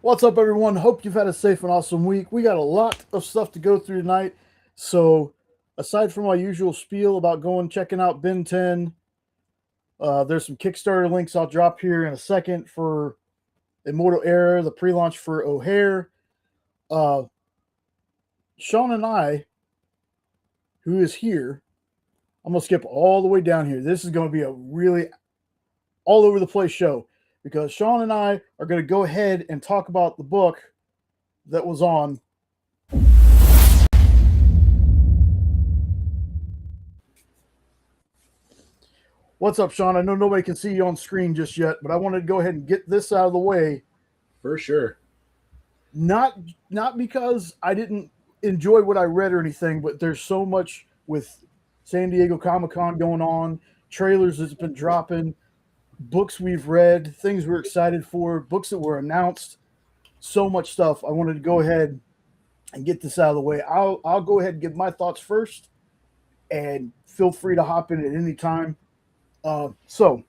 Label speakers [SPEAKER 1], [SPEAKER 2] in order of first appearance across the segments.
[SPEAKER 1] What's up, everyone? Hope you've had a safe and awesome week. We got a lot of stuff to go through tonight. So, aside from my usual spiel about going checking out Ben 10, there's some Kickstarter links I'll drop here in a second for Immortal Era, the pre launch for O'Hare. Uh, Sean and I, who is here, I'm going to skip all the way down here. This is going to be a really all over the place show because Sean and I are going to go ahead and talk about the book that was on. What's up, Sean? I know nobody can see you on screen just yet, but I wanted to go ahead and get this out of the way.
[SPEAKER 2] For sure.
[SPEAKER 1] Not because I didn't enjoy what I read or anything, but there's so much with San Diego Comic-Con going on, trailers that's been dropping, books we've read, things we're excited for, books that were announced, so much stuff. I wanted to go ahead and get this out of the way. I'll go ahead and give my thoughts first, and feel free to hop in at any time. So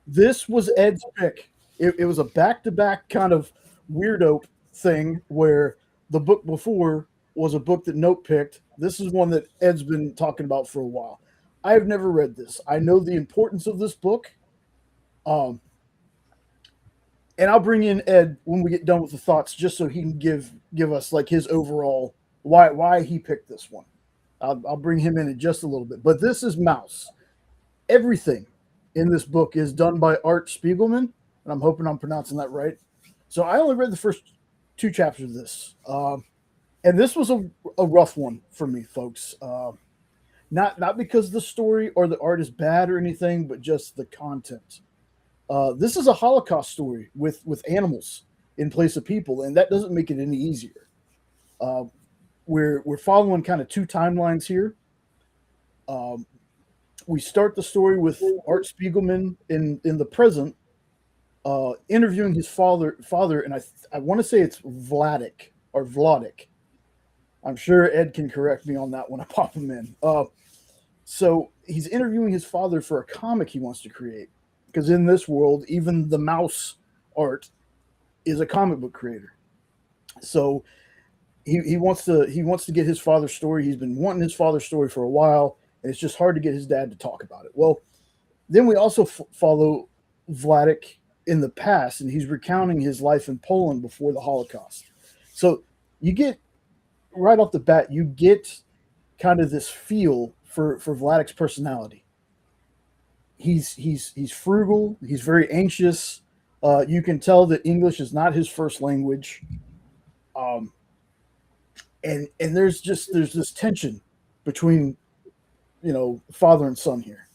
[SPEAKER 1] this was Ed's pick. It was a back-to-back kind of weirdo thing where the book before was a book that Note picked. This is one that Ed's been talking about for a while. I have never read this. I know the importance of this book. And I'll bring in Ed when we get done with the thoughts, just so he can give us like his overall why he picked this one. I'll bring him in just a little bit. But this is Mouse. Everything in this book is done by Art Spiegelman, and I'm hoping I'm pronouncing that right. So I only read the first 2 chapters of this, and this was a rough one for me, folks. Not because the story or the art is bad or anything, but just the content. This is a Holocaust story with animals in place of people, and that doesn't make it any easier. We're following kind of 2 timelines here. We start the story with Art Spiegelman in the present, interviewing his father, and I want to say it's Vladik or Vladik. I'm sure Ed can correct me on that when I pop him in. So he's interviewing his father for a comic he wants to create, because in this world, even the mouse art is a comic book creator. So he wants to get his father's story. He's been wanting his father's story for a while, and it's just hard to get his dad to talk about it. Well, then we also follow Vladik in the past, and he's recounting his life in Poland before the Holocaust. So you get right off the bat, you get kind of this feel for Vladik's personality. He's frugal. He's very anxious. You can tell that English is not his first language. And there's this tension between, father and son here.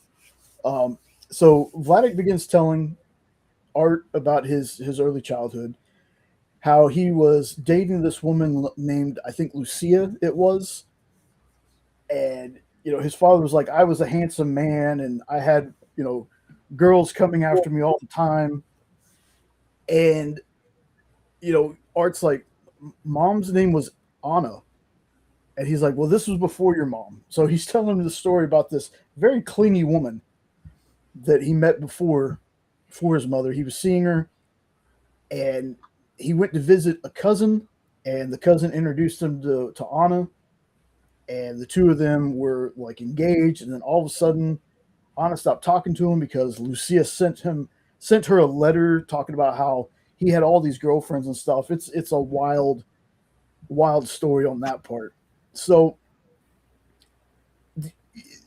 [SPEAKER 1] So Vladik begins telling Art about his early childhood, how he was dating this woman named, I think, Lucia it was. And, his father was like, I was a handsome man, and I had, girls coming after me all the time. And, Art's like, Mom's name was Anna. And he's like, well, this was before your mom. So he's telling him the story about this very clingy woman that he met before his mother. He was seeing her, and he went to visit a cousin, and the cousin introduced him to Anna, and the 2 of them were like engaged. And then all of a sudden, Anna stopped talking to him because Lucia sent her a letter talking about how he had all these girlfriends and stuff. It's a wild story on that part. So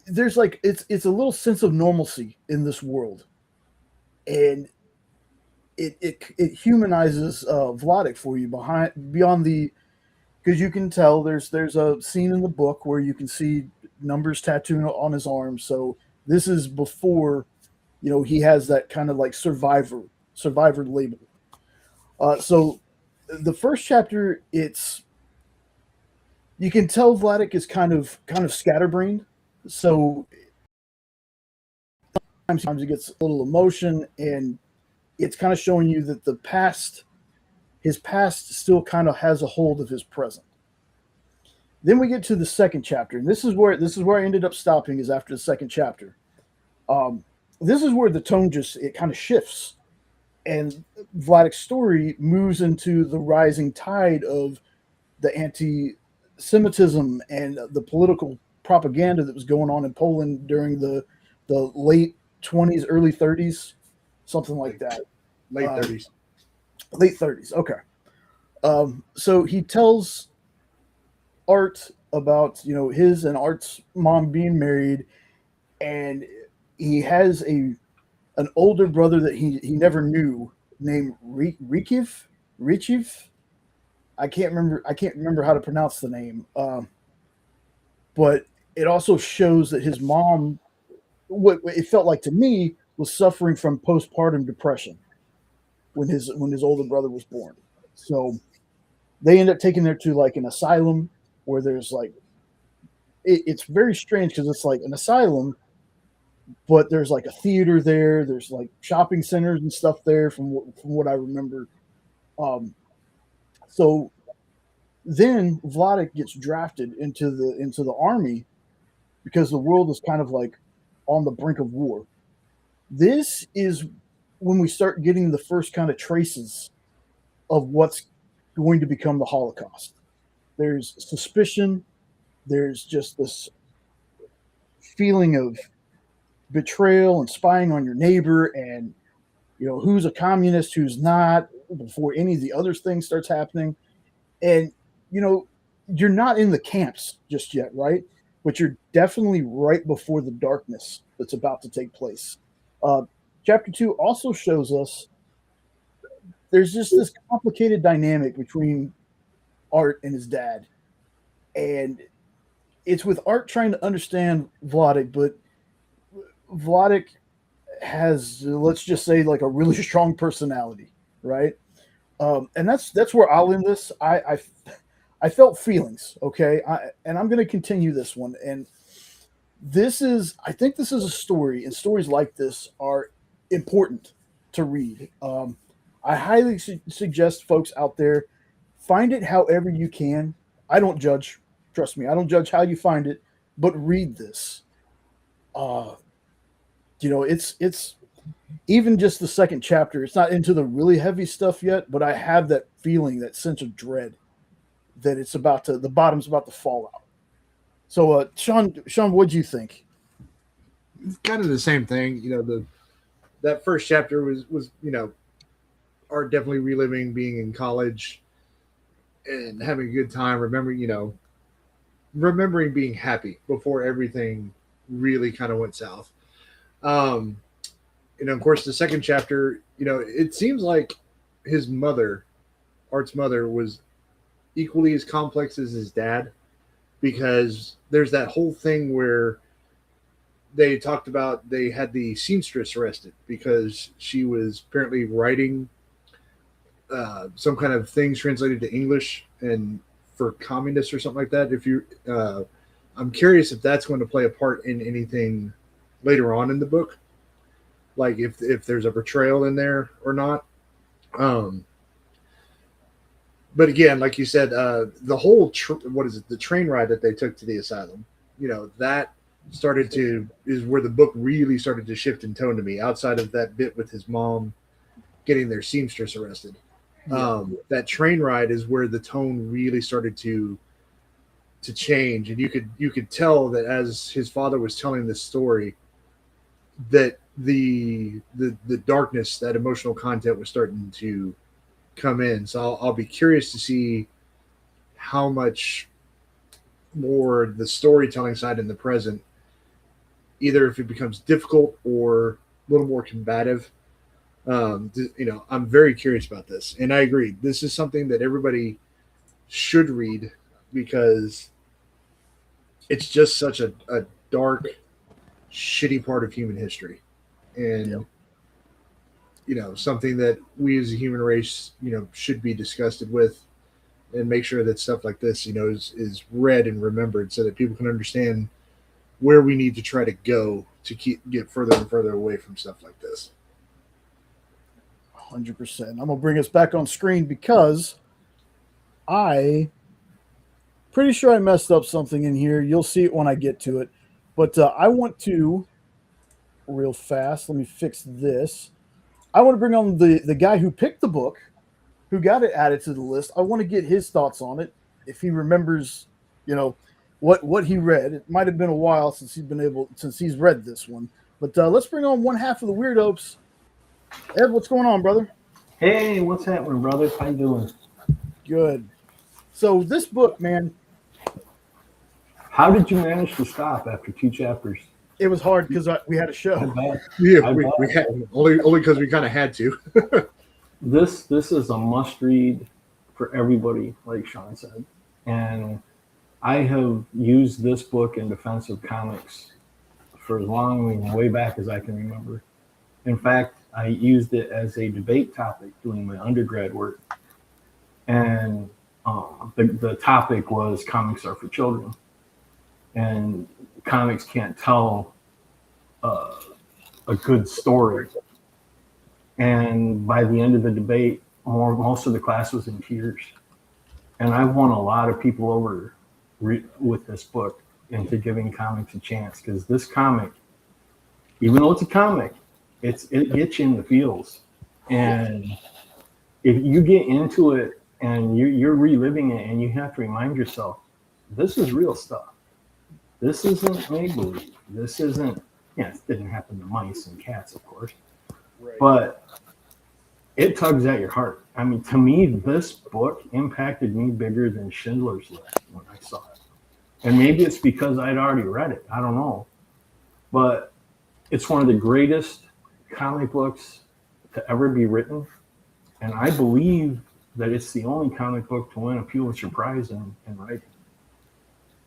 [SPEAKER 1] there's like it's a little sense of normalcy in this world, and it humanizes Vladik for you beyond the, because you can tell there's a scene in the book where you can see numbers tattooed on his arm. So this is before he has that kind of like survivor label. So the first chapter, you can tell Vladik is kind of scatterbrained. So sometimes he gets a little emotion, and it's kind of showing you that his past still kind of has a hold of his present. Then we get to the second chapter, and this is where I ended up stopping, is after the second chapter. This is where the tone it kind of shifts, And Vladik's story moves into the rising tide of the anti-Semitism and the political propaganda that was going on in Poland during the late 20s, early 30s, something like that.
[SPEAKER 2] Late 30s.
[SPEAKER 1] Late 30s. Okay. So he tells Art about his and Art's mom being married, and he has an older brother that he never knew named Rikiv. I can't remember how to pronounce the name. But it also shows that his mom, what it felt like to me, was suffering from postpartum depression when his older brother was born. So they end up taking her to like an asylum where there's like it's very strange because it's like an asylum, but there's like a theater there. There's like shopping centers and stuff there from what I remember. Um, so then Vladik gets drafted into the army because the world is kind of like on the brink of war. This is when we start getting the first kind of traces of what's going to become the Holocaust. There's suspicion. There's just this feeling of betrayal and spying on your neighbor, and who's a communist, who's not, before any of the other things starts happening. And you know you're not in the camps just yet, right? But you're definitely right before the darkness that's about to take place. uh, Chapter 2 also shows us there's just this complicated dynamic between Art and his dad, and it's with Art trying to understand Vladik, but Vladik has, let's just say, like a really strong personality, right? And that's where I'll end this. I felt feelings, okay, and I'm going to continue this one. And I think this is a story, and stories like this are important to read. I highly suggest folks out there find it however you can. I don't judge. Trust me, I don't judge how you find it, but read this. Uh, it's even just the second chapter. It's not into the really heavy stuff yet, but I have that feeling, that sense of dread that the bottom's about to fall out. So, Sean, what'd you think?
[SPEAKER 2] Kind of the same thing. That first chapter was Art definitely reliving being in college and having a good time, remembering being happy before everything really kind of went south. Um, of course, the second chapter, it seems like his mother, Art's mother, was equally as complex as his dad, because there's that whole thing where they talked about they had the seamstress arrested because she was apparently writing some kind of things translated to English and for communists or something like that. I'm curious if that's going to play a part in anything later on in the book, like if there's a betrayal in there or not. Um, but again, like you said, the whole the train ride that they took to the asylum, that is where the book really started to shift in tone to me. Outside of that bit with his mom getting their seamstress arrested, that train ride is where the tone really started to change, and you could tell that as his father was telling this story, that the darkness, that emotional content was starting to come in. So I'll be curious to see how much more the storytelling side in the present, either if it becomes difficult or a little more combative. I'm very curious about this, and I agree. This is something that everybody should read because it's just such a dark, shitty part of human history, and something that we as a human race, should be disgusted with, and make sure that stuff like this, is read and remembered so that people can understand where we need to try to go to get further and further away from stuff like this.
[SPEAKER 1] 100%. I'm gonna bring us back on screen because I pretty sure I messed up something in here. You'll see it when I get to it, but I want to real fast. Let me fix this. I want to bring on the guy who picked the book, who got it added to the list. I want to get his thoughts on it, if he remembers, what he read. It might have been a while since he's read this one. But let's bring on one half of the Weird-Opes. Ed, what's going on, brother?
[SPEAKER 3] Hey, what's happening, brother? How you doing?
[SPEAKER 1] Good. So this book, man,
[SPEAKER 3] How did you manage to stop after 2 chapters?
[SPEAKER 1] it was hard because we had a
[SPEAKER 3] I
[SPEAKER 1] show.
[SPEAKER 3] bet.
[SPEAKER 2] Yeah,
[SPEAKER 3] I
[SPEAKER 2] we
[SPEAKER 3] bet.
[SPEAKER 2] had only because we kind of had to.
[SPEAKER 3] This is a must read for everybody, like Sean said. And I have used this book in defense of comics for as long, way back as I can remember. In fact, I used it as a debate topic doing my undergrad work. And the topic was comics are for children. And comics can't tell a good story. And by the end of the debate, most of the class was in tears. And I won a lot of people over with this book into giving comics a chance, because this comic, even though it's a comic, it gets you in the feels. And if you get into it and you're reliving it, and you have to remind yourself, this is real stuff. This isn't make-believe. This isn't, it didn't happen to mice and cats, of course.
[SPEAKER 1] Right.
[SPEAKER 3] But it tugs at your heart. I mean, to me, this book impacted me bigger than Schindler's List when I saw it. And maybe it's because I'd already read it. I don't know. But it's one of the greatest comic books to ever be written. And I believe that it's the only comic book to win a Pulitzer Prize in writing.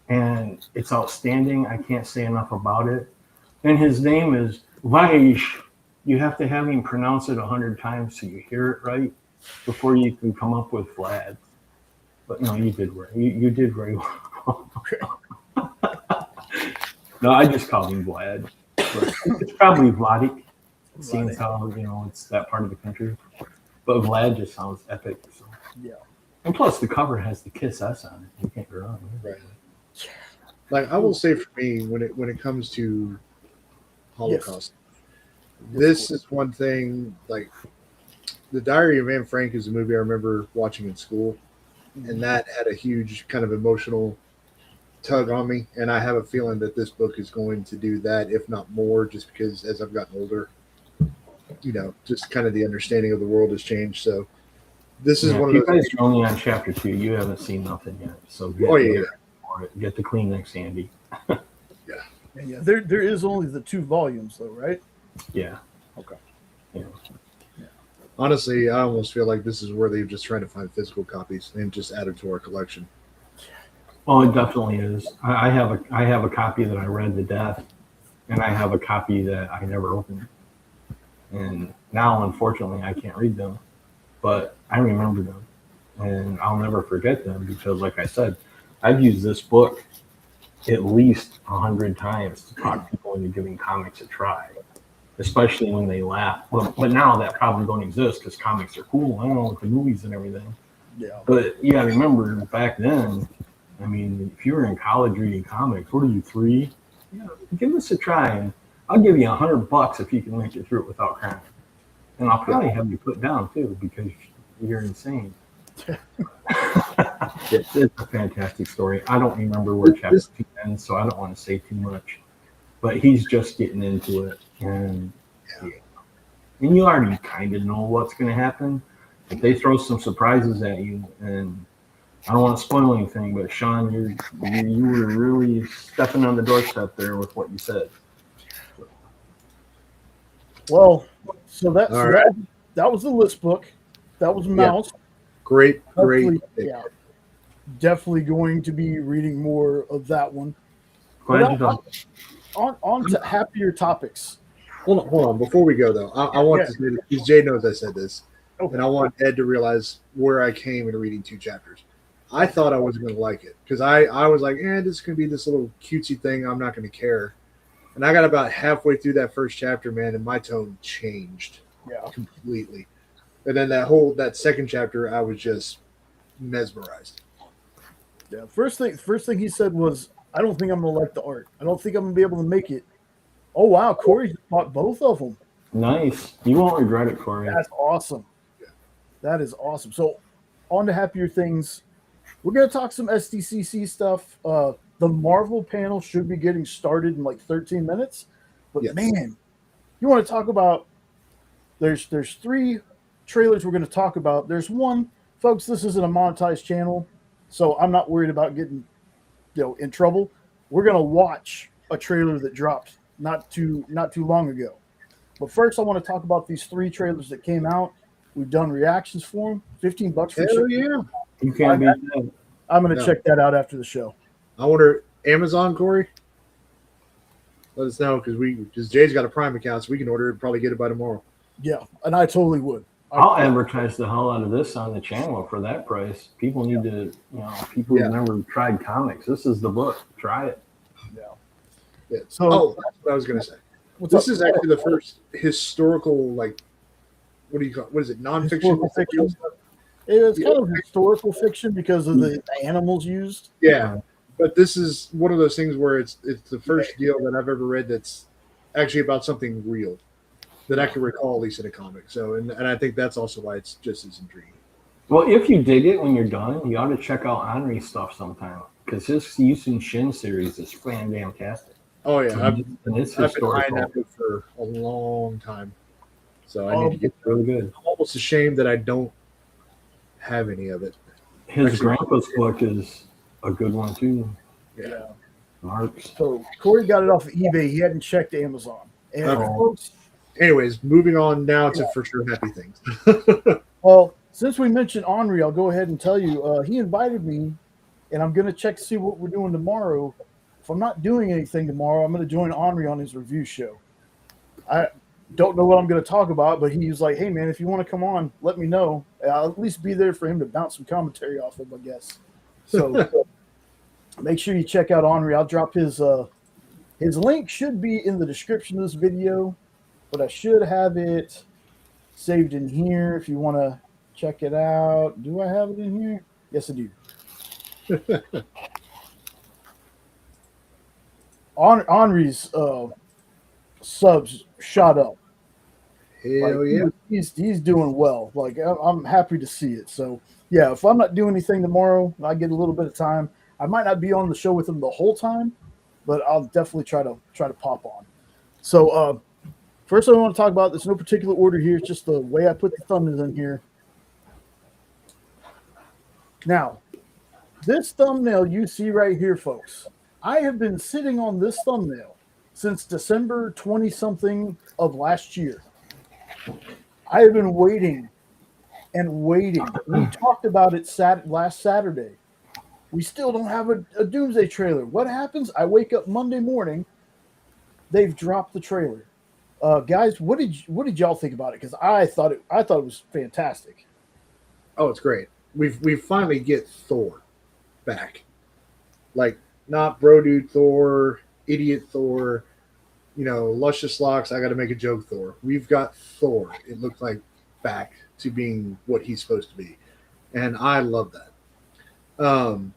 [SPEAKER 3] And it's outstanding. I can't say enough about it. And his name is Vaish. You have to have him pronounce it 100 times so you hear it right before you can come up with Vlad. But no, you did right. You did very well. No, I just called him Vlad. But it's probably Vladik, seeing how it's that part of the country. But Vlad just sounds epic. So.
[SPEAKER 1] Yeah.
[SPEAKER 3] And plus, the cover has the Kiss S on it. You can't go wrong.
[SPEAKER 2] Right. Like I will say, for me, when it comes to Holocaust, this is one thing. Like the Diary of Anne Frank is a movie I remember watching in school, and that had a huge kind of emotional tug on me. And I have a feeling that this book is going to do that, if not more, just because as I've gotten older, just kind of the understanding of the world has changed. So this is one of those.
[SPEAKER 3] You guys are only on chapter 2. You haven't seen nothing yet. So get the Kleenex, Andy.
[SPEAKER 1] Yeah. There is only the 2 volumes, though, right?
[SPEAKER 3] Yeah.
[SPEAKER 1] Okay.
[SPEAKER 3] Yeah.
[SPEAKER 2] Honestly, I almost feel like this is where they're just trying to find physical copies and just add them to our collection.
[SPEAKER 3] Oh, it definitely is. I have a copy that I read to death, and I have a copy that I never opened. And now, unfortunately, I can't read them, but I remember them, and I'll never forget them because, like I said, I've used this book at least 100 times to talk people into giving comics a try, especially when they laugh. But now that probably don't exist because comics are cool. I don't know, with the movies and everything.
[SPEAKER 1] Yeah.
[SPEAKER 3] But you got to remember, back then, I mean, if you were in college reading comics, what are you, 3? Give this a try, and I'll give you $100 if you can make it through it without crying. And I'll probably have you put down too because you're insane. It's a fantastic story. I don't remember where chapter 2 ends, so I don't want to say too much. But he's just getting into it, and you already kind of know what's going to happen. If they throw some surprises at you, and I don't want to spoil anything, but Sean, you were really stepping on the doorstep there with what you said.
[SPEAKER 1] Well, so that was the list book. That was Mouse.
[SPEAKER 2] Great.
[SPEAKER 1] Yeah. Definitely going to be reading more of that one.
[SPEAKER 3] Glad you done.
[SPEAKER 1] On to happier topics.
[SPEAKER 2] Hold on. Before we go, though, I want to say this, because Jay knows I said this, and I want Ed to realize where I came in reading 2 chapters. I thought I wasn't going to like it because I was like, this is going to be this little cutesy thing. I'm not going to care. And I got about halfway through that first chapter, man, and my tone changed completely. And then that second chapter, I was just mesmerized.
[SPEAKER 1] Yeah. First thing he said was, I don't think I'm going to like the art. I don't think I'm going to be able to make it. Oh, wow. Corey bought both of them.
[SPEAKER 3] Nice. You won't regret it, Corey.
[SPEAKER 1] That's awesome. That is awesome. So, on to happier things. We're going to talk some SDCC stuff. The Marvel panel should be getting started in like 13 minutes. But
[SPEAKER 2] Yes.
[SPEAKER 1] man, you want to talk about? There's 3 trailers we're going to talk about. There's one, folks. This isn't a monetized channel, so I'm not worried about getting in trouble. We're going to watch a trailer that dropped not too long ago. But first, I want to talk about these 3 trailers that came out. We've done reactions for them. $15 for
[SPEAKER 2] Hell yeah.
[SPEAKER 3] You can't beat that.
[SPEAKER 1] I'm going to check that out after the show.
[SPEAKER 2] I wonder, Amazon, Corey? Let us know because Jay's got a Prime account, so we can order it, probably get it by tomorrow.
[SPEAKER 1] Yeah, and I totally would.
[SPEAKER 3] I'll advertise the hell out of this on the channel for that price. People need to, people who've never tried comics. This is the book. Try it.
[SPEAKER 2] Yeah.
[SPEAKER 1] So,
[SPEAKER 2] that's what I was going to say.
[SPEAKER 1] What's
[SPEAKER 2] This
[SPEAKER 1] up?
[SPEAKER 2] is actually the first historical, what do you call it? What is it? Nonfiction?
[SPEAKER 1] Historical fiction. It's kind of historical fiction because of the animals used.
[SPEAKER 2] Yeah. But this is one of those things where it's the first deal that I've ever read that's actually about something real that I can recall, at least in a comic. So, and I think that's also why it's just as intriguing.
[SPEAKER 3] Well, if you dig it when you're done, you ought to check out Onrie stuff sometime because his Yusun Shin series is fantastic.
[SPEAKER 2] Oh yeah,
[SPEAKER 3] And it's
[SPEAKER 2] I've been eyeing
[SPEAKER 3] historical.
[SPEAKER 2] that book for a long time. So I need to get
[SPEAKER 3] It's really good.
[SPEAKER 2] I'm almost ashamed that I don't have any of it.
[SPEAKER 3] His grandpa's book is a good one too.
[SPEAKER 2] Yeah.
[SPEAKER 3] Marks.
[SPEAKER 1] So Corey got it off of eBay. He hadn't checked Amazon. And
[SPEAKER 2] Okay.
[SPEAKER 1] folks,
[SPEAKER 2] Anyways, moving on now to for sure happy things.
[SPEAKER 1] well, since we mentioned Onrie, I'll go ahead and tell you he invited me, and I'm going to check to see what we're doing tomorrow. If I'm not doing anything tomorrow, I'm going to join Onrie on his review show. I don't know what I'm going to talk about, but he was like, "Hey man, if you want to come on, let me know. I'll at least be there for him to bounce some commentary off of, I guess." So make sure you check out Onrie. I'll drop his link should be in the description of this video, but I should have it saved in here if you want to check it out. Do I have it in here? Yes, I do. Onrie's subs shot up.
[SPEAKER 2] Hell yeah.
[SPEAKER 1] He's doing well. Like I'm happy to see it. So yeah, if I'm not doing anything tomorrow, I get a little bit of time. I might not be on the show with him the whole time, but I'll definitely try to pop on. So first I want to talk about, there's no particular order here. It's just the way I put the thumbnails in here. Now, this thumbnail you see right here, folks, I have been sitting on this thumbnail since December 20-something of last year. I have been waiting and waiting. We talked about it last Saturday. We still don't have a Doomsday trailer. What happens? I wake up Monday morning. They've dropped the trailer. Guys, what did y'all think about it? Because I thought it was fantastic.
[SPEAKER 2] Oh, it's great. We finally get Thor back. Like, not bro dude Thor, idiot Thor, luscious locks, I got to make a joke Thor. We've got Thor, it looked like, back to being what he's supposed to be. And I love that. I'm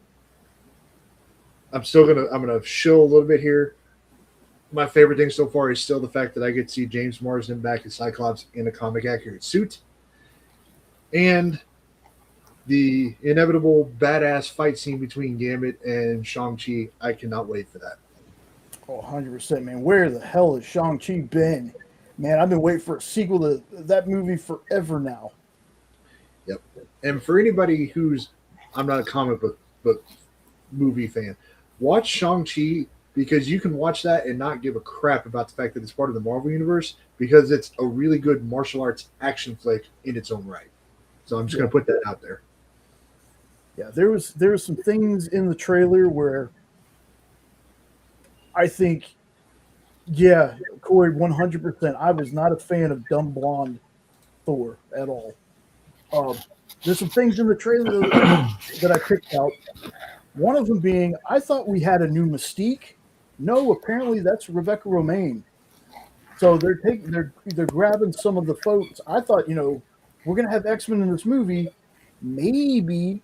[SPEAKER 2] gonna shill a little bit here. My favorite thing so far is still the fact that I get to see James Marsden back as Cyclops in a comic accurate suit. And the inevitable badass fight scene between Gambit and Shang-Chi. I cannot wait for that.
[SPEAKER 1] Oh, 100%, man. Where the hell has Shang-Chi been? Man, I've been waiting for a sequel to that movie forever now.
[SPEAKER 2] Yep. And for anybody I'm not a comic book movie fan, watch Shang-Chi, because you can watch that and not give a crap about the fact that it's part of the Marvel Universe, because it's a really good martial arts action flick in its own right. So I'm just going to put that out there.
[SPEAKER 1] Yeah, there was some things in the trailer where I think, yeah, Corey, 100%. I was not a fan of dumb blonde Thor at all. There's some things in the trailer that I picked out. One of them being, I thought we had a new Mystique. No, apparently that's Rebecca Romijn. So they're grabbing some of the folks. I thought, we're gonna have X-Men in this movie. Maybe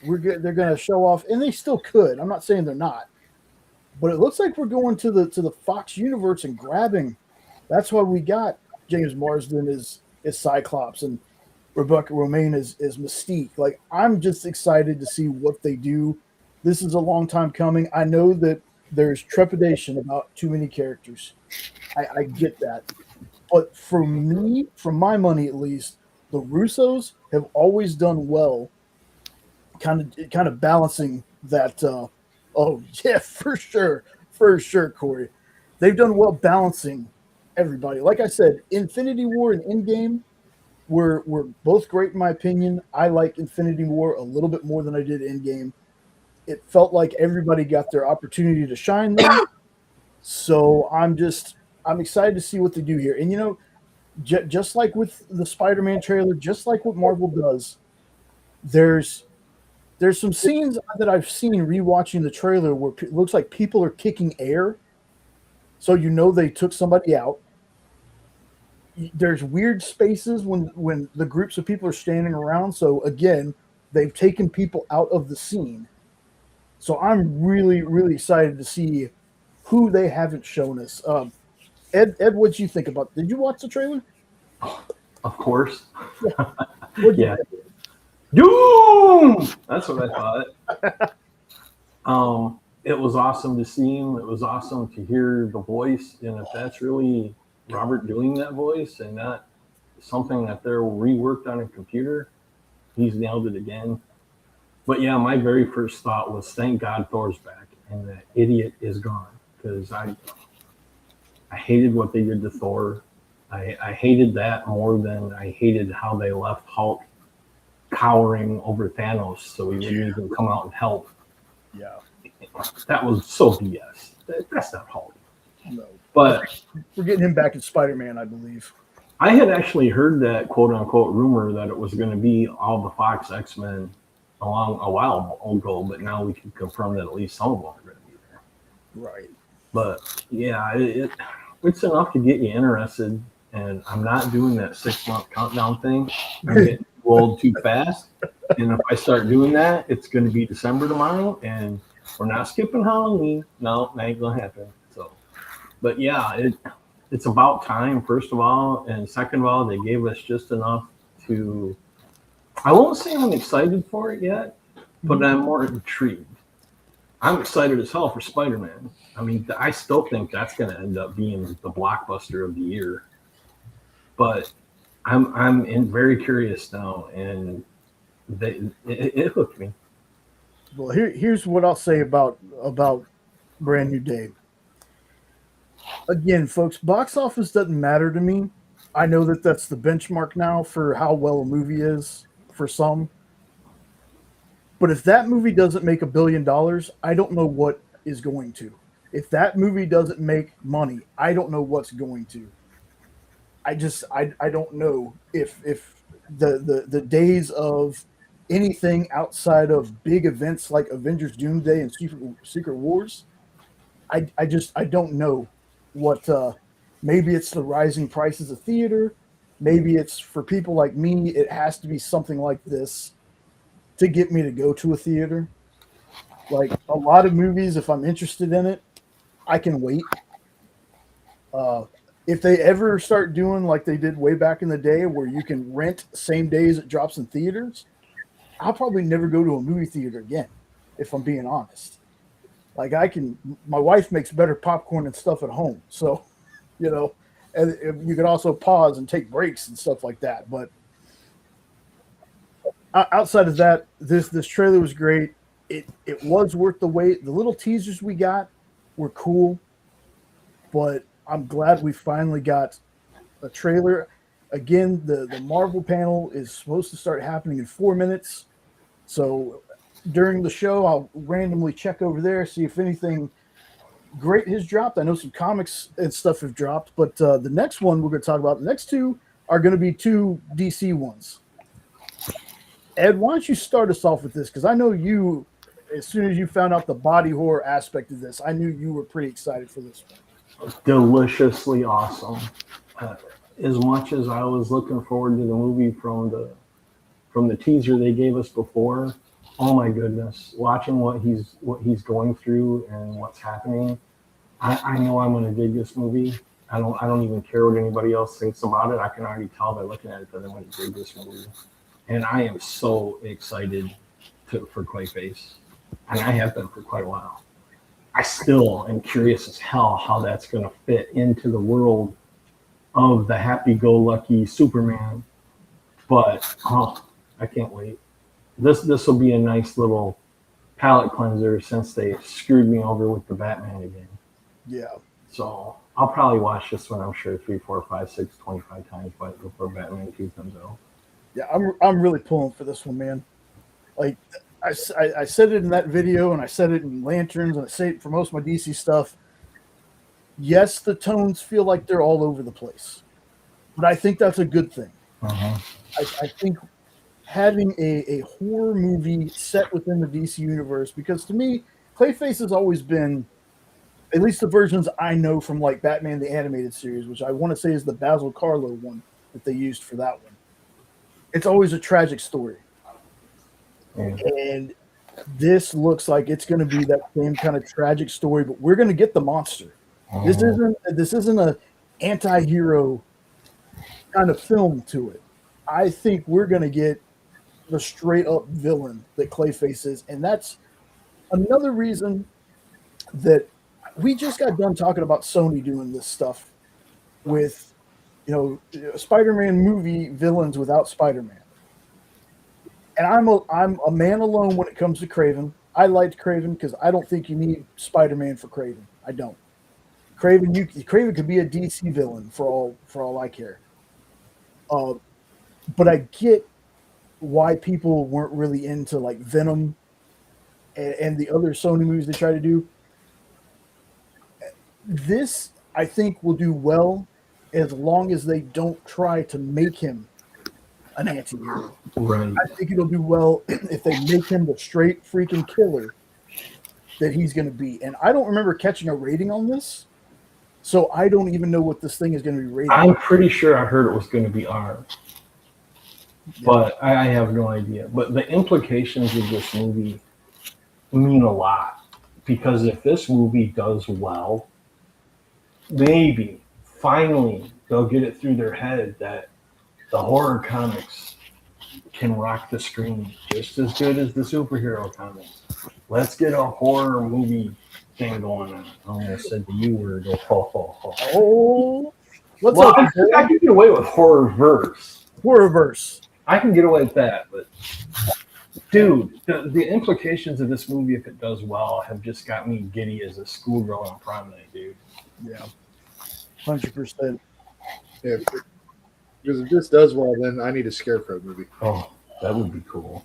[SPEAKER 1] they're gonna show off, and they still could. I'm not saying they're not, but it looks like we're going to the Fox universe and grabbing. That's why we got James Marsden is Cyclops, and Rebecca Romaine is Mystique. Like, I'm just excited to see what they do. This is a long time coming. I know that there's trepidation about too many characters. I get that. But for me, for my money at least, the Russos have always done well, kind of balancing that. Oh yeah, for sure, Corey. They've done well balancing everybody. Like I said, Infinity War and Endgame were both great in my opinion. I like Infinity War a little bit more than I did Endgame. It felt like everybody got their opportunity to shine there. So I'm excited to see what they do here. And just like with the Spider-Man trailer, just like what Marvel does, there's some scenes that I've seen rewatching the trailer where it looks like people are kicking air. So they took somebody out. There's weird spaces when the groups of people are standing around. So again, they've taken people out of the scene. So I'm really, really excited to see who they haven't shown us. Ed, what do you think about? Did you watch the trailer?
[SPEAKER 3] Of course.
[SPEAKER 1] Yeah.
[SPEAKER 3] Doom! That's what I thought. It was awesome to see him. It was awesome to hear the voice. And if that's really Robert doing that voice and not something that they're reworked on a computer, he's nailed it again. But yeah, my very first thought was, thank God Thor's back and that idiot is gone. Because I hated what they did to Thor. I hated that more than I hated how they left Hulk cowering over Thanos so he wouldn't even come out and help.
[SPEAKER 1] Yeah.
[SPEAKER 3] That was so BS. That's not Hulk.
[SPEAKER 1] No.
[SPEAKER 3] But
[SPEAKER 1] we're getting him back in Spider-Man, I believe.
[SPEAKER 3] I had actually heard that quote unquote rumor that it was going to be all the Fox X-Men a while ago, but now we can confirm that at least some of them are going to be there.
[SPEAKER 1] Right.
[SPEAKER 3] But yeah, it's enough to get you interested. And I'm not doing that 6-month countdown thing. I'm getting old too fast. And if I start doing that, it's going to be December tomorrow, and we're not skipping Halloween. No, that ain't going to happen. So, but yeah, it's about time, first of all. And second of all, they gave us just enough to, I won't say I'm excited for it yet, but I'm more intrigued. I'm excited as hell for Spider-Man. I mean, I still think that's going to end up being the blockbuster of the year. But I'm very curious now, and it hooked me.
[SPEAKER 1] Well, here's what I'll say about Brand New Day. Again, folks, box office doesn't matter to me. I know that that's the benchmark now for how well a movie is for some. But if that movie doesn't make $1 billion, I don't know what is going to. If that movie doesn't make money, I don't know what's going to. I don't know if the days of anything outside of big events like Avengers Doomsday and Secret Wars, I don't know what maybe it's the rising prices of theater, maybe it's for people like me, it has to be something like this to get me to go to a theater. Like a lot of movies, if I'm interested in it, I can wait. If they ever start doing like they did way back in the day where you can rent same days it drops in theaters, I'll probably never go to a movie theater again, if I'm being honest. Like my wife makes better popcorn and stuff at home. So, and you can also pause and take breaks and stuff like that. But outside of that, this trailer was great. It was worth the wait. The little teasers we got were cool, but I'm glad we finally got a trailer. Again, the Marvel panel is supposed to start happening in 4 minutes. So during the show, I'll randomly check over there, see if anything great has dropped. I know some comics and stuff have dropped, but the next one we're going to talk about, the next two are going to be 2 DC ones. Ed, why don't you start us off with this? Because I know you, as soon as you found out the body horror aspect of this, I knew you were pretty excited for this one.
[SPEAKER 3] Deliciously awesome. As much as I was looking forward to the movie from the teaser they gave us before, oh my goodness, watching what he's going through and what's happening, I know I'm going to dig this movie. I don't even care what anybody else thinks about it. I can already tell by looking at it that I'm going to dig this movie. And I am so excited for Clayface. And I have been for quite a while. I still am curious as hell how that's going to fit into the world of the happy-go-lucky Superman. But I can't wait. This will be a nice little palate cleanser since they screwed me over with the Batman again.
[SPEAKER 1] Yeah.
[SPEAKER 3] So I'll probably watch this one, I'm sure, 3, 4, 5, 6, 25 times before Batman 2 comes out.
[SPEAKER 1] Yeah, I'm really pulling for this one, man. Like, I said it in that video, and I said it in Lanterns, and I say it for most of my DC stuff. Yes, the tones feel like they're all over the place, but I think that's a good thing.
[SPEAKER 3] Uh-huh.
[SPEAKER 1] I think having a horror movie set within the DC universe, because to me, Clayface has always been, at least the versions I know from like Batman the Animated Series, which I want to say is the Basil Carlo one that they used for that one. It's always a tragic story. And this looks like it's going to be that same kind of tragic story, but we're going to get the monster. This isn't a anti-hero kind of film to it. I think we're going to get the straight up villain that Clayface is, and that's another reason that we just got done talking about Sony doing this stuff with, Spider-Man movie villains without Spider-Man. And I'm a man alone when it comes to Kraven. I liked Kraven because I don't think you need Spider-Man for Kraven. I don't. Kraven could be a DC villain for all I care. But I get why people weren't really into like Venom and the other Sony movies they try to do. This, I think, will do well as long as they don't try to make him an anti-hero.
[SPEAKER 3] Right.
[SPEAKER 1] I think it'll do well if they make him the straight freaking killer that he's going to be. And I don't remember catching a rating on this, so I don't even know what this thing is going to be rated.
[SPEAKER 3] I'm pretty sure I heard it was going to be R, but I have no idea. But the implications of this movie mean a lot, because if this movie does well, maybe finally they'll get it through their head that the horror comics can rock the screen just as good as the superhero comics. Let's get a horror movie thing going on. I almost said the U word.
[SPEAKER 1] Oh,
[SPEAKER 3] well, I can get away with horror verse.
[SPEAKER 1] Horror-verse.
[SPEAKER 3] I can get away with that, but dude, the implications of this movie, if it does well, have just got me giddy as a schoolgirl on prom night, dude.
[SPEAKER 1] Yeah, 100%.
[SPEAKER 2] Yeah, because if this does well, then I need a Scarecrow movie.
[SPEAKER 3] Oh, that would be cool.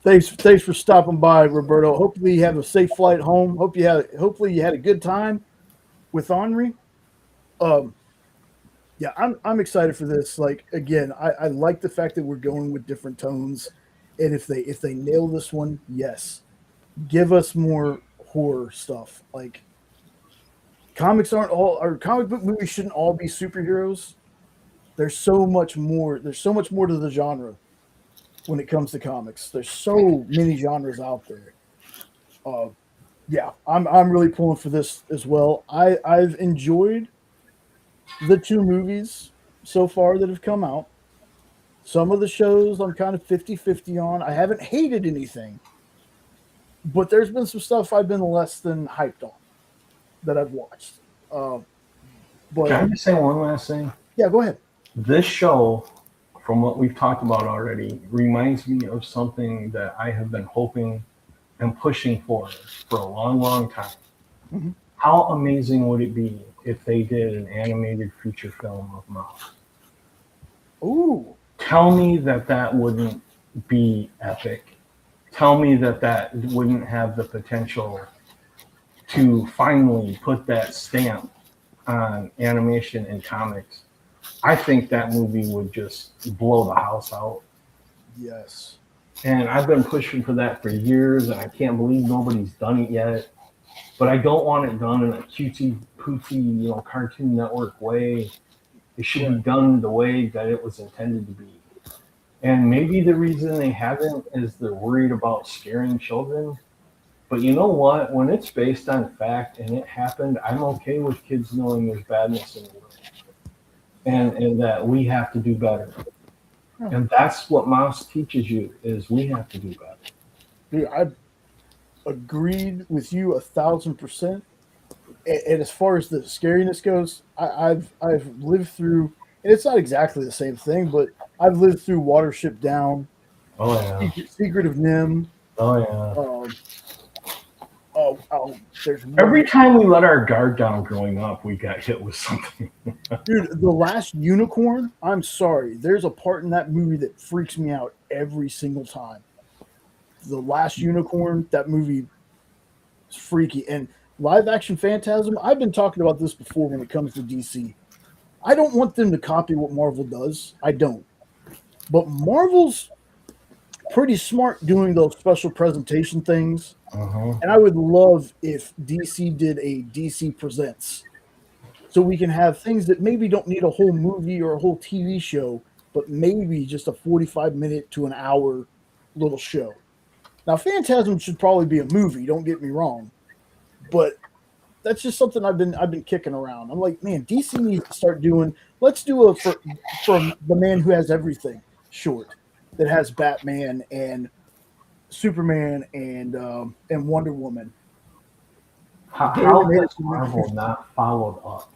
[SPEAKER 1] Thanks for stopping by, Roberto. Hopefully you have a safe flight home. Hopefully you had a good time with Onrie. Yeah, I'm excited for this. Like, again, I like the fact that we're going with different tones, and if they nail this one, yes, give us more horror stuff. Like, comic book movies shouldn't all be superheroes. There's so much more. There's so much more to the genre when it comes to comics. There's so many genres out there. Yeah, I'm really pulling for this as well. I've enjoyed the 2 movies so far that have come out. Some of the shows I'm kind of 50-50 on. I haven't hated anything, but there's been some stuff I've been less than hyped on that I've watched. But
[SPEAKER 3] Can I just say one last thing?
[SPEAKER 1] Yeah, go ahead.
[SPEAKER 3] This show, from what we've talked about already, reminds me of something that I have been hoping and pushing for a long, long time.
[SPEAKER 1] Mm-hmm.
[SPEAKER 3] How amazing would it be if they did an animated feature film of Mouse?
[SPEAKER 1] Ooh.
[SPEAKER 3] Tell me that wouldn't be epic. Tell me that wouldn't have the potential to finally put that stamp on animation and comics. I think that movie would just blow the house out.
[SPEAKER 1] Yes.
[SPEAKER 3] And I've been pushing for that for years, and I can't believe nobody's done it yet. But I don't want it done in a cutesy-pootsy, Cartoon Network way. It should be done the way that it was intended to be. And maybe the reason they haven't is they're worried about scaring children. But you know what? When it's based on fact and it happened, I'm okay with kids knowing there's badness in the world, and that we have to do better. And that's what Mouse teaches you: is we have to do better.
[SPEAKER 1] Dude, I agreed with you 1,000%. And as far as the scariness goes, I've lived through, and it's not exactly the same thing, but I've lived through Watership Down,
[SPEAKER 3] Oh yeah.
[SPEAKER 1] Secret of Nim.
[SPEAKER 3] Oh yeah.
[SPEAKER 1] There's
[SPEAKER 3] Every time we let our guard down growing up, we got hit with something.
[SPEAKER 1] dude, The Last Unicorn. I'm sorry, there's a part in that movie that freaks me out every single time. The Last Unicorn, that movie is freaky. And live action Phantasm, I've been talking about this before when it comes to DC. I don't want them to copy what Marvel does. I don't. But Marvel's pretty smart doing those special presentation things. And I would love if DC did a DC Presents. So we can have things that maybe don't need a whole movie or a whole TV show, but maybe just a 45-minute to an hour little show. Now, Phantasm should probably be a movie, don't get me wrong. But that's just something I've been kicking around. I'm like, man, DC needs to start doing. Let's do a for the Man Who Has Everything short that has Batman and Superman and Wonder Woman.
[SPEAKER 3] How has Marvel not followed up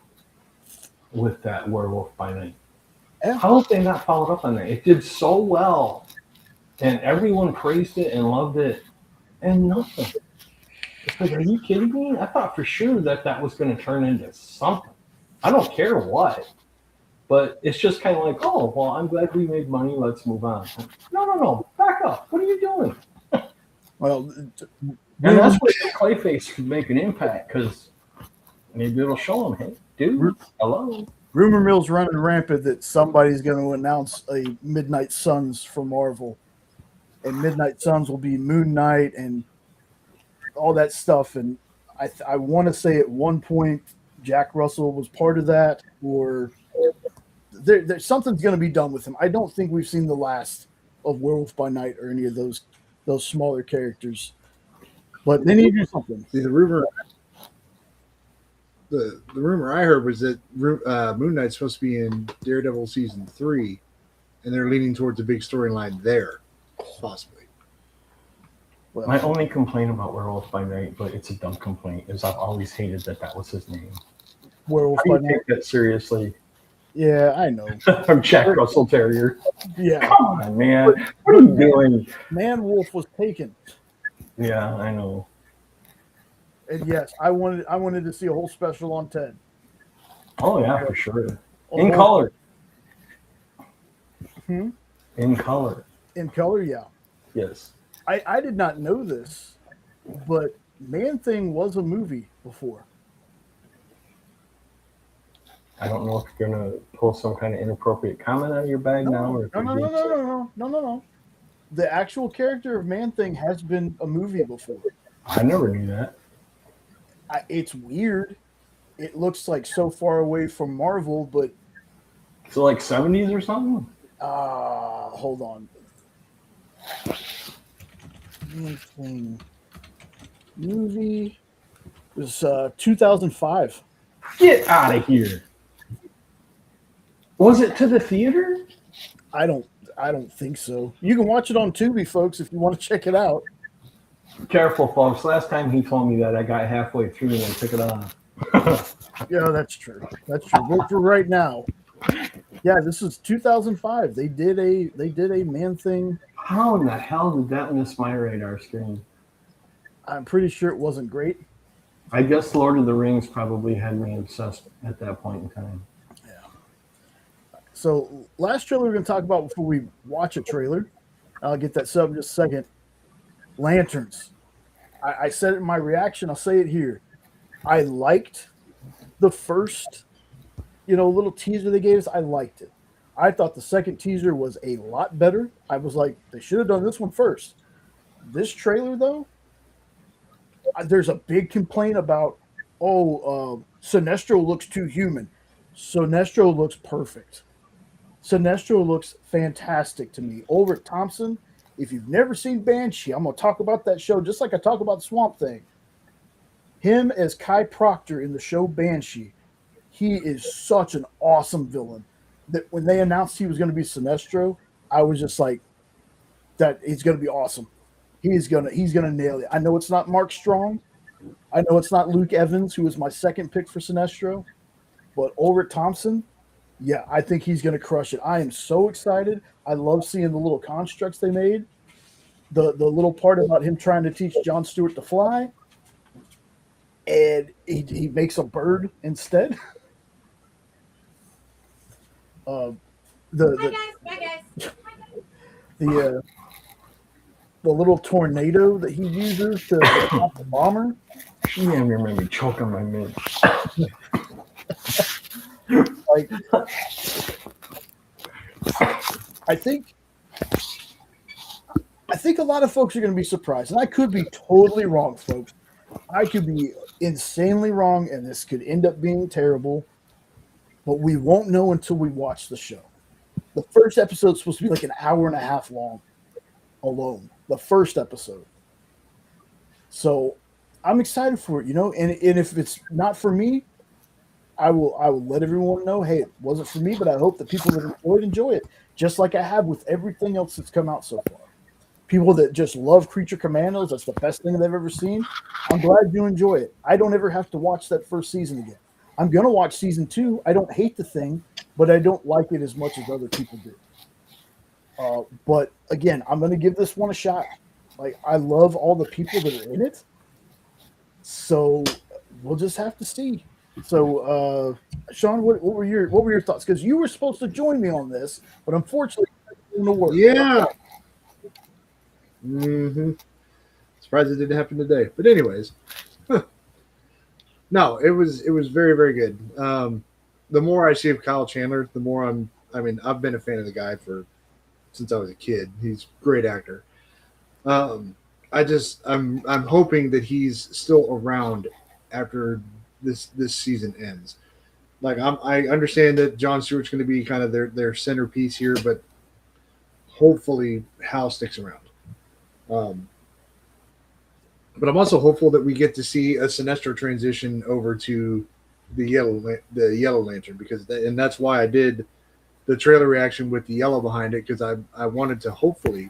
[SPEAKER 3] with that Werewolf by Night?
[SPEAKER 1] Yeah.
[SPEAKER 3] How have they not followed up on that? It did so well, and everyone praised it and loved it, and nothing. It's like, are you kidding me? I thought for sure that was going to turn into something. I don't care what, but it's just kind of like, oh, well, I'm glad we made money. Let's move on. No. Back up. What are you doing?
[SPEAKER 1] Well,
[SPEAKER 3] And that's where Clayface could make an impact, because maybe it'll show them, hey, dude, hello.
[SPEAKER 1] Rumor mill's running rampant that somebody's going to announce a Midnight Suns for Marvel. And Midnight Suns will be Moon Knight and all that stuff. And I want to say at one point Jack Russell was part of that, or there's something's going to be done with him. I don't think we've seen the last of Werewolf by Night or any of those smaller characters. But they need to do something.
[SPEAKER 2] See, the rumor I heard was that Moon Knight's supposed to be in Daredevil season 3, and they're leaning towards a big storyline there, possibly.
[SPEAKER 1] Well,
[SPEAKER 3] My only complaint about Werewolf by Night, but it's a dumb complaint, is I've always hated that was his name.
[SPEAKER 1] Werewolf
[SPEAKER 3] How do
[SPEAKER 1] by
[SPEAKER 3] you
[SPEAKER 1] Night.
[SPEAKER 3] take that seriously?
[SPEAKER 1] Yeah, I know.
[SPEAKER 3] I'm Jack Russell Terrier.
[SPEAKER 1] Yeah,
[SPEAKER 3] Come on, man. What are you doing?
[SPEAKER 1] Man Wolf was taken.
[SPEAKER 3] Yeah, I know.
[SPEAKER 1] And yes, I wanted to see a whole special on Ted.
[SPEAKER 3] Oh, yeah, for sure. In
[SPEAKER 1] Although-
[SPEAKER 3] color.
[SPEAKER 1] Hmm?
[SPEAKER 3] In color.
[SPEAKER 1] In color, yeah.
[SPEAKER 3] Yes.
[SPEAKER 1] I did not know this, but Man Thing was a movie before.
[SPEAKER 3] I don't know if you're going to pull some kind of inappropriate comment out of your bag now. Or if you're being serious.
[SPEAKER 1] No. The actual character of Man Thing has been a movie before.
[SPEAKER 3] I never knew that.
[SPEAKER 1] It's weird. It looks like so far away from Marvel, but
[SPEAKER 3] So like 70s or something?
[SPEAKER 1] hold on. Man Thing movie was 2005.
[SPEAKER 3] Get out of here. Was it to the theater?
[SPEAKER 1] I don't think so. You can watch it on Tubi, folks, if you want to check it out.
[SPEAKER 3] Careful, folks. Last time he told me that, I got halfway through and then took it off.
[SPEAKER 1] Yeah, that's true. But for right now, yeah, this is 2005. They did a Man Thing.
[SPEAKER 3] How in the hell did that miss my radar screen?
[SPEAKER 1] I'm pretty sure it wasn't great.
[SPEAKER 3] I guess Lord of the Rings probably had me obsessed at that point in time.
[SPEAKER 1] So last trailer we're going to talk about before we watch a trailer. I'll get that set up in just a second. Lanterns. I said it in my reaction. I'll say it here. I liked the first, little teaser they gave us. I liked it. I thought the second teaser was a lot better. I was like, they should have done this one first. This trailer, though, there's a big complaint about, Sinestro looks too human. Sinestro looks perfect. Sinestro looks fantastic to me. Ulrich Thompson If you've never seen Banshee, I'm going to talk about that show just like I talk about Swamp Thing. Him as Kai Proctor in the show Banshee, he is such an awesome villain that when they announced he was going to be Sinestro, I was just like, that he's going to be awesome. He's gonna nail it. I know it's not Mark Strong. I know it's not Luke Evans, who was my second pick for Sinestro, but Ulrich Thompson, yeah, I think he's going to crush it. I am so excited. I love seeing the little constructs they made. The little part about him trying to teach Jon Stewart to fly, and he makes a bird instead. Hi guys. The little tornado that he uses to stop the bomber.
[SPEAKER 3] You never made me choke on my mint.
[SPEAKER 1] Like, I think a lot of folks are going to be surprised, and I could be totally wrong, folks. I could be insanely wrong, and this could end up being terrible, but we won't know until we watch the show. The first episode is supposed to be like an hour and a half long alone. The first episode. So I'm excited for it, and if it's not for me, I will let everyone know, hey, it wasn't for me, but I hope that people that enjoy it, just like I have with everything else that's come out so far. People that just love Creature Commandos, that's the best thing they've ever seen. I'm glad you enjoy it. I don't ever have to watch that first season again. I'm going to watch season 2. I don't hate the thing, but I don't like it as much as other people do. But again, I'm going to give this one a shot. Like, I love all the people that are in it. So we'll just have to see. So, Sean, what were your thoughts? Because you were supposed to join me on this, but unfortunately, it didn't work.
[SPEAKER 2] Yeah. Surprised it didn't happen today. But anyways, no, it was very, very good. The more I see of Kyle Chandler, the more I've been a fan of the guy since I was a kid. He's a great actor. I'm hoping that he's still around after this season ends. Like, I understand that Jon Stewart's going to be kind of their centerpiece here, but hopefully Hal sticks around. But I'm also hopeful that we get to see a Sinestro transition over to the Yellow Lantern, and that's why I did the trailer reaction with the yellow behind it, because I wanted to hopefully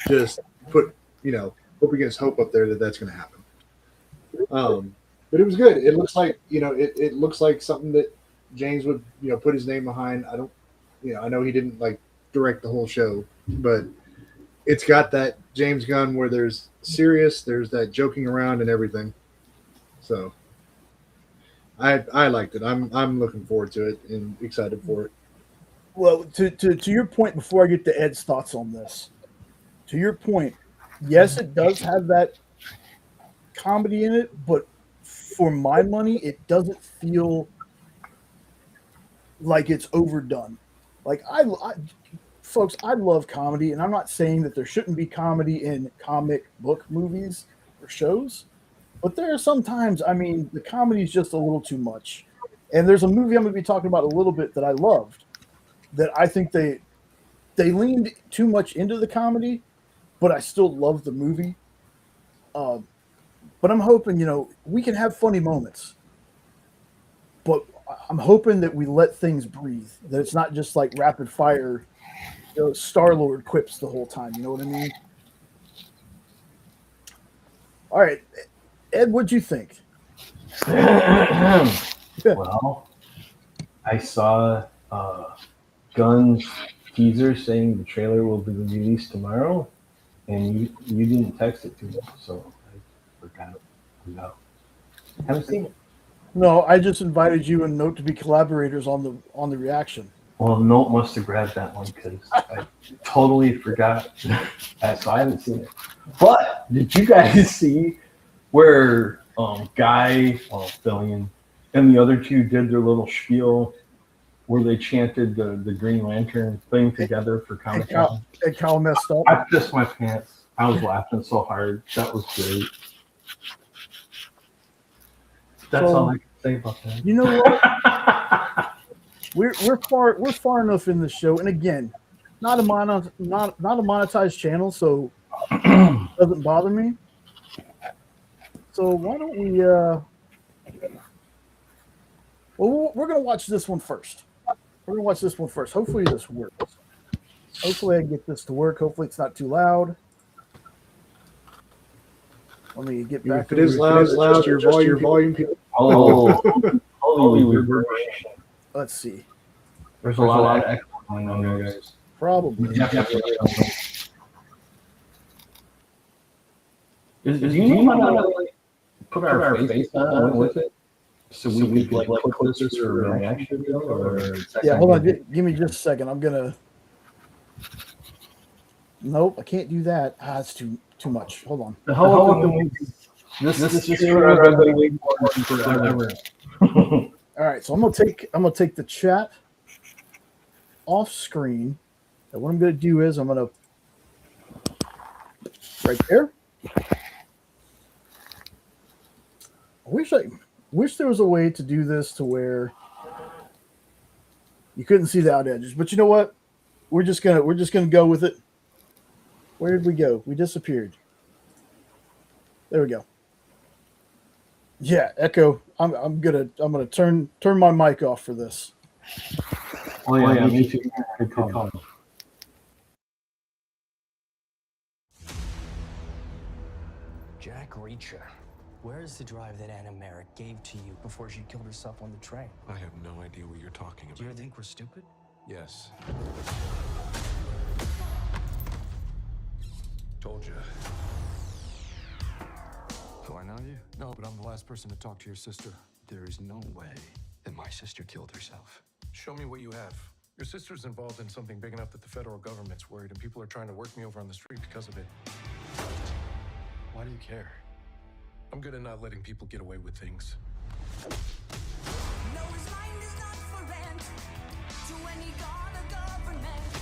[SPEAKER 2] just put hope against hope up there that's going to happen. But it was good. It looks like it looks like something that James would put his name behind. I know he didn't like direct the whole show, but it's got that James Gunn where there's serious, there's that joking around and everything. So I liked it. I'm looking forward to it and excited for it.
[SPEAKER 1] Well, to your point, before I get to Ed's thoughts on this, to your point, yes, it does have that comedy in it, but for my money, it doesn't feel like it's overdone. Like, folks, I love comedy, and I'm not saying that there shouldn't be comedy in comic book movies or shows, but there are sometimes, the comedy is just a little too much. And there's a movie I'm going to be talking about a little bit that I loved, that I think they leaned too much into the comedy, but I still love the movie. But I'm hoping, we can have funny moments, but I'm hoping that we let things breathe, that it's not just like rapid fire, Star-Lord quips the whole time. You know what I mean? All right, Ed, what'd you think?
[SPEAKER 3] Well, I saw Gunn's teaser saying the trailer will be released tomorrow, and you didn't text it to me, so I forgot. No, haven't seen it.
[SPEAKER 1] No, I just invited you and Note to be collaborators on the reaction.
[SPEAKER 3] Well, Note must have grabbed that one because I totally forgot. So I haven't seen it. But did you guys see where Guy, Fillion, and the other two did their little spiel where they chanted the Green Lantern thing together for Comic Con?
[SPEAKER 1] And Kyle messed up.
[SPEAKER 3] I pissed my pants. I was laughing so hard. That was great. That's all I can say about that.
[SPEAKER 1] You know what? we're far enough in the show, and again, not a monetized channel, so it doesn't bother me. So why don't we? Well, we're gonna watch this one first. Hopefully this works. Hopefully I can get this to work. Hopefully it's not too loud. Let me get back.
[SPEAKER 2] If it is loud, your volume.
[SPEAKER 3] Oh, holy reverberation.
[SPEAKER 1] Let's see.
[SPEAKER 3] There's a lot of echo going on there, guys.
[SPEAKER 1] Probably.
[SPEAKER 3] Do you want to put our face on with it? So we could like clip this for a reaction video? Or
[SPEAKER 1] Yeah, hold on. Give me just a second. I'm going to... Nope, I can't do that. It's too much. Hold on.
[SPEAKER 3] How often this is forever.
[SPEAKER 1] All right, so I'm gonna take the chat off screen. And what I'm gonna do is I'm gonna right there. I wish there was a way to do this to where you couldn't see the out edges, but you know what? We're just gonna go with it. Where did we go? We disappeared. There we go. Yeah, echo. I'm gonna turn my mic off for this.
[SPEAKER 3] Oh yeah, me too. Good call.
[SPEAKER 4] Jack Reacher, where is the drive that Anna Merrick gave to you before she killed herself on the train?
[SPEAKER 5] I have no idea what you're talking about.
[SPEAKER 4] Do you think we're stupid?
[SPEAKER 5] Yes. Told you.
[SPEAKER 4] Do I know you?
[SPEAKER 5] No, but I'm the last person to talk to your sister.
[SPEAKER 4] There is no way that my sister killed herself.
[SPEAKER 5] Show me what you have. Your sister's involved in something big enough that the federal government's worried and people are trying to work me over on the street because of it.
[SPEAKER 4] Why do you care?
[SPEAKER 5] I'm good at not letting people get away with things.
[SPEAKER 6] No, his mind is not for rent to any god or government.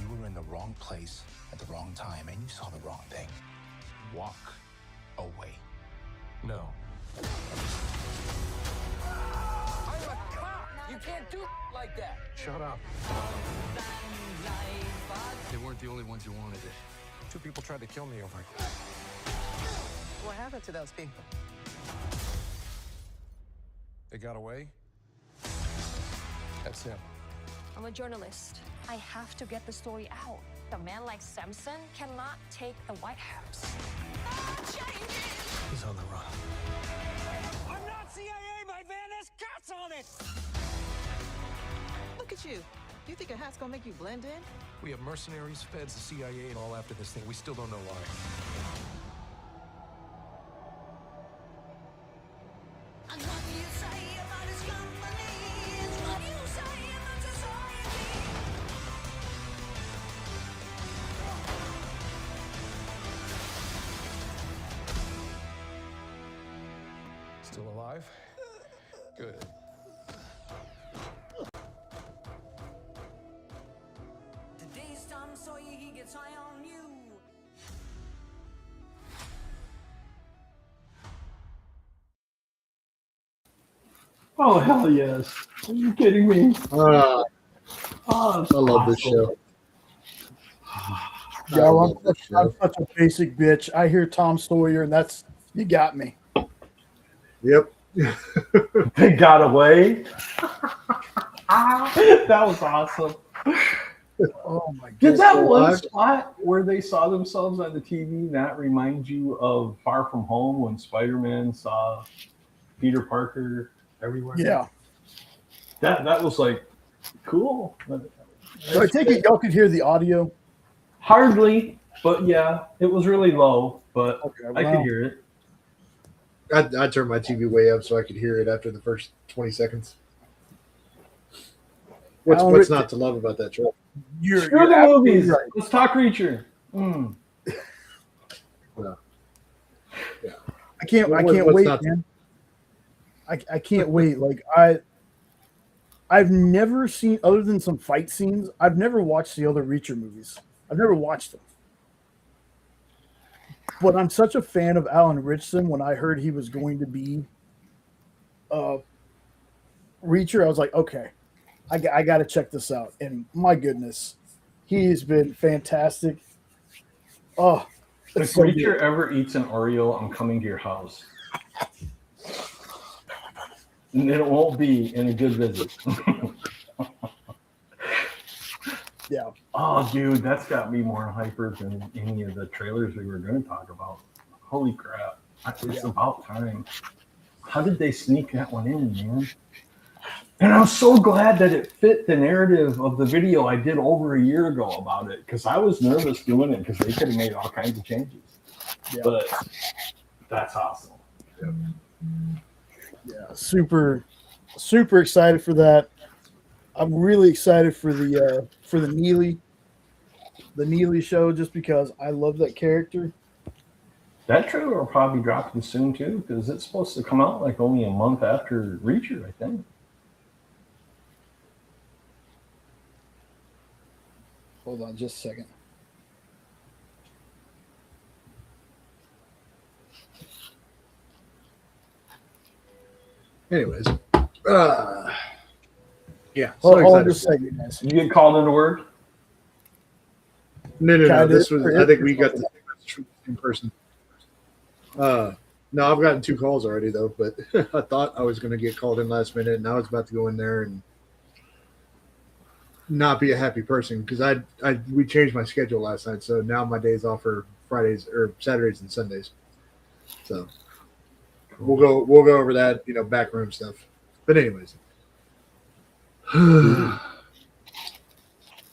[SPEAKER 4] You were in the wrong place at the wrong time and you saw the wrong thing. Walk away.
[SPEAKER 5] No.
[SPEAKER 4] I'm a cop! You can't do like that!
[SPEAKER 5] Shut up.
[SPEAKER 4] They weren't the only ones who wanted it.
[SPEAKER 5] 2 people tried to kill me over it.
[SPEAKER 7] What happened to those people?
[SPEAKER 5] They got away? That's him.
[SPEAKER 8] I'm a journalist. I have to get the story out. A man like Samson cannot take the White House.
[SPEAKER 4] He's on the run.
[SPEAKER 6] I'm not CIA, my van has cats on it!
[SPEAKER 7] Look at you. You think a hat's gonna make you blend in?
[SPEAKER 5] We have mercenaries, feds, the CIA, and all after this thing. We still don't know why.
[SPEAKER 6] And what do you say about his company? And what do you say about society?
[SPEAKER 5] Still alive? Good.
[SPEAKER 6] Today's Tom Sawyer, he gets high on you.
[SPEAKER 3] Oh hell yes! Are you kidding me?
[SPEAKER 2] I
[SPEAKER 3] Oh,
[SPEAKER 2] love this show.
[SPEAKER 1] Yo, I'm such a basic bitch. I hear Tom Sawyer, and you got me.
[SPEAKER 2] Yep.
[SPEAKER 3] They got away. That was awesome.
[SPEAKER 1] Oh my god!
[SPEAKER 3] Did that
[SPEAKER 2] so
[SPEAKER 3] one
[SPEAKER 2] alive.
[SPEAKER 3] spot where they saw themselves on the TV not remind you of Far From Home when Spider-Man saw Peter Parker everywhere?
[SPEAKER 1] Yeah.
[SPEAKER 3] That was like cool.
[SPEAKER 1] So I take it y'all could hear the audio.
[SPEAKER 3] Hardly, but yeah, it was really low, but
[SPEAKER 1] Okay,
[SPEAKER 3] I
[SPEAKER 1] wow.
[SPEAKER 3] could hear it.
[SPEAKER 2] I turned my TV way up so I could hear it after the first 20 seconds. What's not to love about that show?
[SPEAKER 1] You're
[SPEAKER 3] Screw the
[SPEAKER 1] absolutely
[SPEAKER 3] movies.
[SPEAKER 1] right.
[SPEAKER 3] Let's talk Reacher. Mm.
[SPEAKER 1] I can't
[SPEAKER 2] What's
[SPEAKER 1] wait,
[SPEAKER 2] not-
[SPEAKER 1] man. I can't wait. Like I've never seen, other than some fight scenes, I've never watched the other Reacher movies. I've never watched them. But I'm such a fan of Alan Ritchson. When I heard he was going to be Reacher, I was like, okay, I got to check this out. And my goodness, he's been fantastic. Oh,
[SPEAKER 3] If
[SPEAKER 1] it's so
[SPEAKER 3] Preacher
[SPEAKER 1] good.
[SPEAKER 3] ever eats an Oreo, I'm coming to your house. And it won't be in a good visit.
[SPEAKER 1] Yeah.
[SPEAKER 3] Oh, dude, that's got me more hyper than any of the trailers we were going to talk about. Holy crap. It's about time. How did they sneak that one in, man? And I'm so glad that it fit the narrative of the video I did over a year ago about it, because I was nervous doing it because they could have made all kinds of changes.
[SPEAKER 1] Yeah.
[SPEAKER 3] But that's awesome.
[SPEAKER 1] Yeah, super excited for that. I'm really excited for the Neely show, just because I love that character.
[SPEAKER 3] That trailer will probably drop soon too, because it's supposed to come out like only a month after Reacher, I think.
[SPEAKER 1] Hold on just a second.
[SPEAKER 2] Anyways, yeah.
[SPEAKER 1] Hold on
[SPEAKER 2] excited
[SPEAKER 1] just a
[SPEAKER 2] for it.
[SPEAKER 1] second, guys.
[SPEAKER 3] You get called into work?
[SPEAKER 2] No.
[SPEAKER 1] Kinda
[SPEAKER 2] This was. I think we got
[SPEAKER 1] something.
[SPEAKER 2] the in person. No, I've gotten 2 calls already though, but I thought I was going to get called in last minute, and I was about to go in there and not be a happy person because we changed my schedule last night, so now my days off are Fridays or Saturdays and Sundays. So we'll go over that, backroom stuff. But anyways,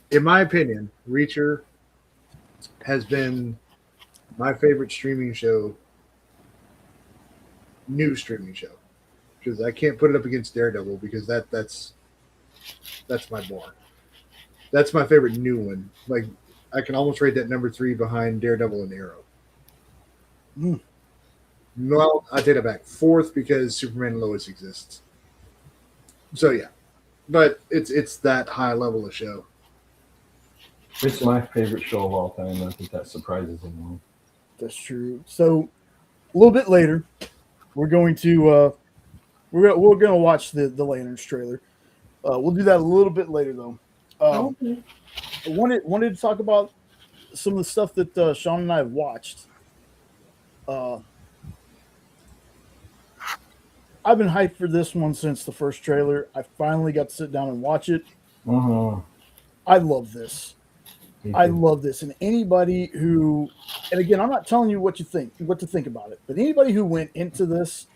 [SPEAKER 2] in my opinion, Reacher has been my favorite new streaming show, because I can't put it up against Daredevil because that's my bar. That's my favorite new one. Like, I can almost rate that number 3 behind Daredevil and Arrow. Well, I take it back. 4th because Superman and Lois exists. So yeah, but it's that high level of show.
[SPEAKER 3] It's my favorite show of all time. I think that surprises anyone.
[SPEAKER 1] That's true. So a little bit later, we're going to we're going to watch the Lanterns trailer. We'll do that a little bit later though. I wanted to talk about some of the stuff that Sean and I have watched. I've been hyped for this one since the first trailer. I finally got to sit down and watch it. I love this. I love this. And anybody who, and again, I'm not telling you what to think about it, but anybody who went into this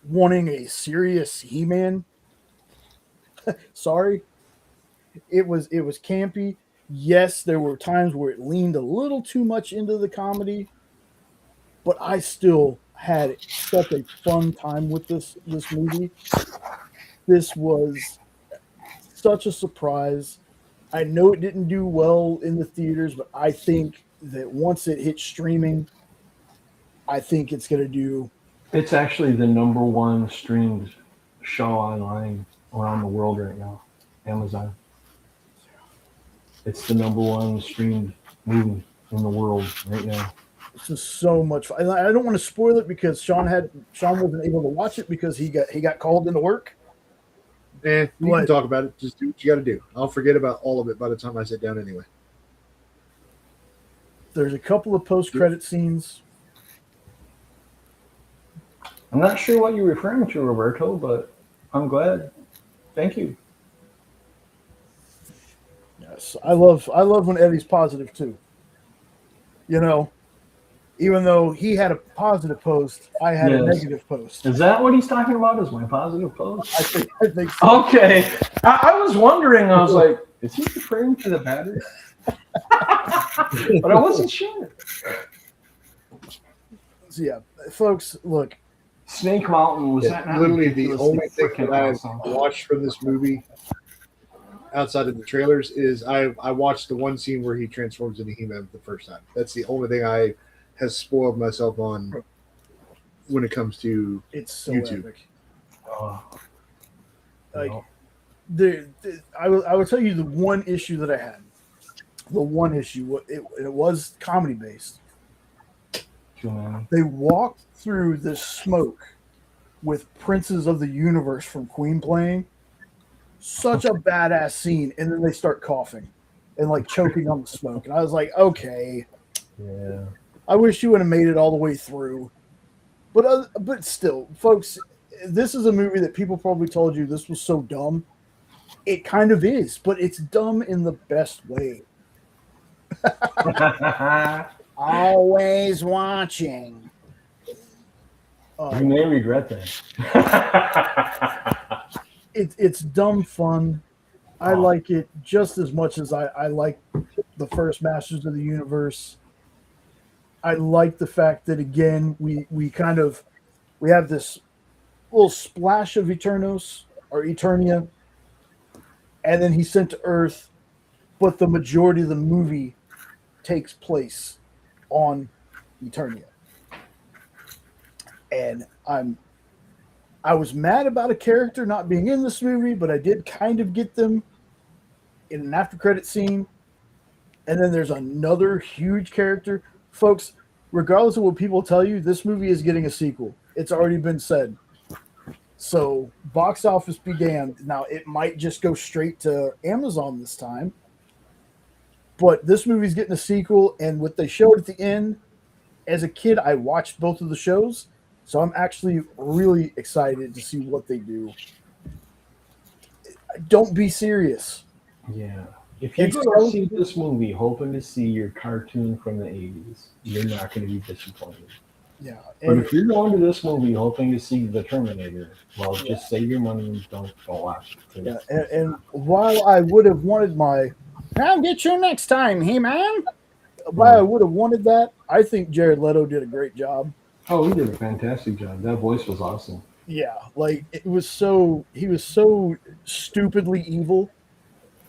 [SPEAKER 1] wanting a serious He-Man, sorry, it was campy. Yes, there were times where it leaned a little too much into the comedy, but I still had such a fun time with this movie. This was such a surprise. I know it didn't do well in the theaters, but I think that once it hits streaming, I think it's going to do.
[SPEAKER 3] It's actually the number 1 streamed show online around the world right now. Amazon. It's the number 1 streamed movie in the world right now.
[SPEAKER 1] It's just so much fun. I don't want to spoil it because Sean wasn't able to watch it because he got called into work.
[SPEAKER 2] You can talk about it. Just do what you got to do. I'll forget about all of it by the time I sit down anyway.
[SPEAKER 1] There's a couple of post-credit scenes.
[SPEAKER 3] I'm not sure what you're referring to, Roberto, but I'm glad. Thank you.
[SPEAKER 1] Yes, I love when Eddie's positive too. Even though he had a positive post, I had a negative post.
[SPEAKER 3] Is that what he's talking about? Is my positive post?
[SPEAKER 1] I think so.
[SPEAKER 3] Okay. I was wondering. I was like, is he referring to the battery? But I wasn't sure.
[SPEAKER 1] So yeah, folks, look.
[SPEAKER 3] Snake Mountain was that not
[SPEAKER 2] literally the only thing that I've
[SPEAKER 3] awesome?
[SPEAKER 2] watched from this movie outside of the trailers is I watched the one scene where he transforms into He-Man the first time. That's the only thing I has spoiled myself on when it comes to
[SPEAKER 1] It's so
[SPEAKER 2] YouTube.
[SPEAKER 1] epic.
[SPEAKER 3] No.
[SPEAKER 1] I will tell you the one issue that I had. The one issue, it was comedy based. They walked through this smoke with Princes of the Universe from Queen playing, such a badass scene, and then they start coughing and like choking on the smoke, and I was like, okay,
[SPEAKER 3] Yeah.
[SPEAKER 1] I wish you would have made it all the way through. But still, folks, this is a movie that people probably told you this was so dumb. It kind of is, but it's dumb in the best way. Always watching.
[SPEAKER 3] You may regret that.
[SPEAKER 1] It's dumb fun. I like it just as much as I like the first Masters of the Universe. I like the fact that, again, we have this little splash of Eternos or Eternia, and then he's sent to Earth, but the majority of the movie takes place on Eternia. And I was mad about a character not being in this movie, but I did kind of get them in an after credit scene. And then there's another huge character. Folks, regardless of what people tell you, this movie is getting a sequel. It's already been said. So, box office be damned. Now, it might just go straight to Amazon this time. But this movie's getting a sequel, and what they showed at the end, as a kid, I watched both of the shows. So I'm actually really excited to see what they do. Don't be serious.
[SPEAKER 3] Yeah. If you go to see this movie hoping to see your cartoon from the 80s, you're not going to be disappointed.
[SPEAKER 1] Yeah.
[SPEAKER 3] But if you're going to this movie hoping to see The Terminator, well, just save your money and don't go watch it.
[SPEAKER 1] Yeah. And while I would have wanted my, I'll get you next time, hey man. While I would have wanted that, I think Jared Leto did a great job.
[SPEAKER 3] Oh, he did a fantastic job. That voice was awesome.
[SPEAKER 1] Yeah, like he was so stupidly evil.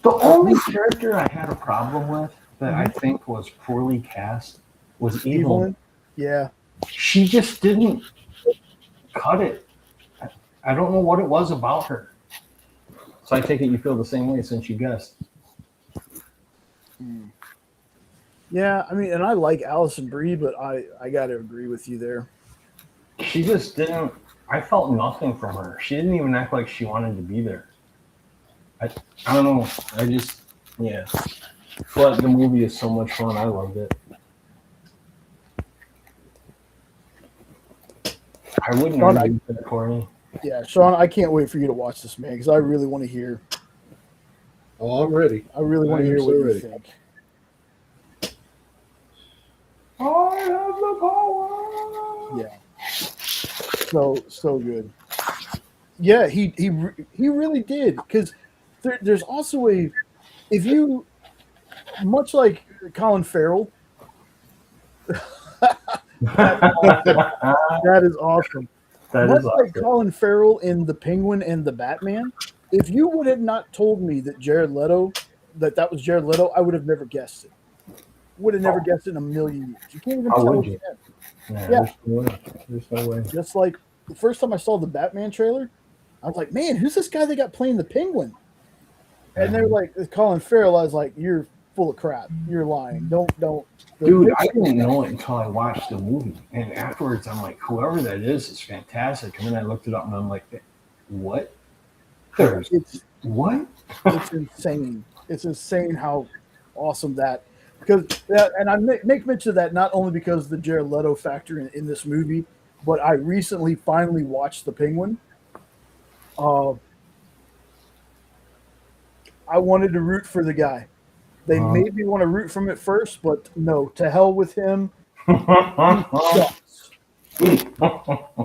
[SPEAKER 3] The only character I had a problem with that I think was poorly cast was Evelyn.
[SPEAKER 1] Yeah.
[SPEAKER 3] She just didn't cut it. I don't know what it was about her. So I take it you feel the same way since you guessed.
[SPEAKER 1] Yeah, I mean, and I like Allison Brie, but I got to agree with you there.
[SPEAKER 3] She just didn't. I felt nothing from her. She didn't even act like she wanted to be there. I don't know. Yeah. But the movie is so much fun. I loved it. I wouldn't argue with that, Corey.
[SPEAKER 1] Yeah, Sean, I can't wait for you to watch this, man, because I really want to hear.
[SPEAKER 2] Oh, I'm ready.
[SPEAKER 1] I really want to hear what you think.
[SPEAKER 3] I have the power.
[SPEAKER 1] Yeah. So good. Yeah, he really did, because there's also if you, much like Colin Farrell, that is awesome. Much like Colin Farrell in The Penguin and The Batman, if you would have not told me that that was Jared Leto, I would have never guessed it. Would have never guessed it in a million years. You can't even tell it.
[SPEAKER 3] Yeah. There's no way.
[SPEAKER 1] Just like the first time I saw the Batman trailer, I was like, man, who's this guy they got playing the Penguin? And they were like, Colin Farrell. I was like, you're full of crap. You're lying. Don't.
[SPEAKER 3] Dude, I didn't know it until I watched the movie. And afterwards, I'm like, whoever that is fantastic. And then I looked it up and I'm like, what? What?
[SPEAKER 1] It's insane. It's insane how awesome that. And I make mention of that not only because of the Jared Leto factor in this movie, but I recently finally watched The Penguin. I wanted to root for the guy. They made me want to root for him at first, but no, to hell with him. He sucks.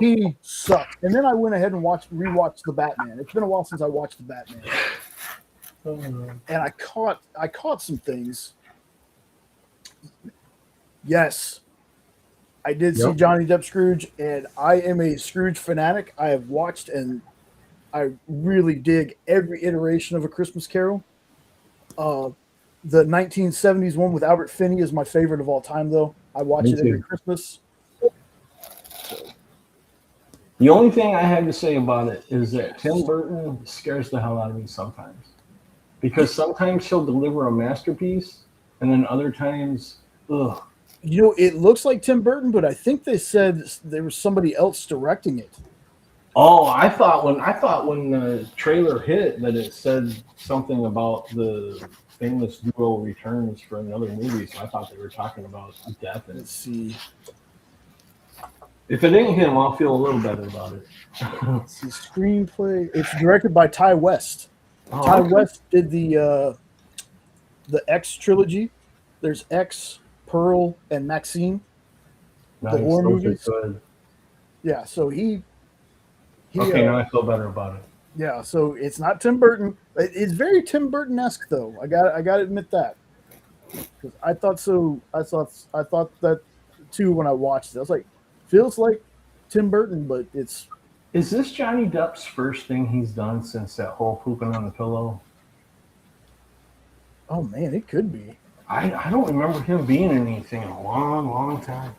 [SPEAKER 1] He sucks. And then I went ahead and rewatched The Batman. It's been a while since I watched The Batman. And I caught some things. Yes, I did see Johnny Depp Scrooge, and I am a Scrooge fanatic. I have watched, and I really dig every iteration of A Christmas Carol. The 1970s one with Albert Finney is my favorite of all time, though. I watch it every Christmas.
[SPEAKER 3] The only thing I have to say about it is that Tim Burton scares the hell out of me sometimes. Because sometimes he'll deliver a masterpiece, and then other times, ugh.
[SPEAKER 1] You know, it looks like Tim Burton, but I think they said there was somebody else directing it.
[SPEAKER 3] Oh, I thought when the trailer hit that it said something about the famous duo returns for another movie, so I thought they were talking about death. And
[SPEAKER 1] Let's see.
[SPEAKER 3] if it ain't him, I'll feel a little better about it.
[SPEAKER 1] Let's see. Screenplay. It's directed by Ty West. Ty
[SPEAKER 3] okay.
[SPEAKER 1] West did the X trilogy. There's X, Pearl, and Maxine.
[SPEAKER 3] Nice,
[SPEAKER 1] horror
[SPEAKER 3] those are
[SPEAKER 1] movies?
[SPEAKER 3] good.
[SPEAKER 1] Yeah, so he
[SPEAKER 3] Okay, now I feel better about it.
[SPEAKER 1] yeah, so it's not Tim Burton. It's very Tim Burton-esque though. I got to admit that. 'Cause I thought so. I thought that too when I watched it. I was like, feels like Tim Burton, but it's
[SPEAKER 3] Is this Johnny Depp's first thing he's done since that whole pooping on the pillow?
[SPEAKER 1] oh man, it could be.
[SPEAKER 3] I don't remember him being in anything in a long, long time.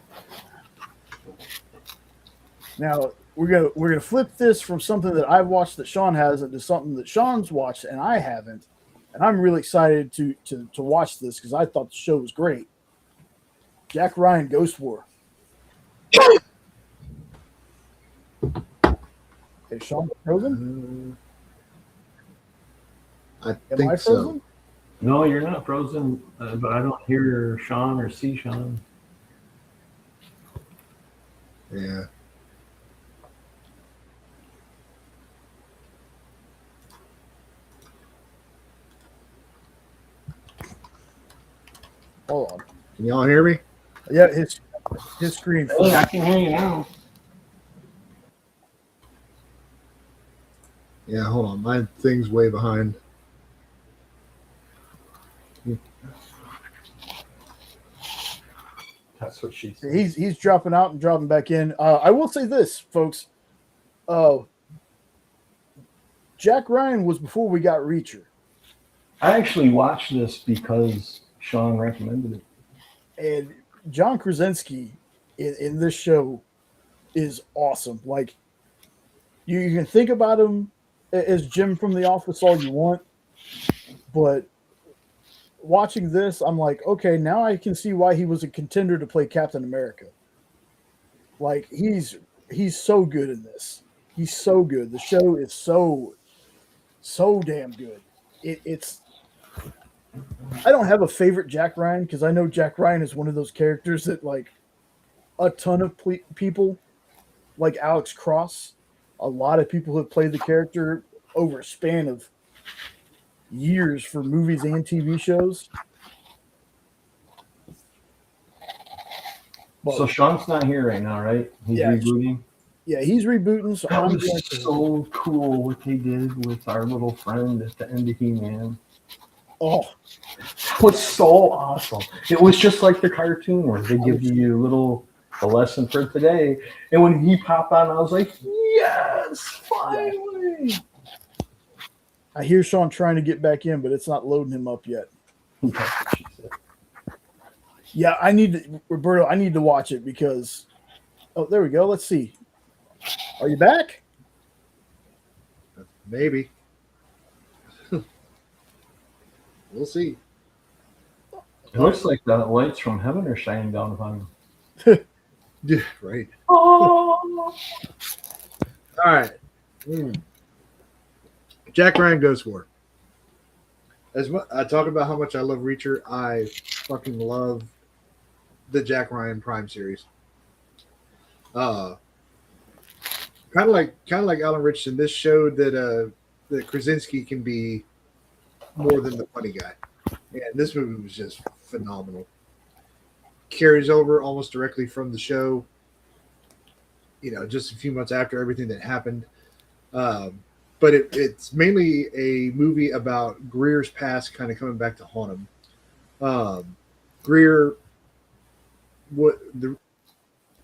[SPEAKER 1] Now we're gonna flip this from something that I've watched that Sean hasn't to something that Sean's watched and I haven't, and I'm really excited to watch this because I thought the show was great. Jack Ryan Ghost War. Is Sean frozen?
[SPEAKER 2] I
[SPEAKER 1] Am
[SPEAKER 2] think
[SPEAKER 1] I
[SPEAKER 2] so.
[SPEAKER 1] frozen?
[SPEAKER 3] No, you're not frozen, but I don't hear Sean or see Sean.
[SPEAKER 2] Yeah.
[SPEAKER 1] Hold on.
[SPEAKER 2] Can y'all hear me?
[SPEAKER 1] Yeah, his screen.
[SPEAKER 3] Hey, I can hear you now.
[SPEAKER 2] Yeah, hold on. My thing's way behind.
[SPEAKER 3] That's what she said.
[SPEAKER 1] He's dropping out and dropping back in. I will say this, folks. Jack Ryan was before we got Reacher,
[SPEAKER 3] I actually watched this because Sean recommended it.
[SPEAKER 1] and John Krasinski in this show is awesome. Like you can think about him as Jim from The Office all you want, but watching this, I'm like, okay, now I can see why he was a contender to play Captain America. Like he's so good in this. He's so good. The show is so damn good. It's I don't have a favorite Jack Ryan because I know Jack Ryan is one of those characters that like a ton of people, like Alex Cross, a lot of people have played the character over a span of years for movies and TV shows.
[SPEAKER 3] So Sean's not here right now, right? He's
[SPEAKER 1] Yeah.
[SPEAKER 3] rebooting.
[SPEAKER 1] Yeah, he's rebooting. So
[SPEAKER 3] That
[SPEAKER 1] I'm
[SPEAKER 3] was
[SPEAKER 1] going to,
[SPEAKER 3] so cool what they did with our little friend at the end of He-Man.
[SPEAKER 1] oh,
[SPEAKER 3] That was so awesome. It was just like the cartoon where they give you a lesson for today. And when he popped on, I was like, yes, finally.
[SPEAKER 1] I hear Sean trying to get back in, but it's not loading him up yet.
[SPEAKER 3] That's what she said.
[SPEAKER 1] Yeah, Roberto, I need to watch it because, oh, there we go. Let's see. Are you back?
[SPEAKER 2] Maybe. We'll see.
[SPEAKER 3] It looks like the lights from heaven are shining down upon him.
[SPEAKER 2] Yeah, right.
[SPEAKER 3] Oh!
[SPEAKER 2] All right. Jack Ryan Ghost War. As much, I talk about how much I love Reacher, I fucking love the Jack Ryan Prime series. Kind of like Alan Richardson. This showed that Krasinski can be more than the funny guy. And this movie was just phenomenal. Carries over almost directly from the show. You know, just a few months after everything that happened. But it's mainly a movie about Greer's past kind of coming back to haunt him. Greer,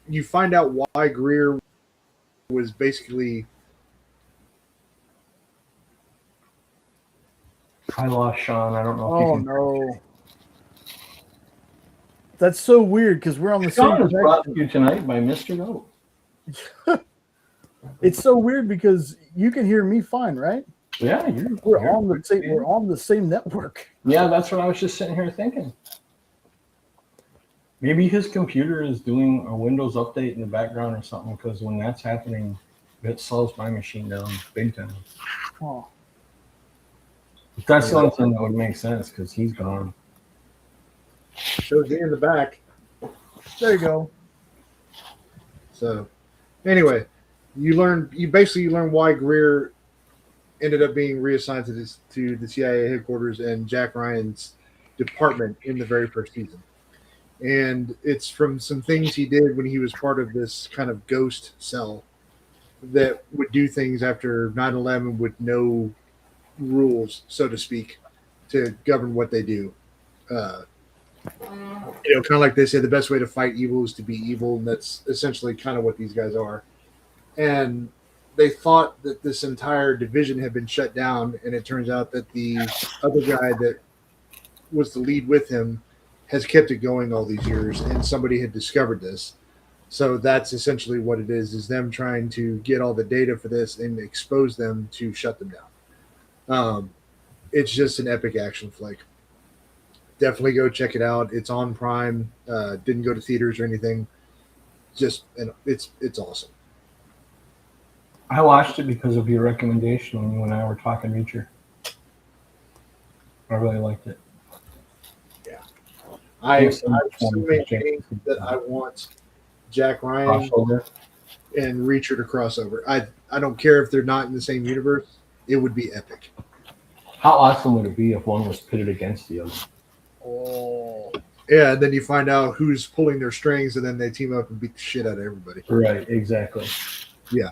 [SPEAKER 2] you find out why Greer was basically.
[SPEAKER 3] I lost Sean. I don't know if
[SPEAKER 1] Oh,
[SPEAKER 3] you can.
[SPEAKER 1] no. That's so weird because we're on the
[SPEAKER 3] Sean
[SPEAKER 1] same
[SPEAKER 3] is brought to you tonight by Mr. Note.
[SPEAKER 1] It's so weird because you can hear me fine, right?
[SPEAKER 3] Yeah,
[SPEAKER 1] We're on the same network.
[SPEAKER 3] Yeah, that's what I was just sitting here thinking. Maybe his computer is doing a Windows update in the background or something, because when that's happening, It slows my machine down big time.
[SPEAKER 1] Oh,
[SPEAKER 3] But that's the only thing that would make sense because he's gone.
[SPEAKER 2] Shows me in the back.
[SPEAKER 1] there you go.
[SPEAKER 2] So, anyway, you basically learn why Greer ended up being reassigned to the CIA headquarters and Jack Ryan's department in the very first season. And it's from some things he did when he was part of this kind of ghost cell that would do things after 9/11 with no rules, so to speak, to govern what they do. Kind of like they say, the best way to fight evil is to be evil, and that's essentially kind of what these guys are. And they thought that this entire division had been shut down, and it turns out that the other guy that was the lead with him has kept it going all these years, and somebody had discovered this. So that's essentially what it is them trying to get all the data for this and expose them to shut them down. It's just an epic action flick. Definitely go check it out. It's on Prime. Didn't go to theaters or anything. It's awesome.
[SPEAKER 3] I watched it because of your recommendation when you and I were talking Reacher. I really liked it.
[SPEAKER 2] I so many things that I want Jack Ryan
[SPEAKER 3] Crossover.
[SPEAKER 2] and Reacher to cross over. I don't care if they're not in the same universe. It would be epic.
[SPEAKER 3] How awesome would it be if one was pitted against the other?
[SPEAKER 1] Oh,
[SPEAKER 2] Yeah, and then you find out who's pulling their strings, and then they team up and beat the shit out of everybody.
[SPEAKER 3] Right, exactly.
[SPEAKER 2] Yeah,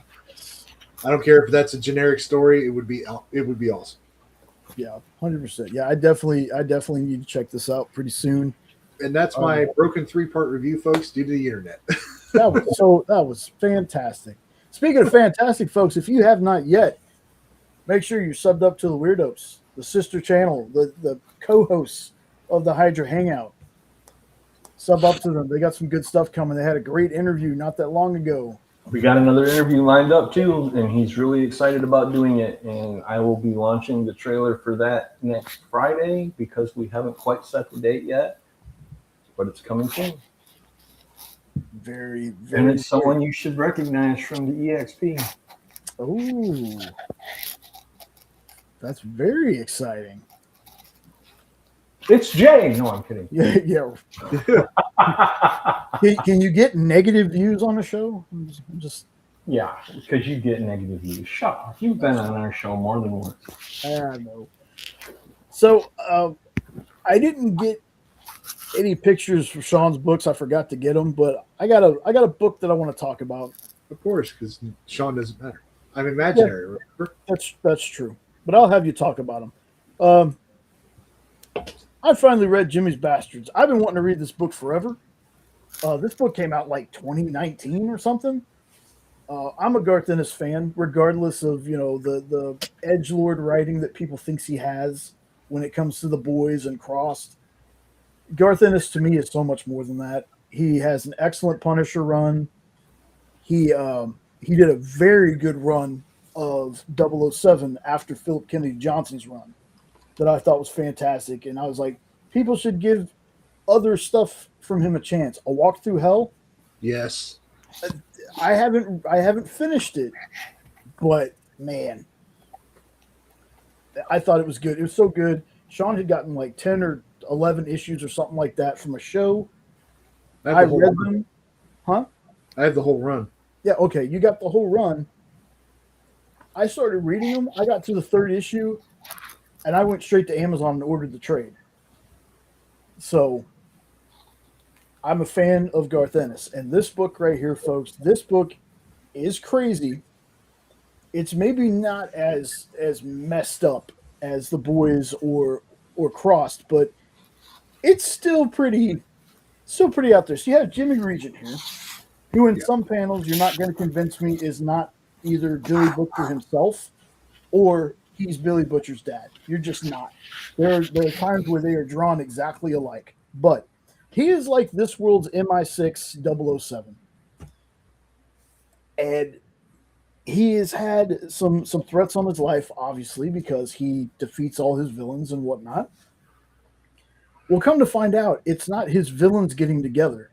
[SPEAKER 2] I don't care if that's a generic story. It would be awesome.
[SPEAKER 1] yeah, 100%. Yeah, I definitely need to check this out pretty soon.
[SPEAKER 2] And that's my broken 3-part review, folks, due to the internet.
[SPEAKER 1] That was fantastic. Speaking of fantastic, folks, if you have not yet, make sure you're subbed up to the Weirdos, the sister channel, the co-hosts of the Hydra Hangout. Sub up to them. They got some good stuff coming. They had a great interview not that long ago.
[SPEAKER 3] We got another interview lined up too, and he's really excited about doing it. And I will be launching the trailer for that next Friday because we haven't quite set the date yet, but it's coming soon.
[SPEAKER 1] Very, very.
[SPEAKER 3] And it's someone you should recognize from the EXP.
[SPEAKER 1] Oh, that's very exciting.
[SPEAKER 3] It's Jay. No, I'm kidding.
[SPEAKER 1] Yeah. Can you get negative views on the show? I'm just
[SPEAKER 3] Yeah, because you get negative views. Shut up. You've been on our show more than once.
[SPEAKER 1] I know. So I didn't get any pictures for Sean's books. I forgot to get them, but I got a book that I want to talk about.
[SPEAKER 2] Of course, because Sean doesn't matter. I'm imaginary.
[SPEAKER 1] Yeah, that's true. But I'll have you talk about them. I finally read Jimmy's Bastards. I've been wanting to read this book forever. This book came out like 2019 or something. I'm a Garth Ennis fan, regardless of the edgelord writing that people thinks he has when it comes to The Boys and Crossed. Garth Ennis to me is so much more than that. He has an excellent Punisher run. He did a very good run of 007 after Philip Kennedy Johnson's run that I thought was fantastic. And I was like, people should give other stuff from him a chance. A Walk Through Hell.
[SPEAKER 2] Yes.
[SPEAKER 1] I haven't finished it, but man, I thought it was good. It was so good. Sean had gotten like 10 or 11 issues or something like that from a show. I read them. Huh?
[SPEAKER 2] I have the whole run.
[SPEAKER 1] Yeah, okay. You got the whole run. I started reading them. I got to the 3rd issue, and I went straight to Amazon and ordered the trade. So I'm a fan of Garth Ennis. And this book right here, folks, this book is crazy. It's maybe not as messed up as The Boys or Crossed, but it's still pretty out there. So you have Jimmy Regent here, who in some panels you're not going to convince me is not either Billy Butcher himself or he's Billy Butcher's dad. You're just not. There are times where they are drawn exactly alike. But he is like this world's MI6 007. And he has had some threats on his life, obviously, because he defeats all his villains and whatnot. Well, come to find out, it's not his villains getting together.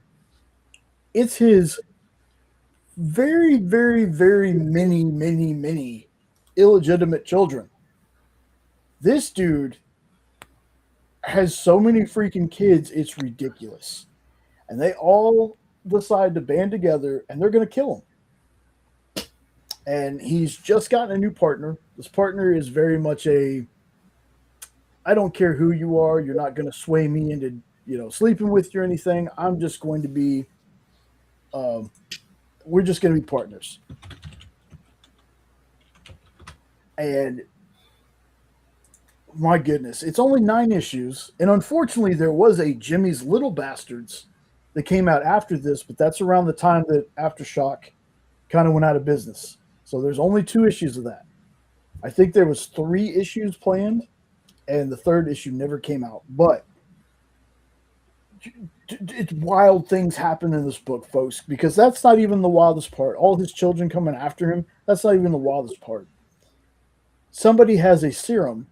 [SPEAKER 1] It's his very, very, very many illegitimate children. This dude has so many freaking kids, it's ridiculous. And they all decide to band together and they're going to kill him. And he's just gotten a new partner. This partner is very much I don't care who you are, you're not going to sway me into, sleeping with you or anything. I'm just going to be we're just going to be partners. And my goodness, it's only 9 issues. And unfortunately, there was a Jimmy's Little Bastards that came out after this, but that's around the time that Aftershock kind of went out of business. So there's only 2 issues of that. I think there was 3 issues planned, and the 3rd issue never came out. But it's wild things happen in this book, folks, because that's not even the wildest part. All his children coming after him, that's not even the wildest part. Somebody has a serum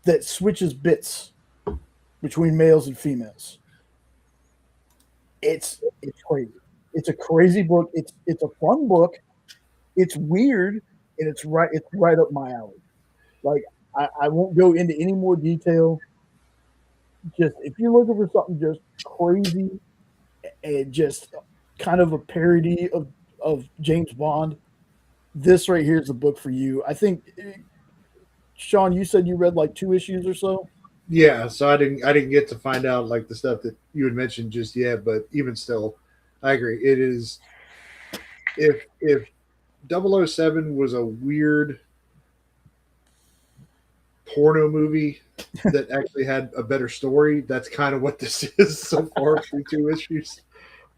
[SPEAKER 1] that switches bits between males and females. It's crazy. It's a crazy book. It's a fun book. It's weird, and it's right up my alley. Like, I won't go into any more detail. Just if you're looking for something just crazy and just kind of a parody of James Bond, this right here is the book for you. I think, Sean, you said you read like 2 issues or so.
[SPEAKER 2] Yeah, so I didn't get to find out like the stuff that you had mentioned just yet, but even still, I agree. It is if 007 was a weird porno movie that actually had a better story, that's kind of what this is so far through 2 issues.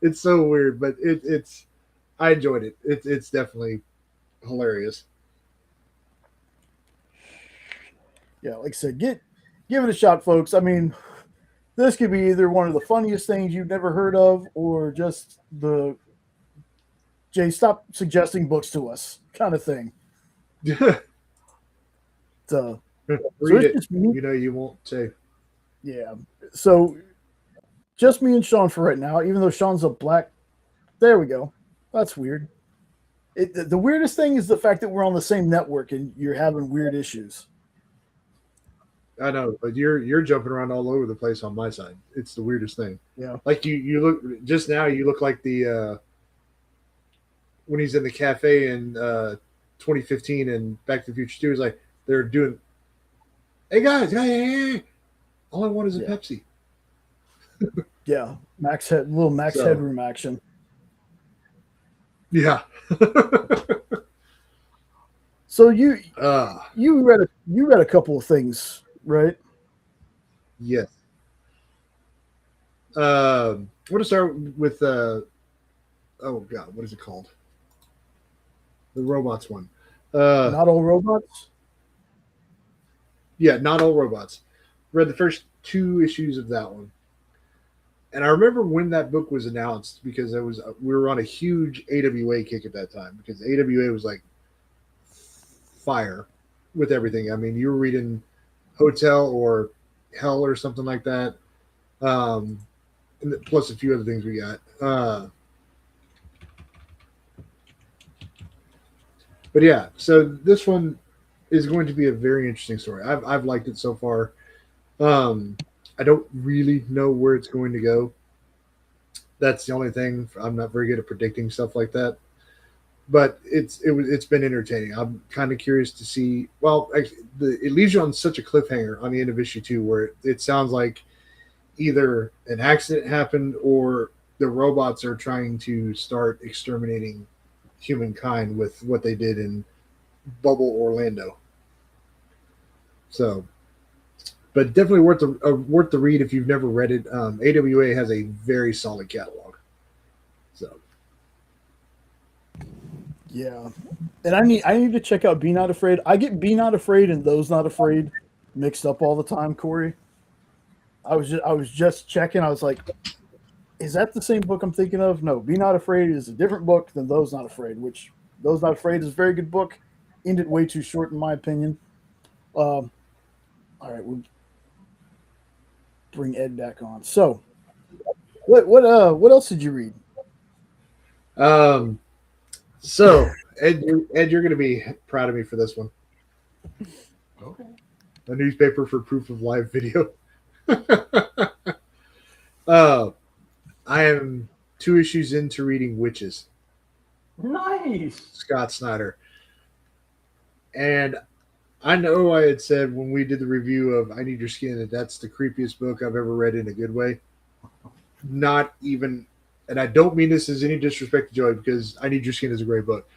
[SPEAKER 2] It's so weird, but it's I enjoyed it. It's definitely hilarious.
[SPEAKER 1] Yeah, like I said, give it a shot, folks. I mean, this could be either one of the funniest things you've never heard of, or just the Jay, stop suggesting books to us kind of thing. So
[SPEAKER 2] Read it.
[SPEAKER 1] just me.
[SPEAKER 2] You know you won't say.
[SPEAKER 1] Yeah. So just me and Sean for right now, even though Sean's a black. There we go. That's weird. The weirdest thing is the fact that we're on the same network and you're having weird issues.
[SPEAKER 2] I know, but you're jumping around all over the place on my side. It's the weirdest thing.
[SPEAKER 1] Yeah.
[SPEAKER 2] Like you look just now. You look like the when he's in the cafe in 2015 and Back to the Future 2. He's like they're doing. Hey guys, hey. All I want is a Pepsi.
[SPEAKER 1] Yeah, Max Headroom action.
[SPEAKER 2] Yeah.
[SPEAKER 1] So you read a couple of things, right?
[SPEAKER 2] Yes. I want to start with oh god, what is it called? The robots one.
[SPEAKER 1] Not All Robots.
[SPEAKER 2] Yeah, Not All Robots. Read the first 2 issues of that one, and I remember when that book was announced because we were on a huge AWA kick at that time because AWA was like fire with everything. I mean, you were reading Hotel or Hell or something like that, and plus a few other things we got. But yeah, so this one is going to be a very interesting story. I've liked it so far. I don't really know where it's going to go. That's the only thing. I'm not very good at predicting stuff like that. But it's been entertaining. I'm kind of curious to see. Well, actually, it leaves you on such a cliffhanger on the end of issue 2, where it sounds like either an accident happened or the robots are trying to start exterminating humankind with what they did in Bubble Orlando. So, but definitely worth the read if you've never read it. AWA has a very solid catalog. So.
[SPEAKER 1] Yeah, and I need to check out Be Not Afraid. I get Be Not Afraid and Those Not Afraid mixed up all the time, Corey. I was just checking. I was like, is that the same book I'm thinking of? No, Be Not Afraid is a different book than Those Not Afraid, which Those Not Afraid is a very good book. Ended way too short in my opinion. All right, we'll bring Ed back on. So, what else did you read?
[SPEAKER 2] So, Ed, you're going to be proud of me for this one.
[SPEAKER 3] Okay.
[SPEAKER 2] A newspaper for proof of live video. uh, I am 2 issues into reading Witches,
[SPEAKER 3] Nice.
[SPEAKER 2] Scott Snyder. And I know I had said when we did the review of I Need Your Skin that that's the creepiest book I've ever read in a good way. Not even, and I don't mean this as any disrespect to Joey because I Need Your Skin is a great book.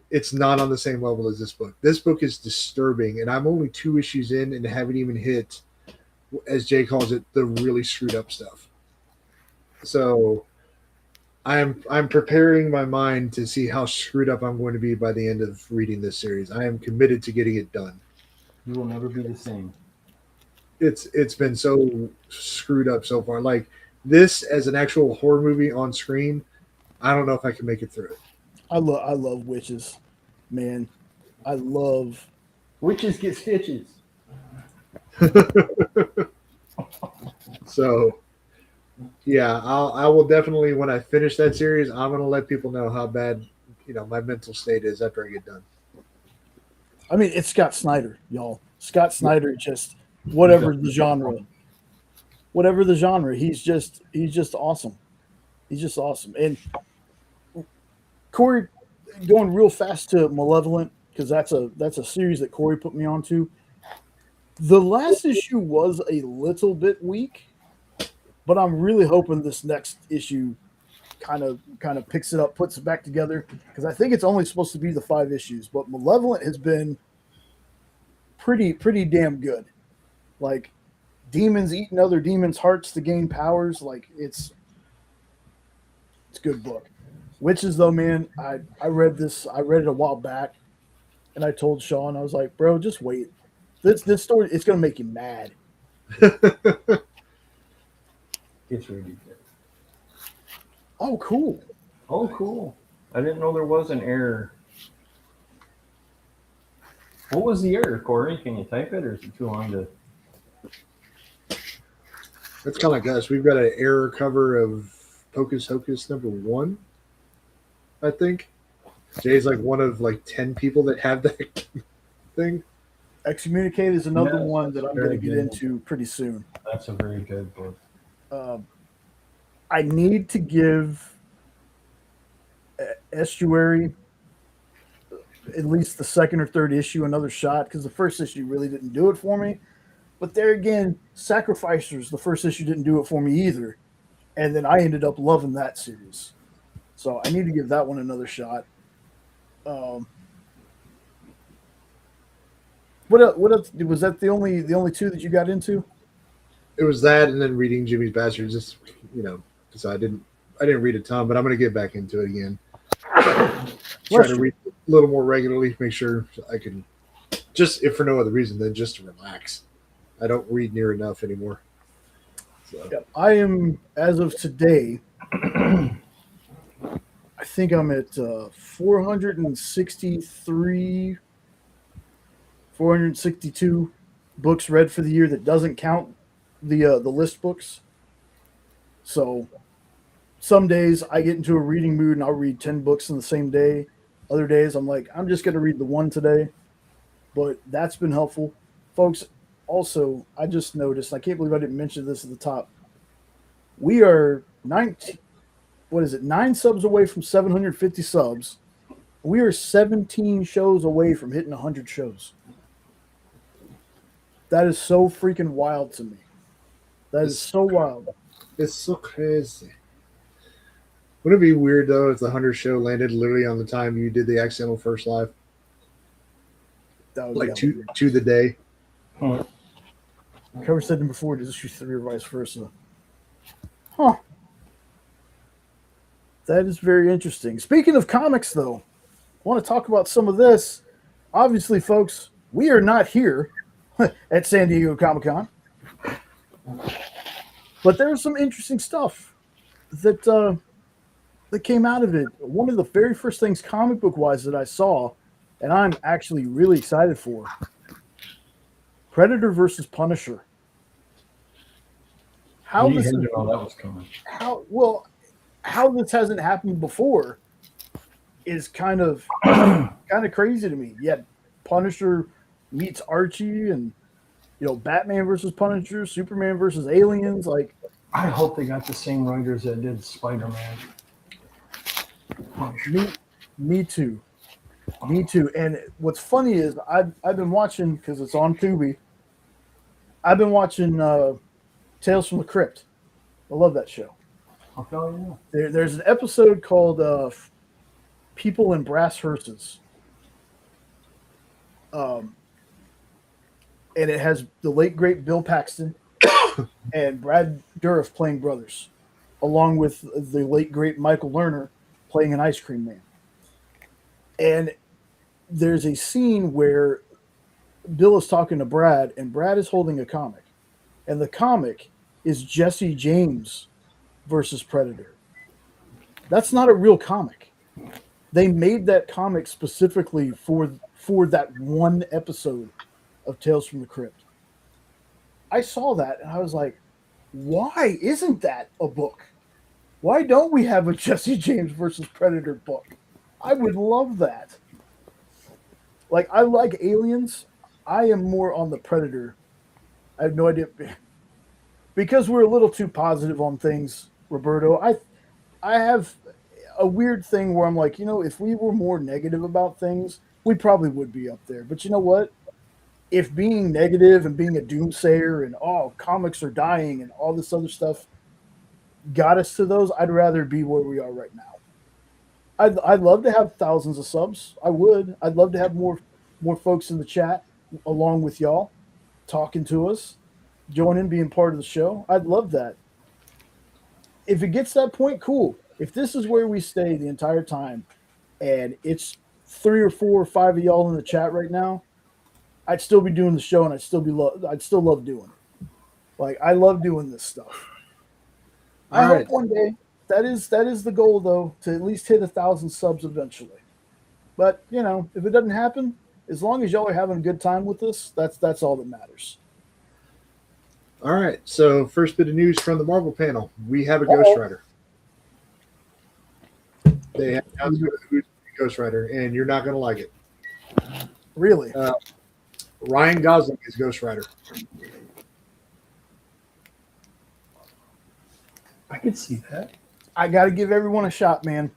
[SPEAKER 2] It's not on the same level as this book. This book is disturbing, and I'm only 2 issues in and haven't even hit, as Jay calls it, the really screwed up stuff. So I'm preparing my mind to see how screwed up I'm going to be by the end of reading this series. I am committed to getting it done.
[SPEAKER 3] You will never be the same.
[SPEAKER 2] It's been so screwed up so far. Like this as an actual horror movie on screen, I don't know if I can make it through it.
[SPEAKER 1] I love Witches, man. I love.
[SPEAKER 3] Witches get stitches.
[SPEAKER 2] So yeah, I will definitely when I finish that series, I'm gonna let people know how bad my mental state is after I get done.
[SPEAKER 1] I mean, it's Scott Snyder, y'all. Scott Snyder, just whatever the genre, he's just awesome. He's just awesome. And Corey, going real fast to Malevolent because that's a series that Corey put me onto. The last issue was a little bit weak, but I'm really hoping this next issue kind of picks it up, puts it back together, because I think it's only supposed to be the 5 issues, but Malevolent has been pretty damn good. Like demons eating other demons' hearts to gain powers. Like it's a good book. Witches though, man, I read it a while back, and I told Sean, I was like, bro, just wait. This story, it's gonna make you mad.
[SPEAKER 3] It's really good.
[SPEAKER 1] Oh, cool.
[SPEAKER 3] Oh, cool. I didn't know there was an error. What was the error, Corey? Can you type it, or is it too long to?
[SPEAKER 2] That's kind of like us. We've got an error cover of Hocus Hocus #1, I think. Jay's like one of like 10 people that have that thing.
[SPEAKER 1] Excommunicate is another
[SPEAKER 3] Yes,
[SPEAKER 1] one that I'm
[SPEAKER 3] very
[SPEAKER 1] going to get
[SPEAKER 3] good.
[SPEAKER 1] into pretty soon.
[SPEAKER 3] That's a very good book.
[SPEAKER 1] I need to give Estuary at least the 2nd or 3rd issue another shot, because the 1st issue really didn't do it for me. But there again, Sacrificers, the 1st issue didn't do it for me either. And then I ended up loving that series. So I need to give that one another shot. What else? Was that the only 2 that you got into?
[SPEAKER 2] It was that, and then reading Jimmy's Bastards. Just because I didn't read a ton, but I'm going to get back into it again. Try to read a little more regularly. Make sure I can, just if for no other reason than just to relax. I don't read near enough anymore. So.
[SPEAKER 1] Yeah, I am, as of today, I think I'm at 462 books read for the year. That doesn't count the list books. So some days I get into a reading mood and I'll read 10 books in the same day. Other days I'm like, I'm just going to read the one today. But that's been helpful. Folks, also, I just noticed, I can't believe I didn't mention this at the top. We are 9 subs away from 750 subs. We are 17 shows away from hitting 100 shows. That is so freaking wild to me. That is so wild.
[SPEAKER 2] It's so crazy. Wouldn't it be weird, though, if the 100 show landed literally on the time you did the accidental first live? Like to the day?
[SPEAKER 1] Huh. Cover said number 4 is issue 3 or vice versa. Huh. That is very interesting. Speaking of comics, though, I want to talk about some of this. Obviously, folks, we are not here at San Diego Comic-Con. But there's some interesting stuff that came out of it. One of the very first things comic book-wise that I saw, and I'm actually really excited for, Predator versus Punisher. How
[SPEAKER 3] You
[SPEAKER 1] this
[SPEAKER 3] didn't know that was coming.
[SPEAKER 1] how this hasn't happened before is kind of crazy to me. Yet Punisher meets Archie, and Batman versus Punisher, Superman versus aliens. Like,
[SPEAKER 3] I hope they got the same writers that did Spider-Man.
[SPEAKER 1] me too. Me too. And what's funny is I've been watching, because it's on Tubi. I've been watching Tales from the Crypt. I love that show.
[SPEAKER 3] Oh, yeah.
[SPEAKER 1] There's an episode called People in Brass Hearses. And it has the late, great Bill Paxton and Brad Dourif playing brothers, along with the late, great Michael Lerner playing an ice cream man. And there's a scene where Bill is talking to Brad, and Brad is holding a comic. And the comic is Jesse James versus Predator. That's not a real comic. They made that comic specifically for that one episode of Tales from the Crypt. I saw that and I was like, why isn't that a book? Why don't we have a Jesse James versus Predator book? I would love that. Like, I like aliens. I am more on the Predator. I have no idea. Because we're a little too positive on things, Roberto. I have a weird thing where I'm like, if we were more negative about things, we probably would be up there. But you know what? If being negative and being a doomsayer and comics are dying and all this other stuff got us to those, I'd rather be where we are right now. I'd love to have thousands of subs. I would. I'd love to have more folks in the chat along with y'all talking to us, joining, being part of the show. I'd love that. If it gets to that point, cool. If this is where we stay the entire time and it's 3 or 4 or 5 of y'all in the chat right now, I'd still be doing the show and I'd still love doing it. Like, I love doing this stuff. I hope one day. That is the goal, though, to at least hit 1,000 subs eventually. But if it doesn't happen, as long as y'all are having a good time with this, that's all that matters.
[SPEAKER 2] All right. So first bit of news from the Marvel panel: we have a Ghost Rider. They have announced who's Ghost Rider, and you're not going to like it.
[SPEAKER 1] Really?
[SPEAKER 2] Ryan Gosling is Ghost Rider.
[SPEAKER 3] I could see that.
[SPEAKER 1] I got to give everyone a shot, man.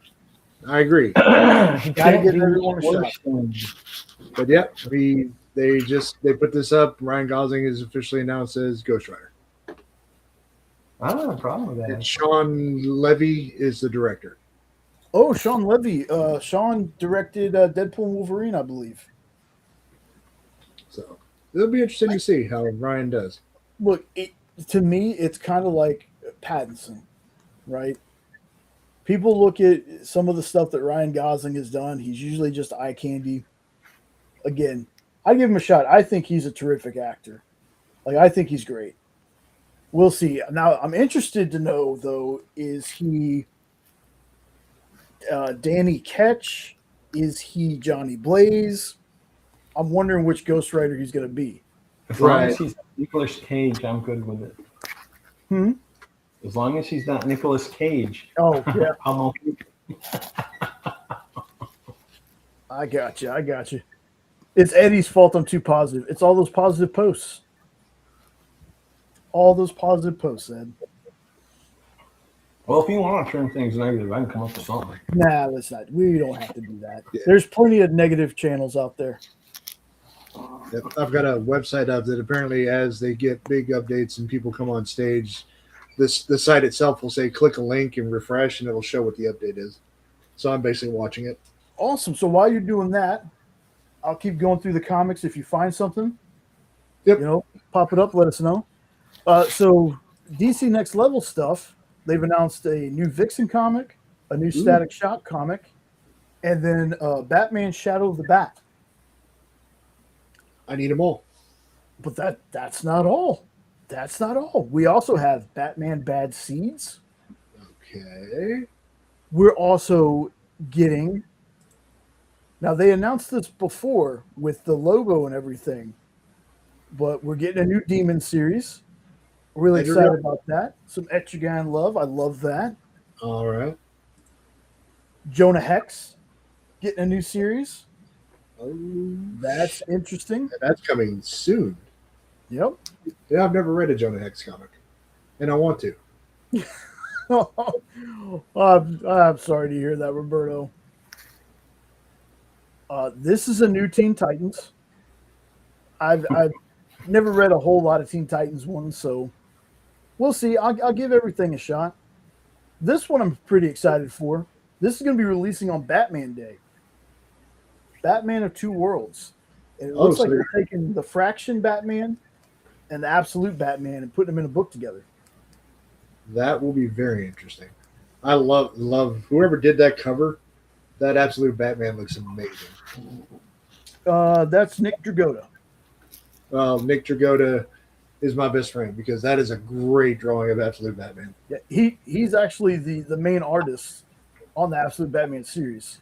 [SPEAKER 2] I agree.
[SPEAKER 1] Got to give everyone a shot.
[SPEAKER 2] But yeah, they put this up. Ryan Gosling is officially announced as Ghost Rider.
[SPEAKER 3] I don't have a problem with that.
[SPEAKER 2] And Sean Levy is the director.
[SPEAKER 1] Oh, Sean Levy. Sean directed Deadpool and Wolverine, I believe.
[SPEAKER 2] So it'll be interesting to see how Ryan does.
[SPEAKER 1] Look, to me, it's kind of like Pattinson, right? People look at some of the stuff that Ryan Gosling has done. He's usually just eye candy. Again, I give him a shot. I think he's a terrific actor. Like, I think he's great. We'll see. Now, I'm interested to know, though, is he Danny Ketch? Is he Johnny Blaze? I'm wondering which Ghost Rider he's going to be.
[SPEAKER 3] As long as he's Nicolas Cage, I'm good with it. As long as he's not Nicolas Cage.
[SPEAKER 1] Oh, yeah.
[SPEAKER 3] I'm okay.
[SPEAKER 1] I got you. It's Eddie's fault I'm too positive. It's all those positive posts. Ed.
[SPEAKER 3] Well, if you want to turn things negative, I can come up with something.
[SPEAKER 1] Nah, let's not. We don't have to do that. Yeah. There's plenty of negative channels out there.
[SPEAKER 2] Yep. I've got a website up that apparently, as they get big updates and people come on stage, the site itself will say click a link and refresh, and it'll show what the update is. So I'm basically watching it.
[SPEAKER 1] Awesome. So while you're doing that, I'll keep going through the comics. If you find something, pop it up, let us know. So DC Next Level stuff, they've announced a new Vixen comic, a new Static Shock comic, and then Batman Shadow of the Bat.
[SPEAKER 2] I need them all.
[SPEAKER 1] But that's not all. That's not all. We also have Batman Bad Seeds.
[SPEAKER 2] Okay.
[SPEAKER 1] We're also getting... Now, they announced this before with the logo and everything, but we're getting a new Demon series. Really excited about that. Some Etrigan love. I love that.
[SPEAKER 2] All right.
[SPEAKER 1] Jonah Hex. getting a new series.
[SPEAKER 2] Oh,
[SPEAKER 1] That's interesting.
[SPEAKER 2] that's coming soon.
[SPEAKER 1] Yep.
[SPEAKER 2] Yeah, I've never read a Jonah Hex comic, and I want to.
[SPEAKER 1] I'm sorry to hear that, Roberto. This is a new Teen Titans. I've never read a whole lot of Teen Titans ones, so we'll see. I'll give everything a shot. This one I'm pretty excited for. This is going to be releasing on Batman Day. Batman of Two Worlds. And it looks like they're taking the Fraction Batman and the Absolute Batman and putting them in a book together.
[SPEAKER 2] That will be very interesting. I love whoever did that cover. That Absolute Batman looks amazing.
[SPEAKER 1] That's Nick Dragotta.
[SPEAKER 2] Well, Nick Dragotta is my best friend because that is a great drawing of Absolute Batman.
[SPEAKER 1] Yeah, he's actually the main artist on the Absolute Batman series.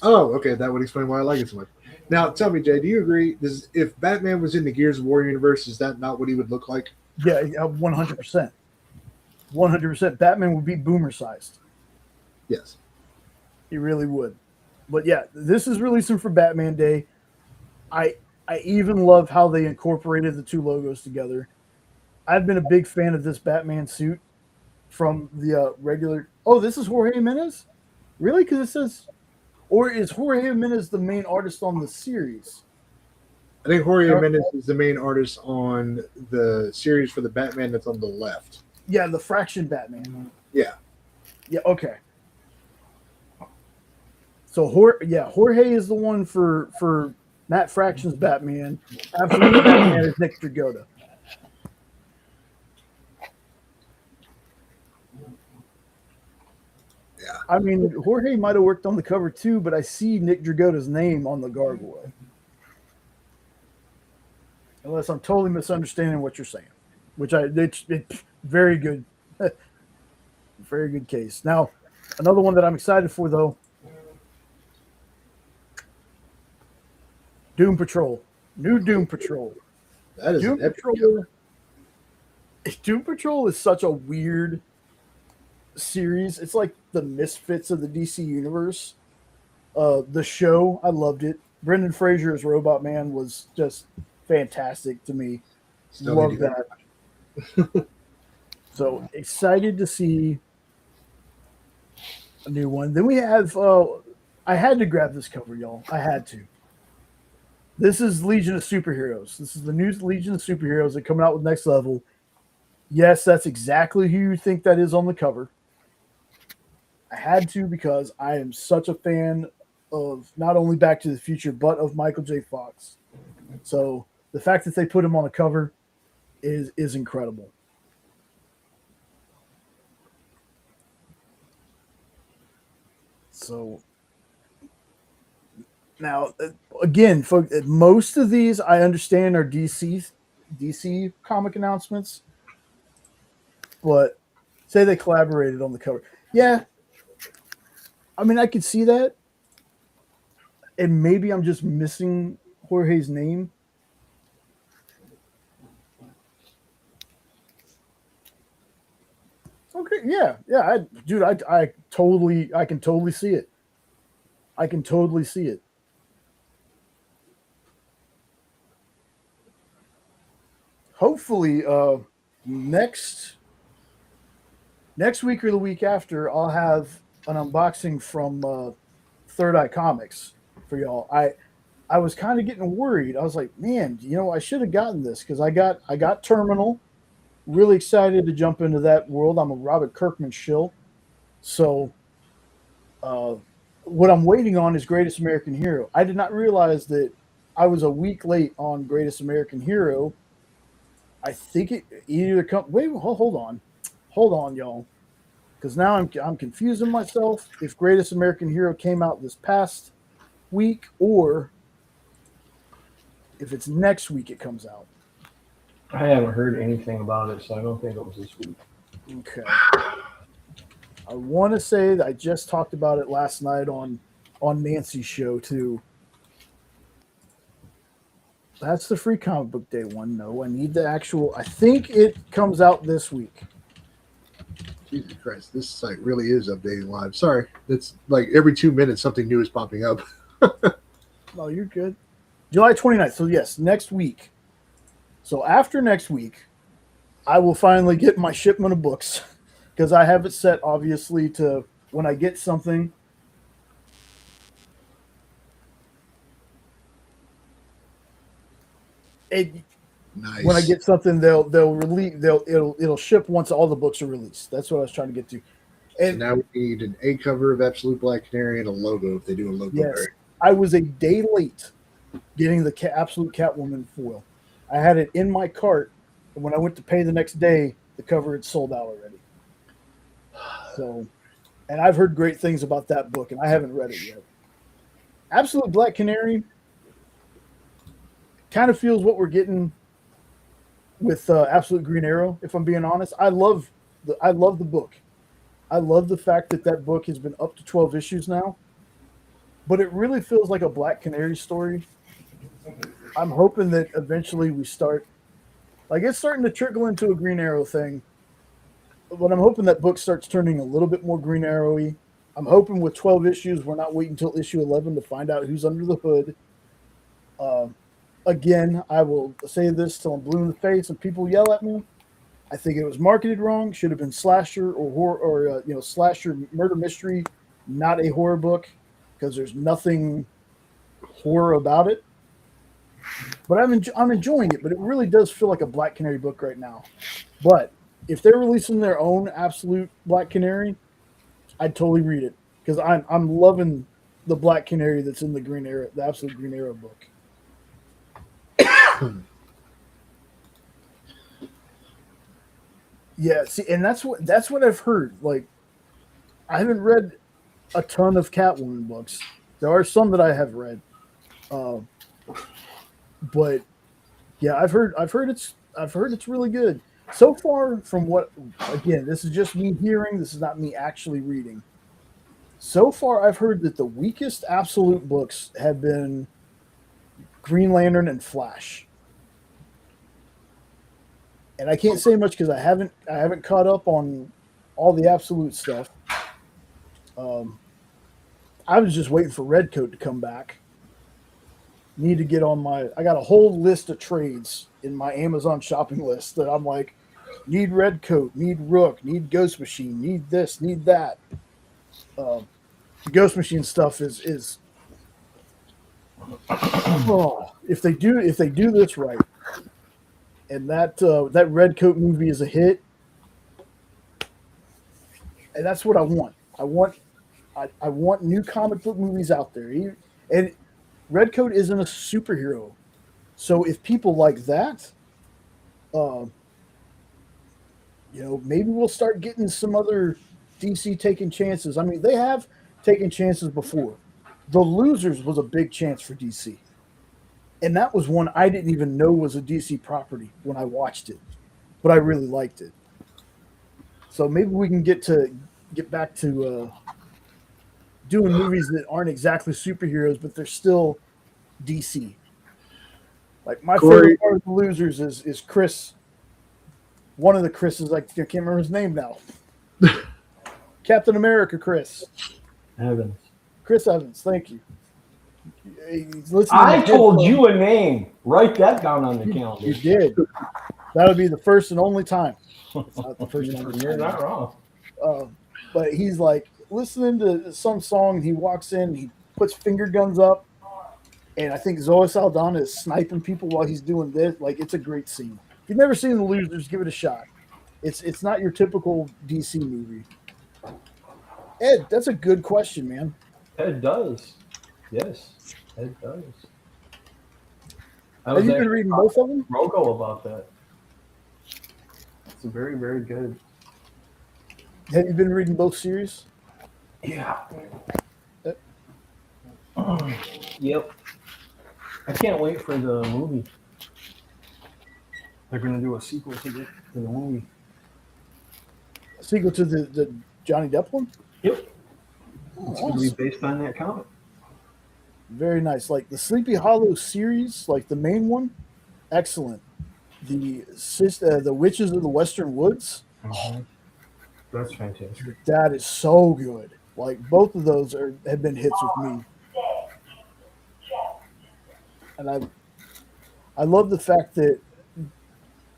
[SPEAKER 2] Oh, okay. That would explain why I like it so much. Now, tell me, Jay, do you agree? If Batman was in the Gears of War universe, is that not what he would look like?
[SPEAKER 1] Yeah, 100%. 100%. Batman would be boomer sized.
[SPEAKER 2] Yes.
[SPEAKER 1] He really would. But yeah, this is releasing for Batman Day. I even love how they incorporated the two logos together. I've been a big fan of this Batman suit from the regular. Oh, this is Jorge Jimenez? Really? Because it says, or is Jorge Jimenez the main artist on the series?
[SPEAKER 2] I think Jorge Jimenez is the main artist on the series for the Batman that's on the left.
[SPEAKER 1] Yeah, the Fraction Batman.
[SPEAKER 2] Yeah.
[SPEAKER 1] Yeah, okay. So Jorge is the one for Matt Fraction's Batman. Absolute Batman is Nick Dragotta.
[SPEAKER 2] Yeah.
[SPEAKER 1] I mean, Jorge might have worked on the cover too, but I see Nick Dragotta's name on the gargoyle. Unless I'm totally misunderstanding what you're saying, which it's very good, very good case. Now, another one that I'm excited for though, Doom Patrol, new Doom Patrol.
[SPEAKER 2] That is
[SPEAKER 1] Doom
[SPEAKER 2] an epic
[SPEAKER 1] Patrol. Doom Patrol is such a weird series. It's like the Misfits of the DC universe. The show, I loved it. Brendan Fraser as Robot Man was just fantastic to me. Love that. So excited to see a new one. Then we have I had to grab this cover, y'all. I had to. This is Legion of Superheroes. This is the new Legion of Superheroes that coming out with Next Level. Yes, that's exactly who you think that is on the cover. I had to because I am such a fan of not only Back to the Future, but of Michael J. Fox. So the fact that they put him on the cover is incredible. So now, again, folks, most of these I understand are DC comic announcements, but say they collaborated on the cover. Yeah, I mean, I could see that, and maybe I'm just missing Jorge's name. Okay, yeah, I can totally see it. I can totally see it. Hopefully, next week or the week after, I'll have an unboxing from Third Eye Comics for y'all. I was kind of getting worried. I was like, man, I should have gotten this because I got Terminal. Really excited to jump into that world. I'm a Robert Kirkman shill. So what I'm waiting on is Greatest American Hero. I did not realize that I was a week late on Greatest American Hero. I think it either hold on, y'all, because now I'm confusing myself if Greatest American Hero came out this past week or if it's next week it comes out.
[SPEAKER 3] I haven't heard anything about it, so I don't think it was this week.
[SPEAKER 1] Okay. I want to say that I just talked about it last night on Nancy's show too. That's the free comic book day one. No, I need the actual. I think it comes out this week.
[SPEAKER 2] Jesus Christ, this site really is updating live. Sorry, it's like every 2 minutes something new is popping up.
[SPEAKER 1] No, you're good. July 29th. So yes, next week. So after next week, I will finally get my shipment of books because I have it set obviously to when I get something. It,
[SPEAKER 2] Nice.
[SPEAKER 1] when I get something, they'll release it'll ship once all the books are released. That's what I was trying to get to.
[SPEAKER 2] So
[SPEAKER 1] And
[SPEAKER 2] now we need an A cover of Absolute Black Canary and a logo if they do a logo
[SPEAKER 1] yes,
[SPEAKER 2] variant.
[SPEAKER 1] I was a day late getting the Absolute Catwoman foil. I had it in my cart, and when I went to pay the next day, the cover had sold out already. So, and I've heard great things about that book, and I haven't read it yet. Absolute Black Canary kind of feels what we're getting with Absolute Green Arrow. If I'm being honest, I love the book. I love the fact that book has been up to 12 issues now, but it really feels like a Black Canary story. I'm hoping that eventually we start, like it's starting to trickle into a Green Arrow thing, but I'm hoping that book starts turning a little bit more Green Arrowy. I'm hoping with 12 issues, we're not waiting until issue 11 to find out who's under the hood. Again, I will say this till I'm blue in the face and people yell at me. I think it was marketed wrong. Should have been slasher or horror or slasher murder mystery, not a horror book, because there's nothing horror about it. But I'm enjoying it. But it really does feel like a Black Canary book right now. But if they're releasing their own Absolute Black Canary, I'd totally read it because I'm loving the Black Canary that's in the Absolute Green Arrow book. Yeah, see, and that's what I've heard. Like, I haven't read a ton of Catwoman books. There are some that I have read, but yeah, I've heard it's really good so far. From what, again, this is just me hearing. This is not me actually reading. So far, I've heard that the weakest Absolute books have been Green Lantern and Flash. And I can't say much because I haven't caught up on all the Absolute stuff. I was just waiting for Redcoat to come back. Need to get on I got a whole list of trades in my Amazon shopping list that I'm like, need Redcoat, need Rook, need Ghost Machine, need this, need that. The Ghost Machine stuff is if they do this right. And that Redcoat movie is a hit, and that's what I want. I want new comic book movies out there. And Redcoat isn't a superhero, so if people like that, maybe we'll start getting some other DC taking chances. I mean, they have taken chances before. The Losers was a big chance for DC. And that was one I didn't even know was a DC property when I watched it, but I really liked it. So maybe we can get back to doing movies that aren't exactly superheroes, but they're still DC. Like my favorite part of The Losers is Chris. One of the Chris's, I can't remember his name now. Captain America, Chris
[SPEAKER 3] Evans.
[SPEAKER 1] Chris Evans. Thank you.
[SPEAKER 3] I told you a name. Write that down on the calendar.
[SPEAKER 1] You did. That'll be the first and only time. It's not the first time.
[SPEAKER 3] You're not wrong.
[SPEAKER 1] But he's like listening to some song. He walks in. He puts finger guns up, and I think Zoe Saldana is sniping people while he's doing this. Like, it's a great scene. If you've never seen The Losers, give it a shot. It's not your typical DC movie. Ed, that's a good question, man.
[SPEAKER 3] Ed does. Yes, it does.
[SPEAKER 1] Have you been reading both of them?
[SPEAKER 3] Rogo about that. It's very, very good.
[SPEAKER 1] Have you been reading both series?
[SPEAKER 3] Yeah. Yep. I can't wait for the movie. They're going to do a sequel to the movie.
[SPEAKER 1] A sequel to the Johnny Depp one?
[SPEAKER 3] Yep.
[SPEAKER 1] Oh,
[SPEAKER 3] it's going to be based on that comic.
[SPEAKER 1] Very nice. Like the Sleepy Hollow series, like the main one, excellent. The Witches of the Western Woods.
[SPEAKER 3] Mm-hmm. That's fantastic.
[SPEAKER 1] That is so good. Like both of those have been hits with me. and I love the fact that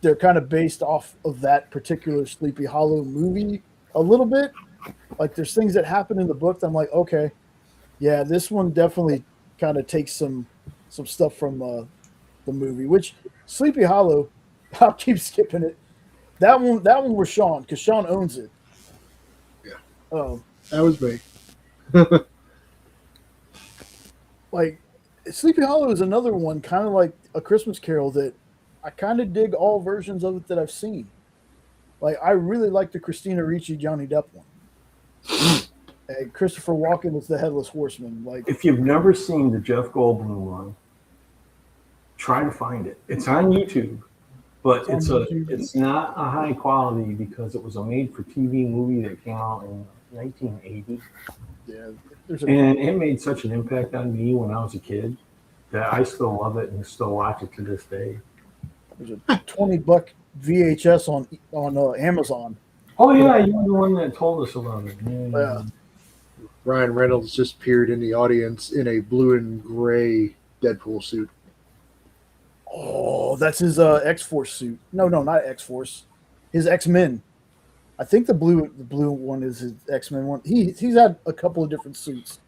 [SPEAKER 1] they're kind of based off of that particular Sleepy Hollow movie a little bit. Like there's things that happen in the book that I'm like, okay, yeah, this one definitely kind of takes some stuff from the movie. Which Sleepy Hollow, I'll keep skipping it. That one was Sean because Sean owns it.
[SPEAKER 2] Yeah.
[SPEAKER 1] Um,
[SPEAKER 2] That was me.
[SPEAKER 1] like Sleepy Hollow is another one, kind of like A Christmas Carol, that I kind of dig all versions of it that I've seen. Like I really like the Christina Ricci Johnny Depp one. And Christopher Walken is the Headless Horseman. Like
[SPEAKER 3] If you've never seen the Jeff Goldblum one, try to find it. It's on YouTube, but it's not a high quality because it was a made-for-TV movie that came out in 1980.
[SPEAKER 1] yeah,
[SPEAKER 3] And it made such an impact on me when I was a kid that I still love it and still watch it to this day.
[SPEAKER 1] there's a $20 VHS on Amazon.
[SPEAKER 3] Oh yeah, you were the one that told us about it.
[SPEAKER 1] Yeah.
[SPEAKER 2] Ryan Reynolds just appeared in the audience in a blue and gray Deadpool suit.
[SPEAKER 1] Oh, that's his X-Force suit. No, not X-Force. His X-Men. I think the blue one is his X-Men one. He's had a couple of different suits.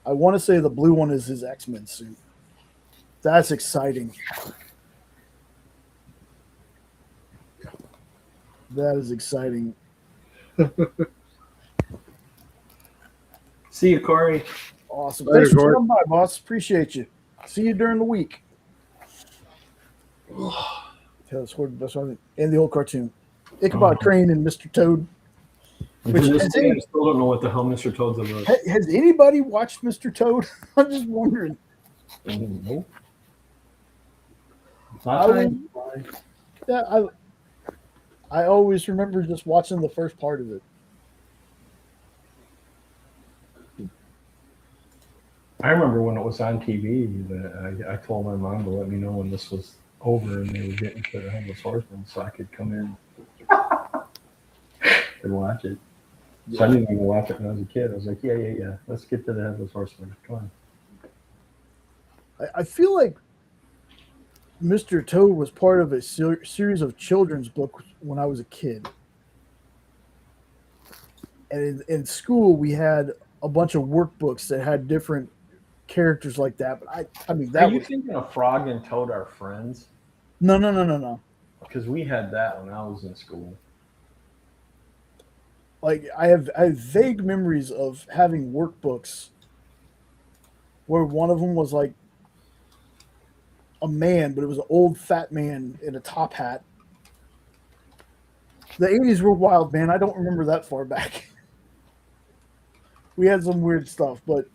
[SPEAKER 1] I want to say the blue one is his X-Men suit. That's exciting. That is exciting.
[SPEAKER 3] See you, Corey.
[SPEAKER 1] Awesome.
[SPEAKER 2] Later,
[SPEAKER 1] Thanks for
[SPEAKER 2] Corey.
[SPEAKER 1] coming by, boss. Appreciate you. See you during the week. Taylor's Horde, best one, and the old cartoon. Ichabod Crane and Mr. Toad.
[SPEAKER 3] To this day, I still don't know what the hell Mr. Toad's about.
[SPEAKER 1] Has anybody watched Mr. Toad? I'm just wondering.
[SPEAKER 3] Nope.
[SPEAKER 1] Yeah, I always remember just watching the first part of it.
[SPEAKER 3] I remember when it was on TV that I told my mom to let me know when this was over and they were getting to the Headless Horseman so I could come in and watch it. So I didn't even watch it when I was a kid. I was like, yeah. Let's get to the Headless Horseman. Come on.
[SPEAKER 1] I feel like Mr. Toad was part of a series of children's books when I was a kid. And in school, we had a bunch of workbooks that had different characters like that. But I mean, that
[SPEAKER 3] Are you thinking of Frog and Toad Are Friends?
[SPEAKER 1] No.
[SPEAKER 3] Because we had that when I was in school.
[SPEAKER 1] Like I have vague memories of having workbooks where one of them was like a man, but it was an old fat man in a top hat. The 80s were wild, man. I don't remember that far back. We had some weird stuff, but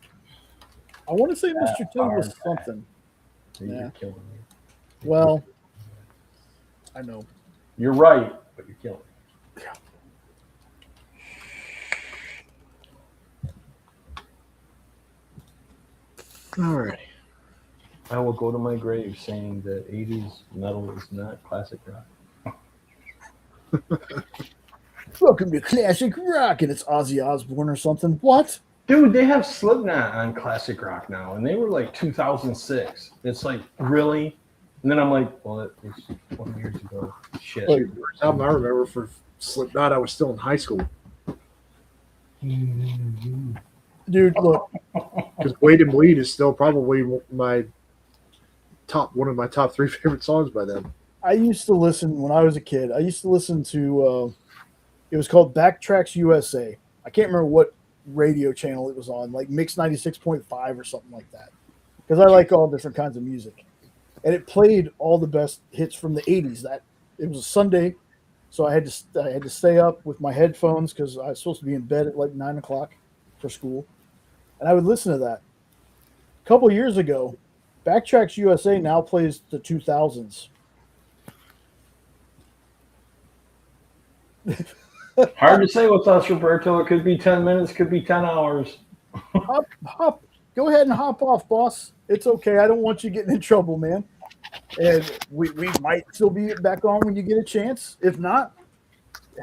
[SPEAKER 1] I want to say Mr. Toad was something.
[SPEAKER 3] You're killing me.
[SPEAKER 1] Well, I know.
[SPEAKER 3] You're right, but you're killing me.
[SPEAKER 2] All right.
[SPEAKER 3] I will go to my grave saying that 80s metal is not classic rock.
[SPEAKER 1] Welcome to Classic Rock, and it's Ozzy Osbourne or something. What?
[SPEAKER 3] Dude, they have Slipknot on classic rock now, and they were like 2006. It's like, really? And then I'm like, well, it was 20 years ago. Shit.
[SPEAKER 2] Like, the first album I remember for Slipknot, I was still in high school.
[SPEAKER 1] Dude, look.
[SPEAKER 2] Because Wait and Bleed is still probably one of my top 3 favorite songs by them.
[SPEAKER 1] I used to listen when I was a kid. I used to listen to it was called Backtracks USA. I can't remember what radio channel it was on, like Mix 96.5 or something like that. Because I like all different kinds of music. And it played all the best hits from the 80s. That it was a Sunday, so I had to stay up with my headphones because I was supposed to be in bed at like 9 o'clock for school. And I would listen to that. A couple of years ago, Backtracks USA now plays the 2000s.
[SPEAKER 3] Hard to say with us, Roberto. It could be 10 minutes, could be 10 hours.
[SPEAKER 1] Hop. Go ahead and hop off, boss. It's okay. I don't want you getting in trouble, man. And we might still be back on when you get a chance. If not,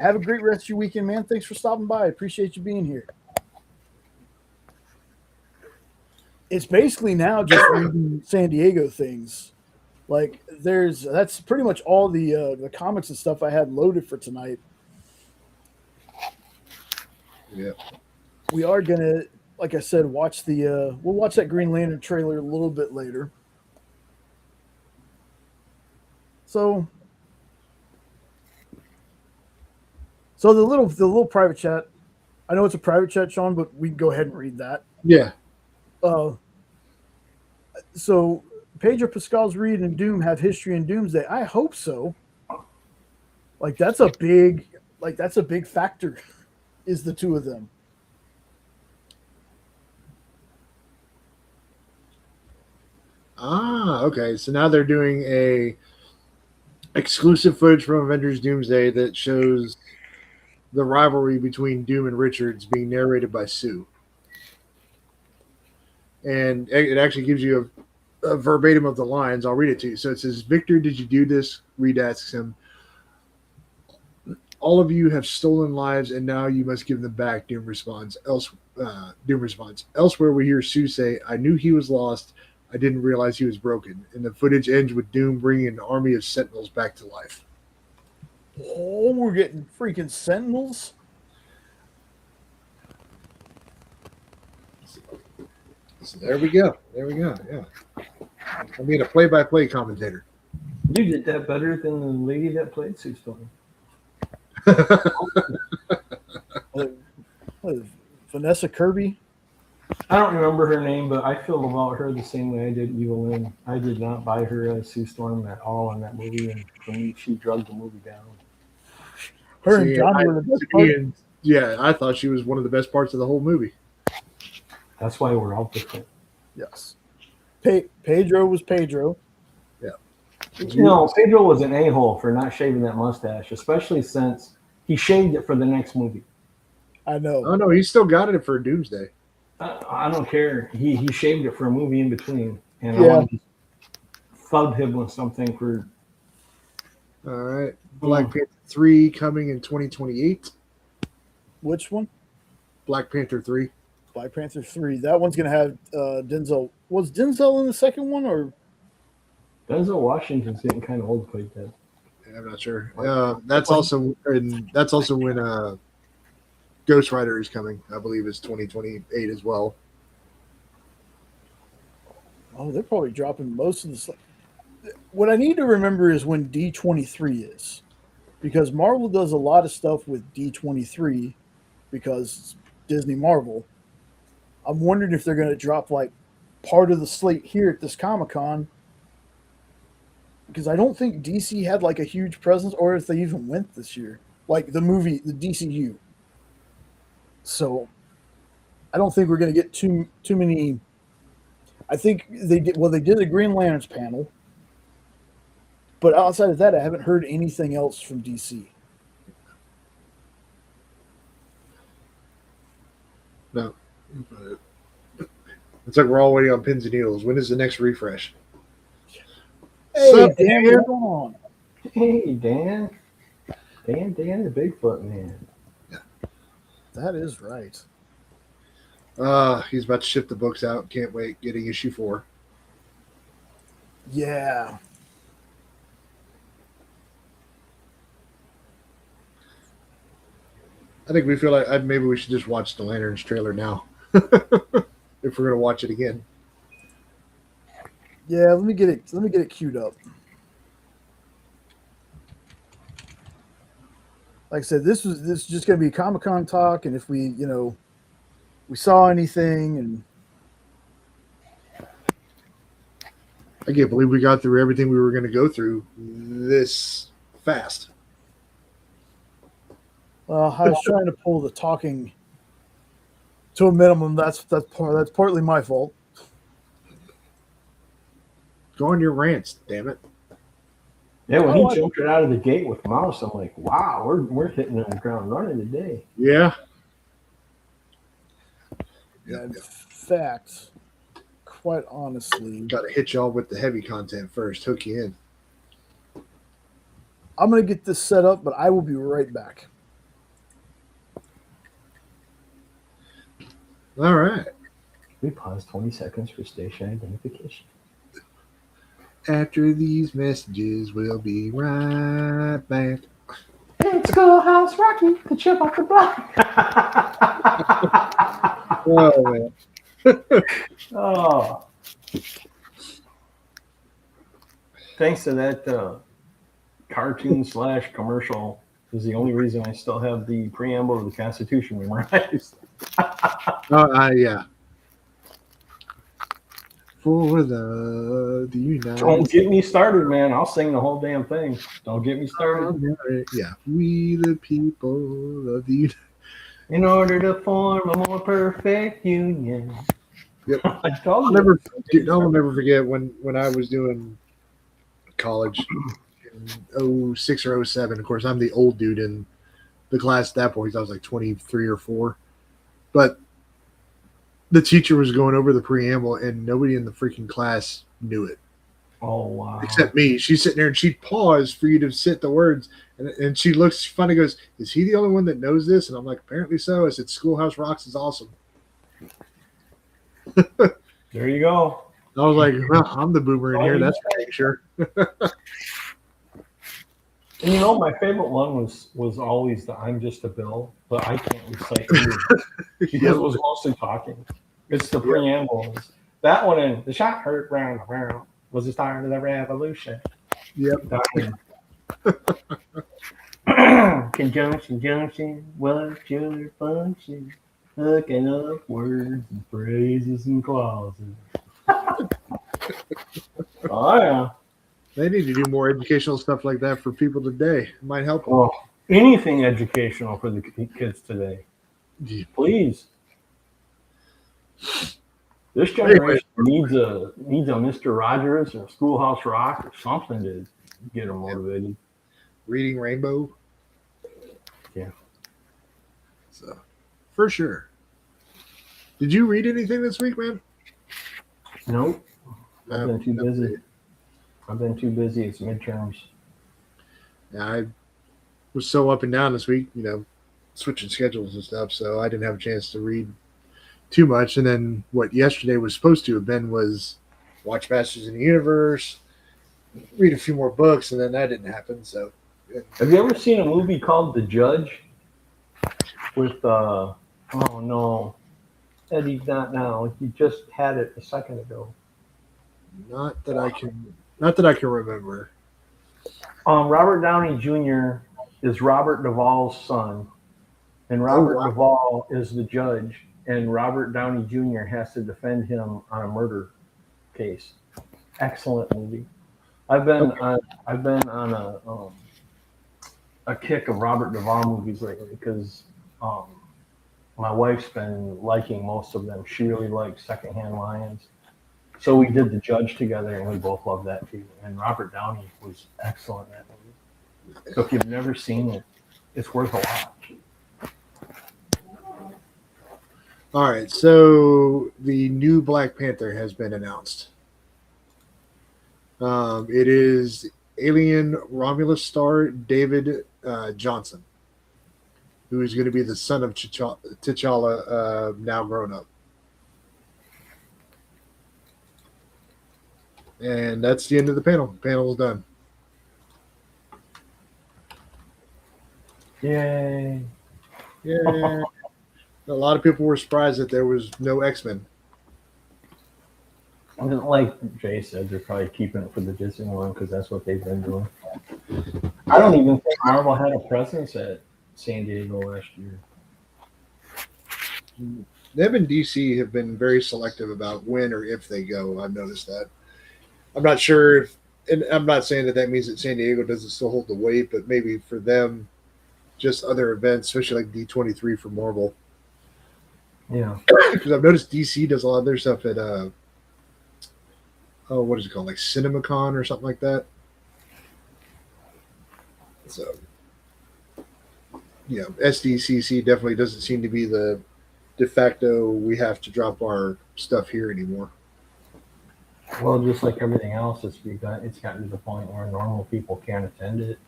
[SPEAKER 1] have a great rest of your weekend, man. Thanks for stopping by. I appreciate you being here. it's basically now just reading San Diego things. Like that's pretty much all the comics and stuff I had loaded for tonight.
[SPEAKER 2] Yeah.
[SPEAKER 1] We are gonna, like I said, we'll watch that Green Lantern trailer a little bit later. So the little private chat. I know it's a private chat, Sean, but we can go ahead and read that.
[SPEAKER 2] Yeah.
[SPEAKER 1] So Pedro Pascal's Reed and Doom have history in Doomsday. I hope so. Like that's a big factor, is the two of them.
[SPEAKER 2] Ah, okay. So now they're doing a exclusive footage from Avengers Doomsday that shows the rivalry between Doom and Richards being narrated by Sue. And it actually gives you a verbatim of the lines. I'll read it to you. So it says, Victor, did you do this? Reed asks him, all of you have stolen lives and now you must give them back. Doom responds, elsewhere we hear Sue say, I knew he was lost. I didn't realize he was broken. And the footage ends with Doom bringing an army of Sentinels back to life.
[SPEAKER 1] Oh, we're getting freaking Sentinels.
[SPEAKER 2] So there we go. Yeah. I'm being a play-by-play commentator.
[SPEAKER 3] You did that better than the lady that played Sue Storm.
[SPEAKER 1] Vanessa Kirby.
[SPEAKER 3] I don't remember her name, but I feel about her the same way I did Evelyn. I did not buy her as Sue Storm at all in that movie, and for me, she drugged the movie down.
[SPEAKER 1] Her and John were the best part.
[SPEAKER 2] Yeah, I thought she was one of the best parts of the whole movie.
[SPEAKER 3] That's why we're all different.
[SPEAKER 1] Yes. Pedro was Pedro.
[SPEAKER 2] Yeah.
[SPEAKER 3] No, Pedro was an a-hole for not shaving that mustache, especially since he shaved it for the next movie.
[SPEAKER 1] I know.
[SPEAKER 2] Oh, no, he still got it for Doomsday.
[SPEAKER 3] I don't care. He shaved it for a movie in between, and
[SPEAKER 1] Yeah.
[SPEAKER 3] I want to thug him with something for.
[SPEAKER 2] All right. Black Panther 3 coming in 2028.
[SPEAKER 1] Which one?
[SPEAKER 2] Black Panther 3.
[SPEAKER 1] Black Panther 3. That one's going to have Denzel. Was Denzel in the second one, or?
[SPEAKER 3] Denzel Washington's getting kind of old to play that.
[SPEAKER 2] Yeah, I'm not sure. That's also when Ghost Rider is coming. I believe it's 2028 as well.
[SPEAKER 1] Oh, they're probably dropping most of the. What I need to remember is when D23 is, because Marvel does a lot of stuff with D23 because it's Disney Marvel. I'm wondering if they're going to drop like part of the slate here at this Comic-Con, because I don't think DC had like a huge presence, or if they even went this year, like the movie, the DCU. So I don't think we're going to get too many. I think they did a Green Lanterns panel, but outside of that, I haven't heard anything else from DC.
[SPEAKER 2] No. It's like we're all waiting on pins and needles. When is the next refresh?
[SPEAKER 1] Hey,
[SPEAKER 2] Sup,
[SPEAKER 1] Dan, what's going on?
[SPEAKER 3] Hey, Dan the Bigfoot man.
[SPEAKER 1] That is right.
[SPEAKER 2] He's about to ship the books out. Can't wait. Getting issue 4.
[SPEAKER 1] Yeah.
[SPEAKER 2] I think we feel like maybe we should just watch the Lanterns trailer now. If we're gonna watch it again.
[SPEAKER 1] Yeah, let me get it queued up. Like I said, this is just going to be Comic-Con talk, and if we saw anything, and
[SPEAKER 2] I can't believe we got through everything we were going to go through this fast.
[SPEAKER 1] I was trying to pull the talking to a minimum. That's partly my fault.
[SPEAKER 2] Go on your rants, damn it.
[SPEAKER 3] Yeah, when he jumped right out of the gate with Mouse, I'm like, wow, we're hitting the ground running today.
[SPEAKER 2] Yeah.
[SPEAKER 1] In fact, quite honestly,
[SPEAKER 2] Got to hit y'all with the heavy content first, hook you in.
[SPEAKER 1] I'm going to get this set up, but I will be right back.
[SPEAKER 2] All right.
[SPEAKER 3] We pause 20 seconds for station identification.
[SPEAKER 2] After these messages, we'll be right back.
[SPEAKER 3] It's Schoolhouse Rocky, the chip off the block.
[SPEAKER 2] Oh, man.
[SPEAKER 3] Oh. Thanks to that cartoon / commercial is the only reason I still have the preamble of the Constitution memorized.
[SPEAKER 2] Yeah. For the United
[SPEAKER 3] Don't get me started, man. I'll sing the whole damn thing. Don't get me started.
[SPEAKER 2] Yeah. We the people of the United.
[SPEAKER 3] In order to form a more perfect union.
[SPEAKER 2] Yep.
[SPEAKER 3] I told
[SPEAKER 2] I'll never forget when I was doing college in 06 or 07. Of course, I'm the old dude in the class at that point. I was like 23 or 4. But the teacher was going over the preamble, and nobody in the freaking class knew it.
[SPEAKER 3] Oh, wow.
[SPEAKER 2] Except me. She's sitting there, and she'd pause for you to sit the words. And she looks funny, goes, is he the only one that knows this? And I'm like, apparently so. I said, Schoolhouse Rocks is awesome.
[SPEAKER 3] There you go.
[SPEAKER 2] I was like, well, I'm the boomer in here. That's for sure.
[SPEAKER 3] And you know, my favorite one was always the "I'm just a bill," but I can't recite either because it was mostly talking. It's the preamble. That one and the shot heard round and round was the start of the revolution.
[SPEAKER 2] Yep.
[SPEAKER 3] Conjunction, junction, what's your function? Hooking up words and phrases and clauses. Oh yeah.
[SPEAKER 2] They need to do more educational stuff like that for people today. It might help them.
[SPEAKER 3] Well, anything educational for the kids today. Please. This generation needs a Mr. Rogers or Schoolhouse Rock or something to get them motivated.
[SPEAKER 2] Reading Rainbow.
[SPEAKER 3] Yeah.
[SPEAKER 2] So, for sure. Did you read anything this week, man?
[SPEAKER 3] Nope. I've been too busy. It's midterms.
[SPEAKER 2] Yeah, I was so up and down this week, switching schedules and stuff, so I didn't have a chance to read too much. And then what yesterday was supposed to have been was watch Masters in the Universe, read a few more books, and then that didn't happen. So,
[SPEAKER 3] have you ever seen a movie called The Judge with Eddie? Not now. You just had it a second ago.
[SPEAKER 2] Not that I can remember.
[SPEAKER 3] Robert Downey Jr. is Robert Duvall's son, and Robert Duvall is the judge, and Robert Downey Jr. has to defend him on a murder case. Excellent movie. I've been on a kick of Robert Duvall movies lately because my wife's been liking most of them. She really likes Secondhand Lions. So we did The Judge together, and we both loved that too. And Robert Downey was excellent in that movie. So if you've never seen it, it's worth a watch.
[SPEAKER 2] All right, so the new Black Panther has been announced. It is Alien Romulus star David Johnson, who is going to be the son of T'Challa, now grown up. And that's the end of the panel. The panel is done.
[SPEAKER 3] Yay.
[SPEAKER 2] Yeah. A lot of people were surprised that there was no X-Men.
[SPEAKER 3] Like Jay said, they're probably keeping it for the Disney one because that's what they've been doing. I don't even think Marvel had a presence at San Diego last year.
[SPEAKER 2] Them and DC have been very selective about when or if they go. I've noticed that. I'm not sure if, and I'm not saying that means that San Diego doesn't still hold the weight, but maybe for them, just other events, especially like D23 for Marvel.
[SPEAKER 3] Yeah.
[SPEAKER 2] Because I've noticed DC does a lot of their stuff at, what is it called? Like CinemaCon or something like that. So, SDCC definitely doesn't seem to be the de facto, we have to drop our stuff here anymore.
[SPEAKER 3] Well, just like everything else, it's gotten to the point where normal people can't attend it.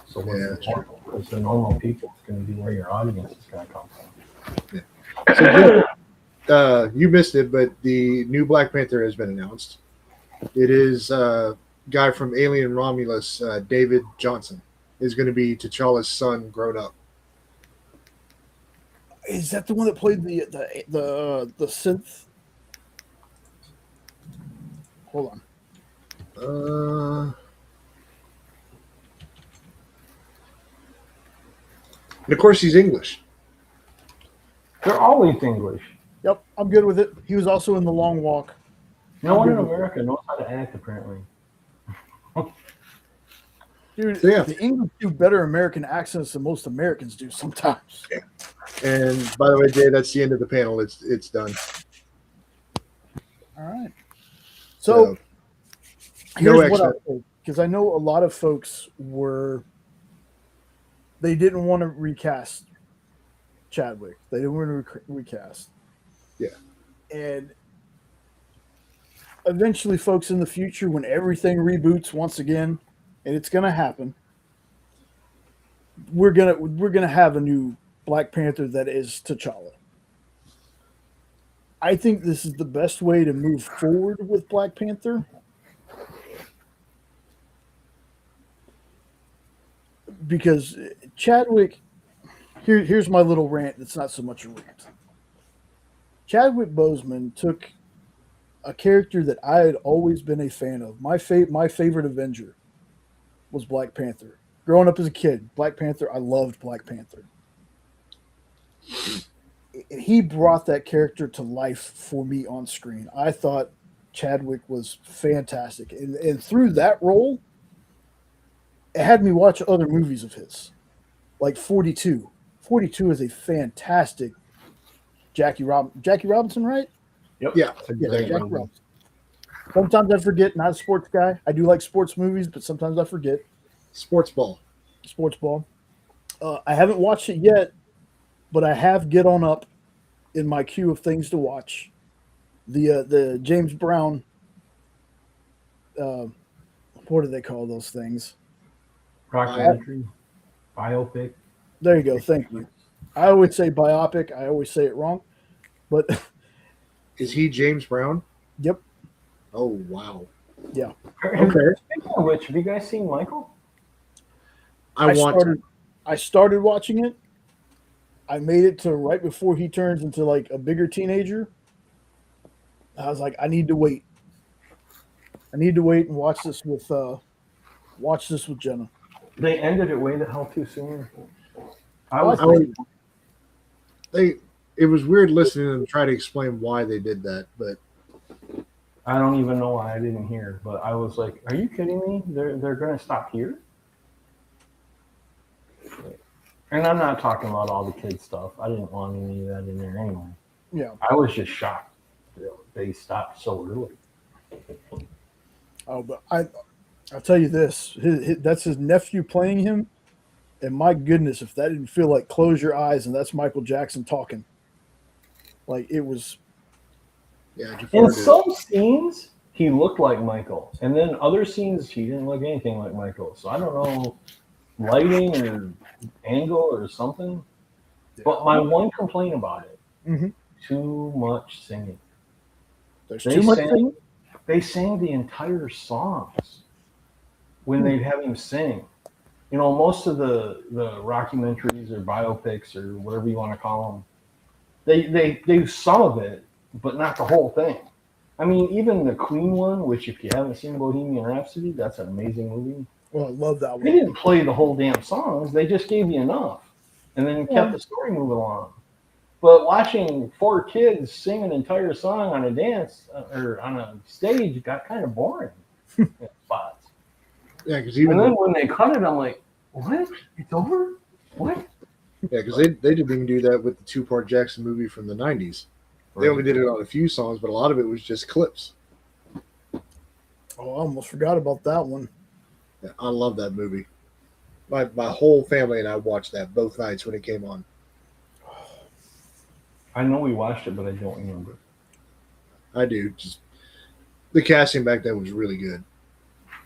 [SPEAKER 3] So because the normal people is going to be where your audience is going to come from.
[SPEAKER 2] Yeah. So You missed it, but the new Black Panther has been announced. It is guy from Alien Romulus, David Johnson, is going to be T'Challa's son grown up.
[SPEAKER 1] Is that the one that played the synth? Hold on.
[SPEAKER 2] And of course, he's English.
[SPEAKER 3] They're always English.
[SPEAKER 1] Yep, I'm good with it. He was also in The Long Walk.
[SPEAKER 3] No one in America knows how to act, apparently.
[SPEAKER 1] Dude,
[SPEAKER 2] Yeah.
[SPEAKER 1] the English do better American accents than most Americans do sometimes.
[SPEAKER 2] Yeah. And by the way, Jay, that's the end of the panel. It's done.
[SPEAKER 1] All right. So here's
[SPEAKER 2] no
[SPEAKER 1] what I
[SPEAKER 2] X-Men.
[SPEAKER 1] think, because I know a lot of folks they didn't want to recast Chadwick. They didn't want to recast.
[SPEAKER 2] Yeah.
[SPEAKER 1] And eventually, folks, in the future, when everything reboots once again, and it's going to happen, we're gonna have a new Black Panther that is T'Challa. I think this is the best way to move forward with Black Panther. Because Chadwick, here's my little rant that's not so much a rant. Chadwick Boseman took a character that I had always been a fan of. My favorite Avenger was Black Panther. Growing up as a kid, Black Panther, I loved Black Panther. He brought that character to life for me on screen. I thought Chadwick was fantastic. And through that role, it had me watch other movies of his, like 42. 42 is a fantastic Jackie Robinson, right?
[SPEAKER 3] Yep.
[SPEAKER 2] Yeah.
[SPEAKER 1] Yeah, Jackie Robinson. Sometimes I forget. Not a sports guy. I do like sports movies, but sometimes I forget.
[SPEAKER 2] Sports ball.
[SPEAKER 1] Sports ball. I haven't watched it yet, but I have Get On Up in my queue of things to watch. The James Brown. What do they call those things?
[SPEAKER 3] Documentary, biopic.
[SPEAKER 1] There you go. Thank you. I always say biopic. I always say it wrong, but
[SPEAKER 2] Is he James Brown?
[SPEAKER 1] yep.
[SPEAKER 2] Oh wow.
[SPEAKER 1] Yeah.
[SPEAKER 2] Okay.
[SPEAKER 3] Speaking of which, have you guys seen Michael?
[SPEAKER 2] I
[SPEAKER 1] started watching it. I made it to right before he turns into like a bigger teenager. I was like, I need to wait. I need to wait and watch this with Jenna.
[SPEAKER 3] They ended it way the hell too soon.
[SPEAKER 2] It was weird listening to them try to explain why they did that, but
[SPEAKER 3] I don't even know why I didn't hear, but I was like, "Are you kidding me? They're going to stop here?" And I'm not talking about all the kids stuff. I didn't want any of that in there anyway.
[SPEAKER 1] Yeah.
[SPEAKER 3] I was just shocked that they stopped so early.
[SPEAKER 1] Oh, but I'll tell you this: that's his nephew playing him, and my goodness, if that didn't feel like close your eyes and that's Michael Jackson talking, like it was.
[SPEAKER 2] yeah.
[SPEAKER 3] In some scenes, he looked like Michael, and then other scenes, he didn't look anything like Michael. So I don't know, lighting or angle or something.
[SPEAKER 1] Yeah.
[SPEAKER 3] But my one complaint about it:
[SPEAKER 1] Mm-hmm.
[SPEAKER 3] too much singing.
[SPEAKER 1] There's too much.
[SPEAKER 3] They sang the entire songs when they'd have him sing. You know, most of the rockumentaries or biopics or whatever you want to call them, they do some of it, but not the whole thing. I mean, even the Queen one, which if you haven't seen Bohemian Rhapsody, that's an amazing movie.
[SPEAKER 1] Well, I love that
[SPEAKER 3] They
[SPEAKER 1] one.
[SPEAKER 3] didn't play the whole damn songs. They just gave you enough and then kept the story moving along. But watching 4 kids sing an entire song on a dance or on a stage got kind of boring in spots.
[SPEAKER 2] Yeah, because
[SPEAKER 3] And then when they cut it, I'm like, what? It's over? What?
[SPEAKER 2] they didn't even do that with the 2-part Jackson movie from the 90s. They only did it on a few songs, but a lot of it was just clips.
[SPEAKER 1] Oh, I almost forgot about that one.
[SPEAKER 2] Yeah, I love that movie. My whole family and I watched that both nights when it came on.
[SPEAKER 3] I know we watched it, but I don't remember.
[SPEAKER 2] I do. Just the casting back then was really good.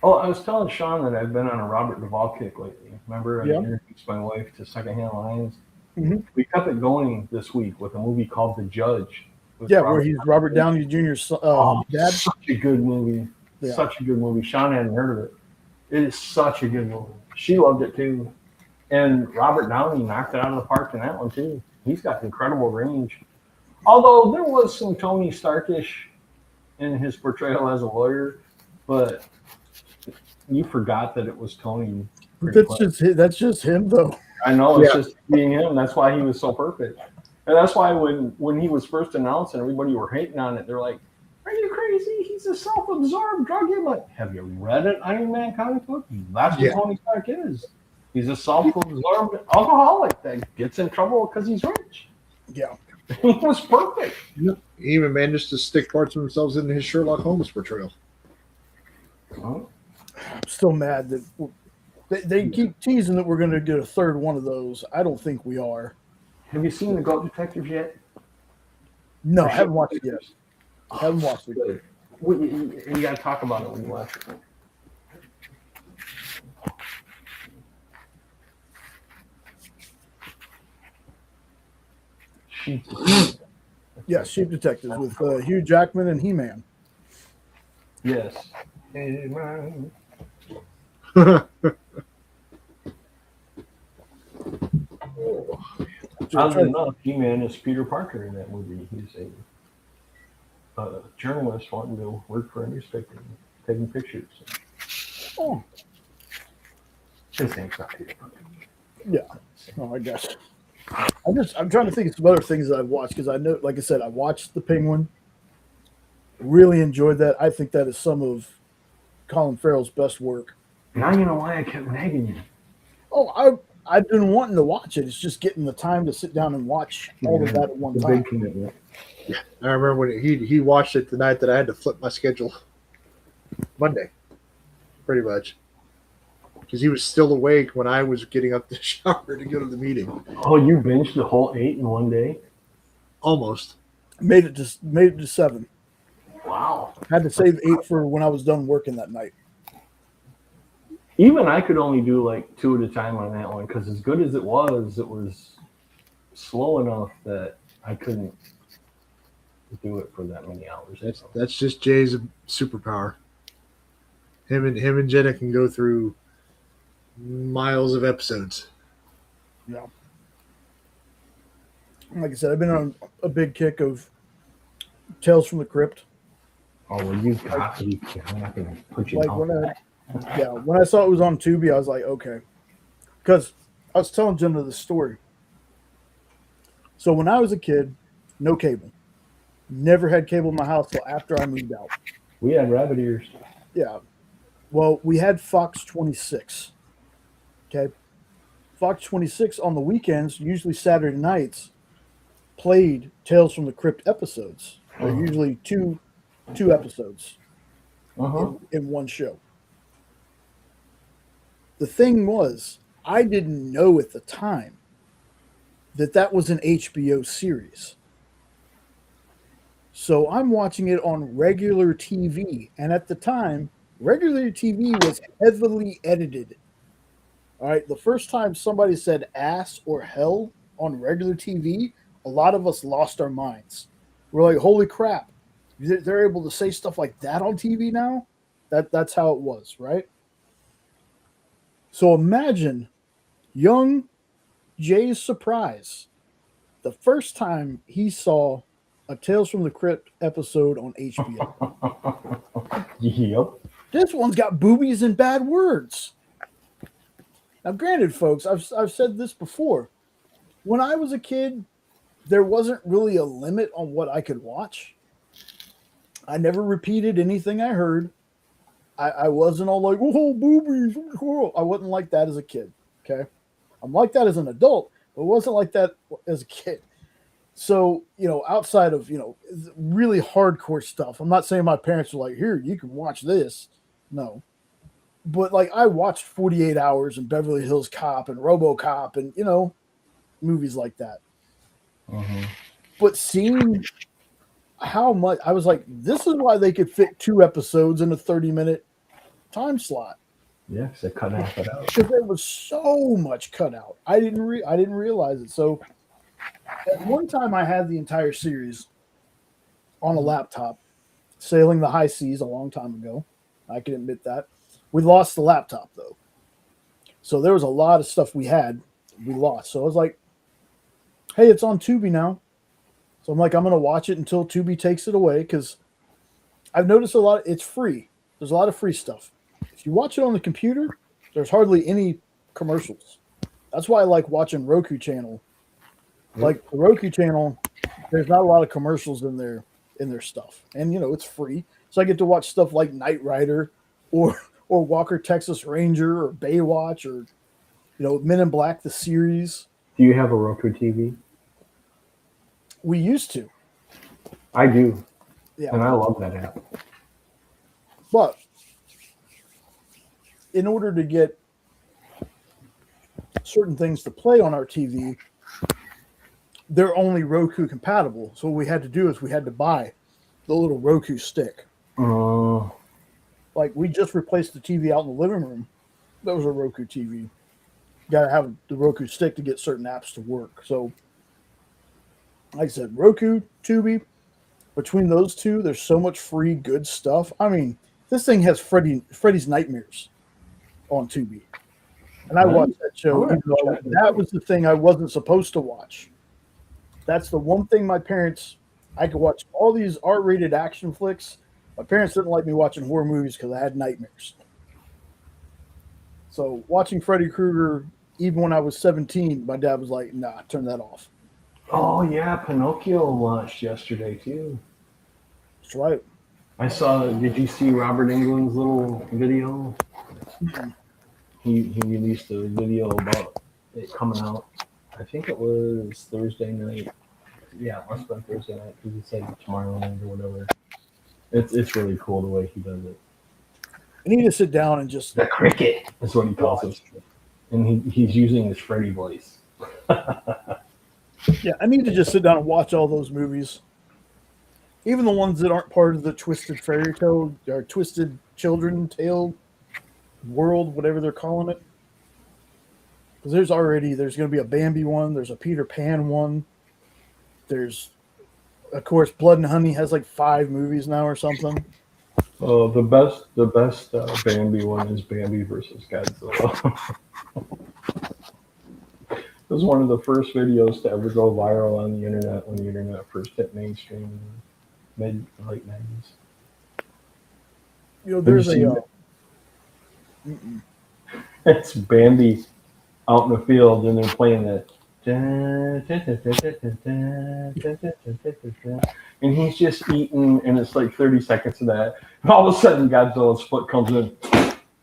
[SPEAKER 3] Oh, I was telling Sean that I've been on a Robert Duvall kick lately. Remember, I
[SPEAKER 1] Yeah.
[SPEAKER 3] introduced my wife to Secondhand Lines.
[SPEAKER 1] Mhm.
[SPEAKER 3] We kept it going this week with a movie called The Judge, with
[SPEAKER 1] Yeah,
[SPEAKER 3] Robert
[SPEAKER 1] where he's Robert Downey Jr.'s dad.
[SPEAKER 3] Such a good movie.
[SPEAKER 1] Yeah.
[SPEAKER 3] Such a good movie. Sean hadn't heard of it. It is such a good movie. She loved it too. And Robert Downey knocked it out of the park in that one too. He's got incredible range. Although there was some Tony Starkish in his portrayal as a lawyer, but you forgot that it was Tony.
[SPEAKER 1] That's just him, though.
[SPEAKER 3] I know, it's just being him. That's why he was so perfect. And that's why when he was first announced and everybody were hating on it, they're like, "Are you crazy? He's a self-absorbed drug dealer." Like, have you read an Iron Man comic book? That's what Tony Stark is. He's a self-absorbed alcoholic that gets in trouble because he's rich.
[SPEAKER 1] Yeah.
[SPEAKER 3] He was perfect.
[SPEAKER 2] He even managed to stick parts of themselves into his Sherlock Holmes portrayal.
[SPEAKER 1] I'm still mad that they keep teasing that we're going to get a third one of those. I don't think we are.
[SPEAKER 3] Have you seen The Goat Detectives yet?
[SPEAKER 1] No, I haven't watched it yet. I haven't watched it.
[SPEAKER 3] You got to talk about it when you watch it.
[SPEAKER 1] Yeah, Sheep Detectives with Hugh Jackman and He-Man.
[SPEAKER 3] Yes. Oddly enough, He-Man is Peter Parker in that movie. He's a journalist wanting to work for a newspaper, taking pictures.
[SPEAKER 1] Oh.
[SPEAKER 3] His name's not Peter Parker.
[SPEAKER 1] Yeah. Oh, I guess. I'm trying to think of some other things that I've watched because I know, like I said, I watched The Penguin. Really enjoyed that. I think that is some of Colin Farrell's best work.
[SPEAKER 3] Now you know why I kept nagging you.
[SPEAKER 1] Oh, I've been wanting to watch it. It's just getting the time to sit down and watch all of that at one time.
[SPEAKER 3] Big commitment.
[SPEAKER 2] Yeah, I remember when he watched it the night that I had to flip my schedule. Monday, pretty much, because he was still awake when I was getting up the shower to go to the meeting.
[SPEAKER 3] Oh, you binged the whole 8 in one day?
[SPEAKER 2] Almost.
[SPEAKER 1] Made it to 7.
[SPEAKER 3] Wow.
[SPEAKER 1] Had to save 8 for when I was done working that night.
[SPEAKER 3] Even I could only do like 2 at a time on that one because as good as it was slow enough that I couldn't do it for that many hours.
[SPEAKER 2] That's just Jay's superpower. Him and Jenna can go through miles of episodes.
[SPEAKER 1] Yeah. Like I said, I've been on a big kick of Tales from the Crypt.
[SPEAKER 3] Oh, well, I'm not going to put you
[SPEAKER 1] Like
[SPEAKER 3] down.
[SPEAKER 1] when I saw it was on Tubi, I was like, okay. Because I was telling Jenna the story. So when I was a kid, no cable. Never had cable in my house till after I moved out.
[SPEAKER 3] We had rabbit ears.
[SPEAKER 1] Yeah. Well, we had Fox 26. Okay. Fox 26 on the weekends, usually Saturday nights, played Tales from the Crypt episodes. They're usually two episodes in one show. The thing was, I didn't know at the time that was an HBO series. So I'm watching it on regular TV. And at the time, regular TV was heavily edited. All right. The first time somebody said ass or hell on regular TV, a lot of us lost our minds. We're like, holy crap. They're able to say stuff like that on TV now? That's how it was, right? So imagine young Jay's surprise the first time he saw a Tales from the Crypt episode on HBO.
[SPEAKER 3] Yep.
[SPEAKER 1] This one's got boobies and bad words. Now, granted, folks, I've said this before. When I was a kid, there wasn't really a limit on what I could watch. I never repeated anything I heard. I wasn't all like, oh, boobies. I wasn't like that as a kid, okay? I'm like that as an adult, but it wasn't like that as a kid. So, outside of, really hardcore stuff, I'm not saying my parents were like, here, you can watch this. No. But, like, I watched 48 Hours and Beverly Hills Cop and RoboCop and, movies like that. But seeing how much, I was like, this is why they could fit 2 episodes in a 30-minute time slot.
[SPEAKER 3] Yeah, because they cut half it out.
[SPEAKER 1] Because there was so much cut out. I didn't realize it. So at one time I had the entire series, on a laptop, sailing the high seas a long time ago. I can admit that. We lost the laptop though. So there was a lot of stuff we lost. So I was like, hey, it's on Tubi now. So I'm like, I'm going to watch it until Tubi takes it away because I've noticed it's free. There's a lot of free stuff. If you watch it on the computer, there's hardly any commercials. That's why I like watching Roku channel. Like the Roku channel, there's not a lot of commercials in their stuff. And, it's free. So I get to watch stuff like Knight Rider or Walker Texas Ranger or Baywatch or, Men in Black, the series.
[SPEAKER 3] Do you have a Roku TV?
[SPEAKER 1] We used to.
[SPEAKER 3] I do.
[SPEAKER 1] Yeah.
[SPEAKER 3] And I love that app.
[SPEAKER 1] But in order to get certain things to play on our TV, they're only Roku compatible. So what we had to do is we had to buy the little Roku stick. Like we just replaced the TV out in the living room. That was a Roku TV. Got to have the Roku stick to get certain apps to work. So, like I said, Roku, Tubi, between those two, there's so much free good stuff. I mean, this thing has Freddy's Nightmares on Tubi. And I watched that show, even though that was the thing I wasn't supposed to watch. That's the one thing I could watch all these R-rated action flicks. My parents didn't like me watching horror movies because I had nightmares. So watching Freddy Krueger, even when I was 17, my dad was like, nah, turn that off.
[SPEAKER 3] Oh, yeah, Pinocchio launched yesterday, too.
[SPEAKER 1] That's right.
[SPEAKER 3] Did you see Robert Englund's little video?
[SPEAKER 1] Mm-hmm.
[SPEAKER 3] He released a video about it coming out. I think it was Thursday night. Yeah, it must have been Thursday night because he said tomorrow night or whatever. It's really cool the way he does it.
[SPEAKER 1] I need to sit down and just...
[SPEAKER 3] The cricket is what he calls it. And he's using his Freddy voice.
[SPEAKER 1] Yeah, I need to just sit down and watch all those movies. Even the ones that aren't part of the Twisted Fairy Tale or Twisted Children Tale world, whatever they're calling it. Because there's going to be a Bambi one. There's a Peter Pan one. There's, of course, Blood and Honey has like 5 movies now or something.
[SPEAKER 3] Oh, the best Bambi one is Bambi versus Godzilla. It was one of the first videos to ever go viral on the internet when the internet first hit mainstream in the late 90s.
[SPEAKER 1] There's
[SPEAKER 3] It's Bambi out in the field and they're playing that. And he's just eating, and it's like 30 seconds of that. And all of a sudden, Godzilla's foot comes in,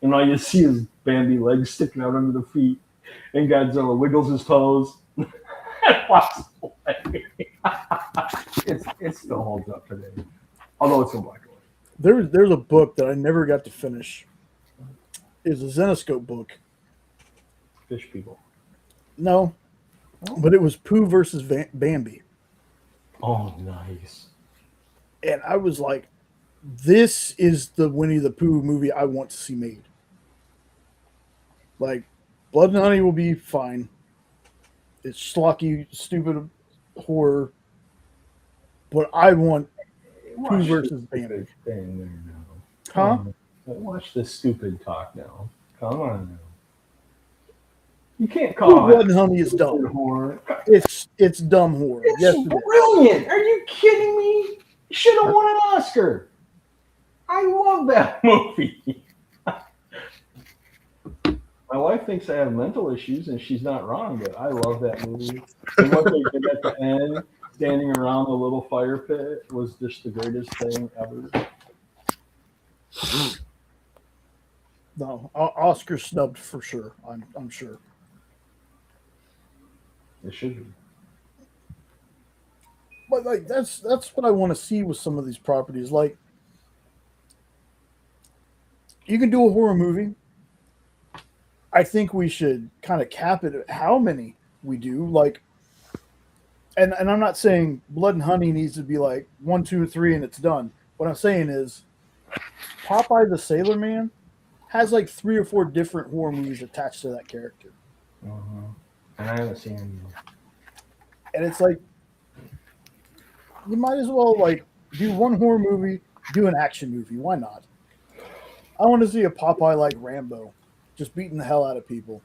[SPEAKER 3] and all you see is Bambi legs sticking out under the feet, and Godzilla wiggles his toes and walks away. It still holds up today, although it's in black and white.
[SPEAKER 1] There's a book that I never got to finish. It's a Zenoscope book.
[SPEAKER 3] Fish people.
[SPEAKER 1] No, but it was Pooh versus Bambi.
[SPEAKER 3] Oh, nice.
[SPEAKER 1] And I was like, this is the Winnie the Pooh movie I want to see made. Like, Blood and Honey will be fine. It's schlocky, stupid horror. But I want Pooh versus Bambi. Huh?
[SPEAKER 3] Watch this stupid talk now. Come on now. You can't call
[SPEAKER 1] Pooh, Blood and Honey is dumb.
[SPEAKER 3] Horror.
[SPEAKER 1] It's dumb horror.
[SPEAKER 3] It's
[SPEAKER 1] yes, it is.
[SPEAKER 3] brilliant. Are you kidding me? You should have won an Oscar. I love that movie. My wife thinks I have mental issues, and she's not wrong, but I love that movie. And what they did at the end, standing around the little fire pit, was just the greatest thing ever.
[SPEAKER 1] No, Oscar snubbed for sure. I'm sure.
[SPEAKER 3] It should be.
[SPEAKER 1] But like that's what I want to see with some of these properties. Like, you can do a horror movie. I think we should kind of cap it at how many we do. Like, and I'm not saying Blood and Honey needs to be like 1, 2, 3 and it's done. What I'm saying is Popeye the Sailor Man has like 3 or 4 different horror movies attached to that character.
[SPEAKER 3] And I haven't seen them.
[SPEAKER 1] And it's like, you might as well like Do one horror movie, do an action movie. Why not? I want to see a Popeye like Rambo, just beating the hell out of people.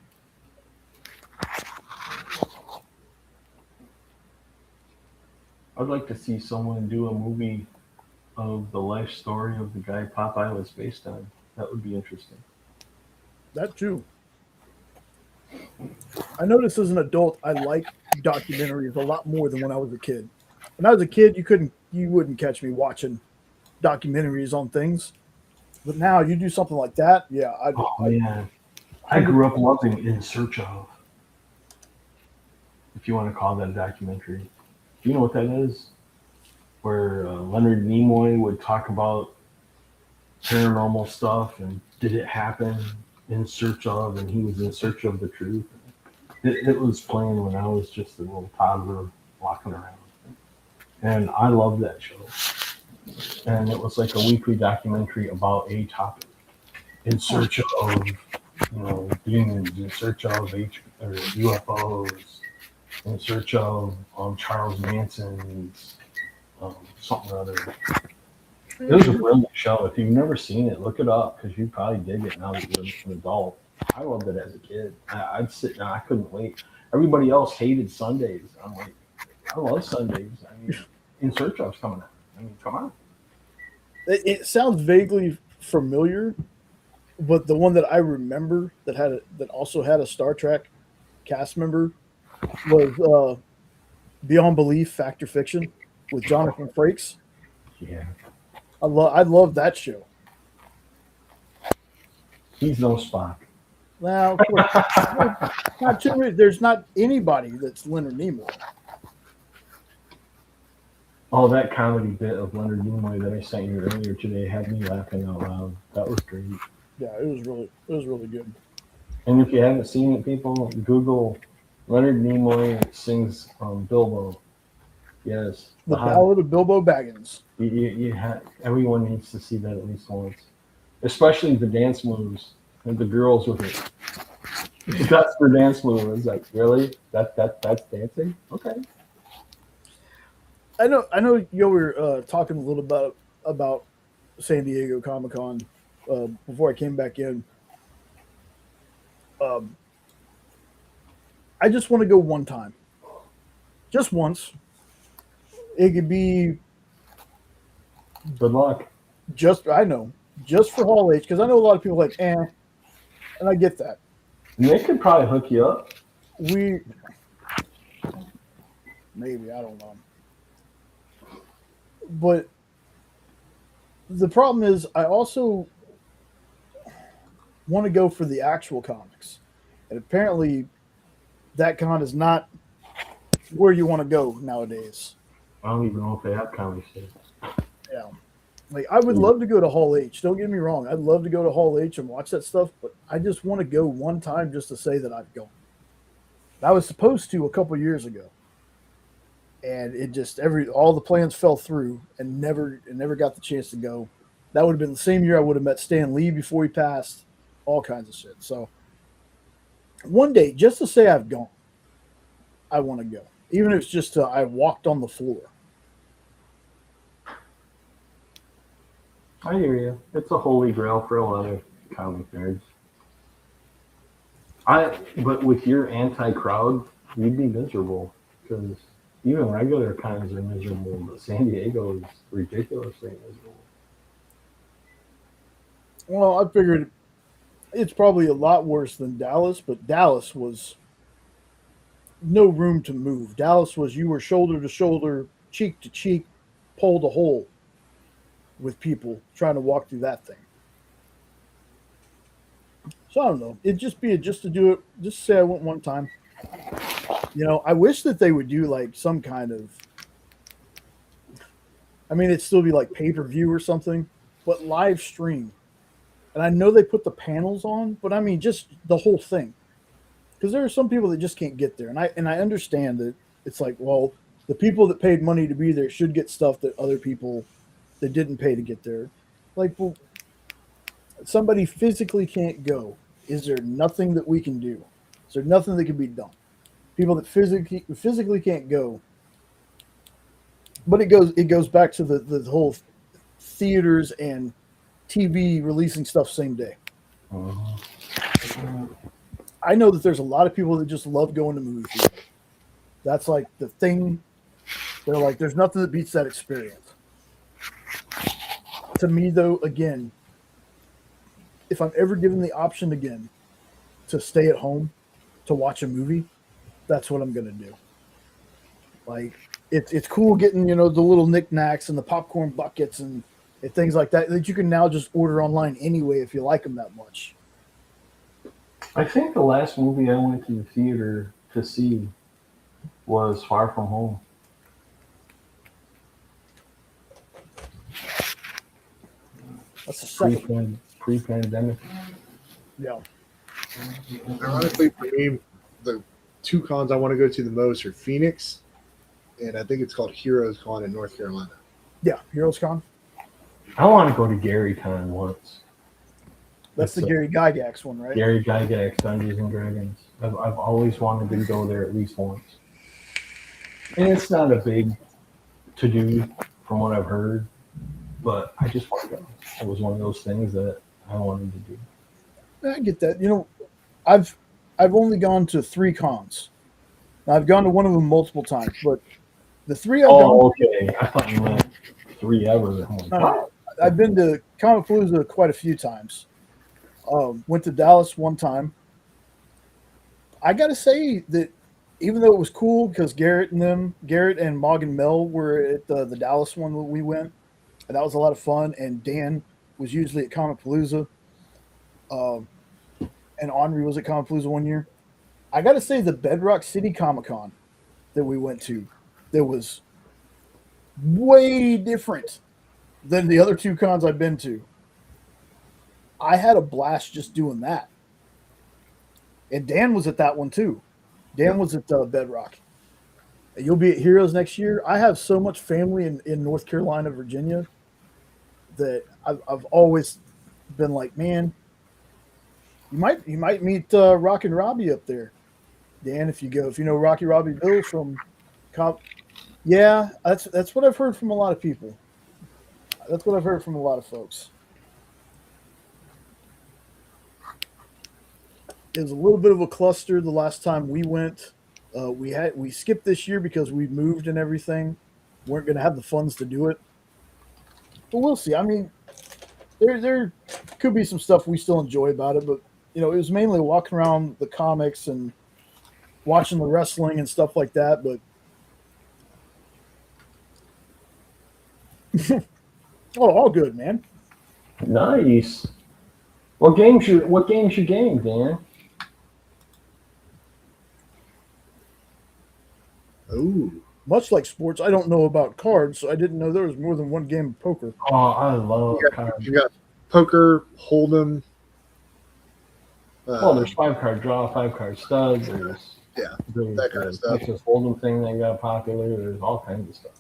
[SPEAKER 3] I'd like to see someone do a movie of the life story of the guy Popeye was based on. That would be interesting.
[SPEAKER 1] That too. I noticed as an adult, I like documentaries a lot more than when I was a kid. When I was a kid, you wouldn't catch me watching documentaries on things. But now you do something like that, yeah.
[SPEAKER 3] I grew up loving In Search Of, if you want to call that a documentary. Do you know what that is? Where Leonard Nimoy would talk about paranormal stuff and did it happen in search of, and he was in search of the truth. It was playing when I was just a little toddler walking around. And I loved that show. And it was like a weekly documentary about a topic. In search of, demons, in search of UFOs, in search of Charles Manson's something or other. It was a brilliant show. If you've never seen it, look it up because you'd probably dig it now that you're an adult. I loved it as a kid. I'd sit down. I couldn't wait. Everybody else hated Sundays. I'm like, I love Sundays. I mean, In Search Of's coming out. I mean, come on.
[SPEAKER 1] It sounds vaguely familiar, but the one that I remember that also had a Star Trek cast member was Beyond Belief, Fact or Fiction with Jonathan Frakes.
[SPEAKER 3] Yeah.
[SPEAKER 1] I love that show.
[SPEAKER 3] He's no Spock.
[SPEAKER 1] Now, of course, not too many, there's not anybody that's Leonard Nimoy.
[SPEAKER 3] Oh, that comedy bit of Leonard Nimoy that I sent you earlier today had me laughing out loud. That was great.
[SPEAKER 1] Yeah, it was really good.
[SPEAKER 3] And if you haven't seen it, people, Google Leonard Nimoy sings Bilbo. Yes.
[SPEAKER 1] The Ballad of Bilbo Baggins.
[SPEAKER 3] Everyone needs to see that at least once. Especially the dance moves and the girls with it. That's their dance move. It's like, really? That's dancing? Okay.
[SPEAKER 1] I know you were talking a little about San Diego Comic-Con before I came back in. I just want to go one time. Just once. It could be
[SPEAKER 3] good luck.
[SPEAKER 1] Just for Hall H, because I know a lot of people are like, and I get that.
[SPEAKER 3] And they could probably hook you up.
[SPEAKER 1] Maybe, I don't know. But the problem is I also want to go for the actual comics. And apparently that con is not where you want to go nowadays.
[SPEAKER 3] I don't even know if they have comics here.
[SPEAKER 1] Yeah. Like, I would love to go to Hall H. Don't get me wrong. I'd love to go to Hall H and watch that stuff, but I just want to go one time just to say that I've gone. I was supposed to a couple years ago. And it just all the plans fell through and never got the chance to go. That would have been the same year I would have met Stan Lee before he passed, all kinds of shit. So one day, just to say I've gone, I want to go. Even if it's just I walked on the floor.
[SPEAKER 3] I hear you. It's a holy grail for a lot of comic nerds. But with your anti-crowd, you'd be miserable because even regular cons are miserable, but San Diego is ridiculously miserable.
[SPEAKER 1] Well, I figured it's probably a lot worse than Dallas, but Dallas was no room to move. Dallas was you were shoulder to shoulder, cheek to cheek, pole to hole with people trying to walk through that thing. So I don't know. It'd just be just to do it, just say I went one time. I wish that they would do like some kind of, it'd still be like pay-per-view or something, but live stream. And I know they put the panels on, but just the whole thing. Because there are some people that just can't get there. And I understand that it's like, well, the people that paid money to be there should get stuff that other people that didn't pay to get there. Like, well, somebody physically can't go. Is there nothing that we can do? Is there nothing that can be done? People that physically can't go, But it goes back to the whole theaters and TV releasing stuff same day. I know that there's a lot of people that just love going to movie theaters. That's like the thing. They're like, there's nothing that beats that experience. To me, though, again, if I'm ever given the option again to stay at home to watch a movie, that's what I'm gonna do. Like, it's cool getting, the little knickknacks and the popcorn buckets and things like that you can now just order online anyway if you like them that much.
[SPEAKER 3] I think the last movie I went to the theater to see was Far From Home.
[SPEAKER 1] That's the second.
[SPEAKER 3] Pre-pandemic.
[SPEAKER 1] Yeah.
[SPEAKER 2] Ironically, for me, the two cons I want to go to the most are Phoenix, and I think it's called Heroes Con in North Carolina.
[SPEAKER 1] Yeah, Heroes Con.
[SPEAKER 3] I want to go to Gary Con once.
[SPEAKER 1] That's the Gary Gygax one, right?
[SPEAKER 3] Gary Gygax, Dungeons and Dragons. I've always wanted to go there at least once. And it's not a big to-do from what I've heard, but I just want to go. It was one of those things that I wanted to do.
[SPEAKER 1] I get that. I've only gone to 3 cons. I've gone to one of them multiple times, but the 3 I've gone
[SPEAKER 3] okay. I thought you meant 3 ever.
[SPEAKER 1] I've been to Comicpalooza quite a few times. Went to Dallas one time. I got to say that even though it was cool because Garrett and Mog and Mel were at the Dallas one that we went, and that was a lot of fun. And Dan was usually at Comicpalooza. And Onrie was at Comicpalooza one year. I got to say the Bedrock City Comic Con that we went to, that was way different than the other 2 cons I've been to. I had a blast just doing that. And Dan was at that one too. Dan was at Bedrock. You'll be at Heroes next year. I have so much family in North Carolina, Virginia, that I've always been like, man, you might meet Rocky Robbie up there, Dan, if you go. If you know Rocky Robbie Bill from yeah, that's what I've heard from a lot of people. That's what I've heard from a lot of folks. It was a little bit of a cluster the last time we went. We skipped this year because we moved and everything. Weren't going to have the funds to do it, but we'll see. I mean, there could be some stuff we still enjoy about it, but it was mainly walking around the comics and watching the wrestling and stuff like that. But all good, man.
[SPEAKER 3] Nice. What game's your game, Dan?
[SPEAKER 2] Ooh.
[SPEAKER 1] Much like sports, I don't know about cards, so I didn't know there was more than one game of poker.
[SPEAKER 3] Oh, I love cards.
[SPEAKER 2] You got poker, Hold'em.
[SPEAKER 3] There's 5-card draw, 5-card stud. There's
[SPEAKER 2] that kind of stuff.
[SPEAKER 3] Texas Hold'em thing that got popular. There's all kinds of stuff.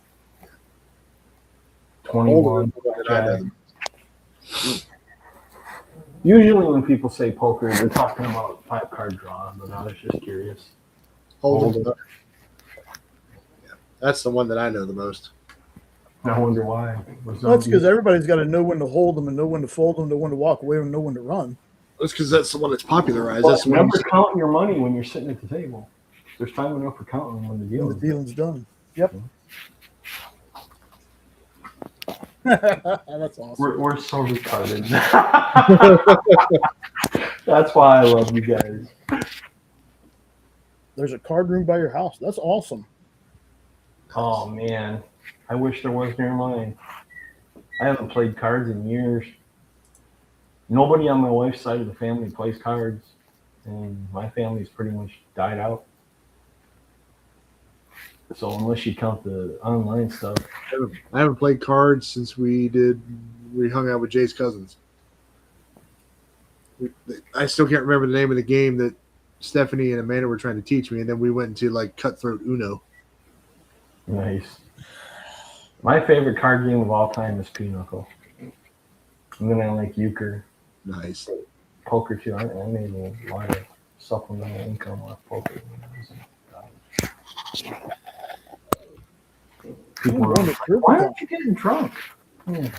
[SPEAKER 3] 21. Usually when people say poker, they're talking about 5-card draw, but I was just curious.
[SPEAKER 2] Hold'em. That's the one that I know the most.
[SPEAKER 3] I wonder why.
[SPEAKER 1] That's because everybody's got to know when to hold them and know when to fold them, know when to walk away, and know when to run.
[SPEAKER 2] That's because that's the one that's popularized.
[SPEAKER 3] Well,
[SPEAKER 2] that's the
[SPEAKER 3] remember counting your money when you're sitting at the table. There's time enough for counting when the
[SPEAKER 1] dealing's done. Yep. That's awesome.
[SPEAKER 3] We're so retarded. That's why I love you guys.
[SPEAKER 1] There's a card room by your house. That's awesome.
[SPEAKER 3] Oh man, I wish there was near mine. I haven't played cards in years. Nobody on my wife's side of the family plays cards, and my family's pretty much died out. So unless you count the online stuff,
[SPEAKER 2] I haven't played cards since we hung out with Jay's cousins. I still can't remember the name of the game that Stephanie and Amanda were trying to teach me, and then we went into like Cutthroat Uno.
[SPEAKER 3] Nice. My favorite card game of all time is Pinochle. And then I like euchre.
[SPEAKER 2] Nice.
[SPEAKER 3] Poker too. I made a lot of supplemental income off poker when I was in college. People
[SPEAKER 1] Ooh,
[SPEAKER 3] are
[SPEAKER 1] on the
[SPEAKER 3] like,
[SPEAKER 1] triple
[SPEAKER 3] why
[SPEAKER 1] time.
[SPEAKER 3] aren't you getting drunk? Yeah.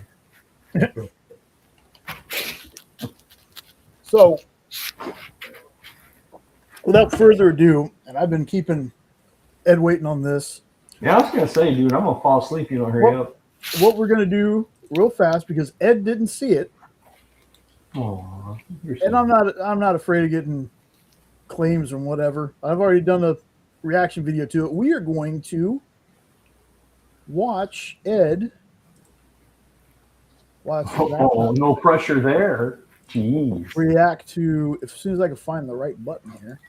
[SPEAKER 1] So, without further ado, and I've been keeping Ed waiting on this.
[SPEAKER 3] Yeah, I was gonna say, dude, I'm gonna fall asleep. You don't hurry up.
[SPEAKER 1] What we're gonna do real fast because Ed didn't see it,
[SPEAKER 3] Oh,
[SPEAKER 1] and I'm not afraid of getting claims and whatever. I've already done a reaction video to it. We are going to watch Ed. Watch
[SPEAKER 3] Oh, no pressure there. Jeez.
[SPEAKER 1] react to as soon as I can find the right button here.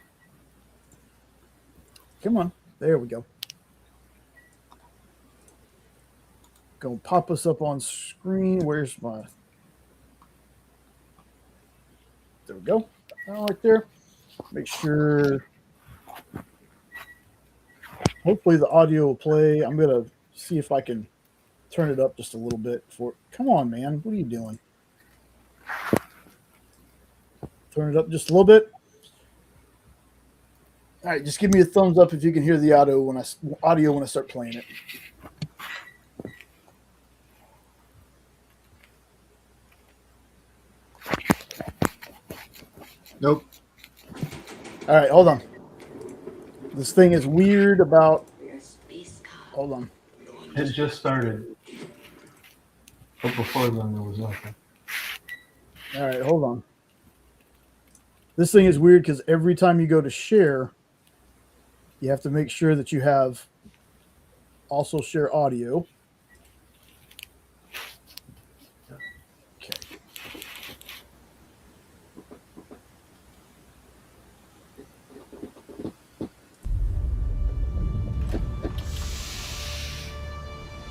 [SPEAKER 1] Come on, there we go. Gonna pop us up on screen. Where's my? There we go. Right there. Make sure. Hopefully the audio will play. I'm gonna see if I can turn it up just a little bit before. Come on, man. What are you doing? Turn it up just a little bit. All right, just give me a thumbs up if you can hear the audio when I start playing it.
[SPEAKER 2] Nope.
[SPEAKER 1] All right, hold on. This thing is weird about. Hold on.
[SPEAKER 3] It just started. But before then, there was nothing.
[SPEAKER 1] All right, hold on. This thing is weird because every time you go to share, you have to make sure that you have also share audio. Okay.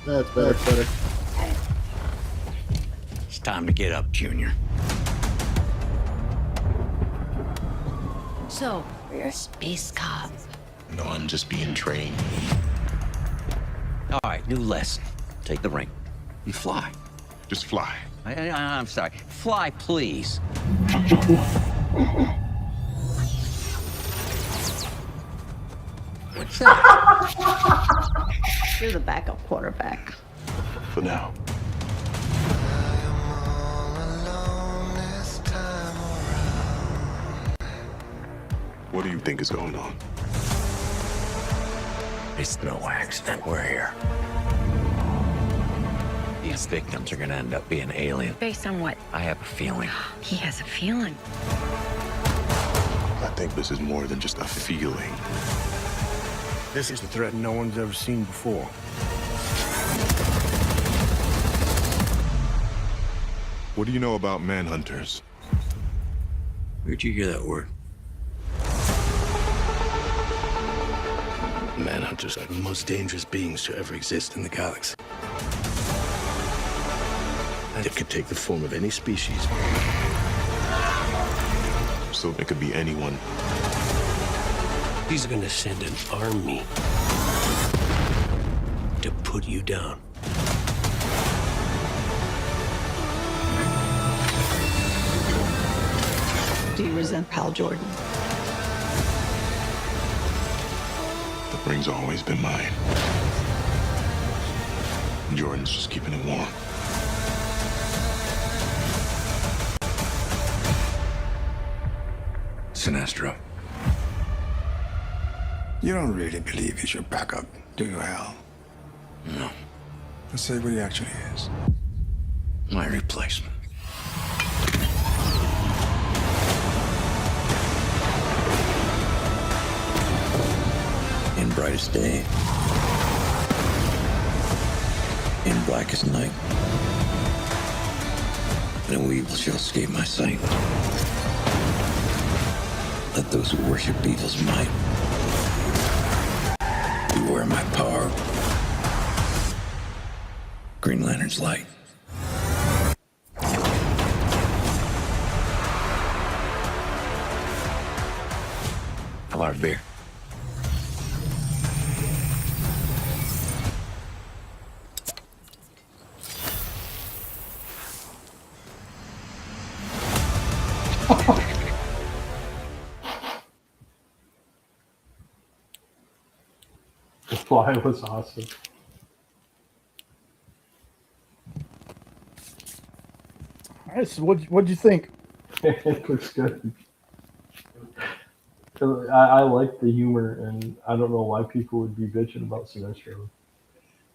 [SPEAKER 1] That's better. That's better.
[SPEAKER 9] It's time to get up, Junior.
[SPEAKER 10] So, you're a space cop.
[SPEAKER 9] No, I'm just being trained. All right, new lesson. Take the ring. You fly.
[SPEAKER 11] Just fly.
[SPEAKER 9] I'm sorry. Fly, please. What's that?
[SPEAKER 10] You're the backup quarterback.
[SPEAKER 11] For now. What do you think is going on?
[SPEAKER 9] It's no accident we're here. These victims are gonna end up being alien.
[SPEAKER 10] Based on what?
[SPEAKER 9] I have a feeling.
[SPEAKER 10] He has a feeling.
[SPEAKER 11] I think this is more than just a feeling.
[SPEAKER 12] This is a threat no one's ever seen before.
[SPEAKER 11] What do you know about manhunters?
[SPEAKER 9] Where'd you hear that word?
[SPEAKER 12] Manhunters are the most dangerous beings to ever exist in the galaxy. And it could take the form of any species.
[SPEAKER 11] So it could be anyone.
[SPEAKER 12] He's gonna send an army to put you down.
[SPEAKER 10] Do you resent Pal Jordan?
[SPEAKER 11] The ring's always been mine. Jordan's just keeping it warm.
[SPEAKER 9] Sinestro.
[SPEAKER 13] You don't really believe he's your backup, do you, Hal?
[SPEAKER 9] No.
[SPEAKER 13] Let's say what he actually is.
[SPEAKER 9] My replacement. In brightest day, in blackest night, no evil shall escape my sight. Let those who worship evil's might beware my power. Green Lantern's light. How about a beer?
[SPEAKER 3] The fly was awesome.
[SPEAKER 1] All right, so what'd you think?
[SPEAKER 3] It looks good. I like the humor, and I don't know why people would be bitching about Sinestro.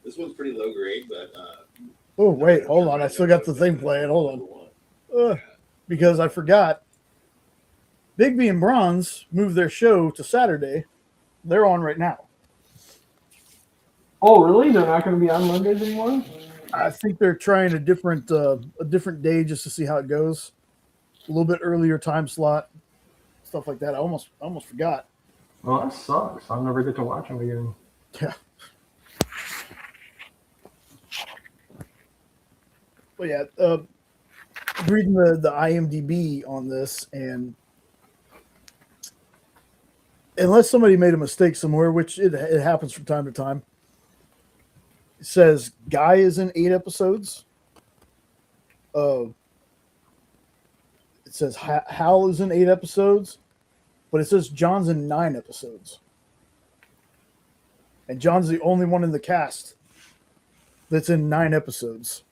[SPEAKER 14] This one's pretty low grade, but
[SPEAKER 1] Oh wait, hold on. I still got the thing playing. Hold on. Because I forgot. Bigby and Bronze moved their show to Saturday. They're on right now.
[SPEAKER 3] Oh, really? They're not going to be on Mondays anymore?
[SPEAKER 1] I think they're trying a different day just to see how it goes. A little bit earlier time slot, stuff like that. I almost forgot.
[SPEAKER 3] Well, that sucks. I'll never get to watch them again.
[SPEAKER 1] Yeah. But yeah, reading the IMDb on this, and unless somebody made a mistake somewhere, which it happens from time to time, it says Guy is in 8 episodes. It says Hal is in 8 episodes, but it says John's in 9 episodes. And John's the only one in the cast that's in 9 episodes.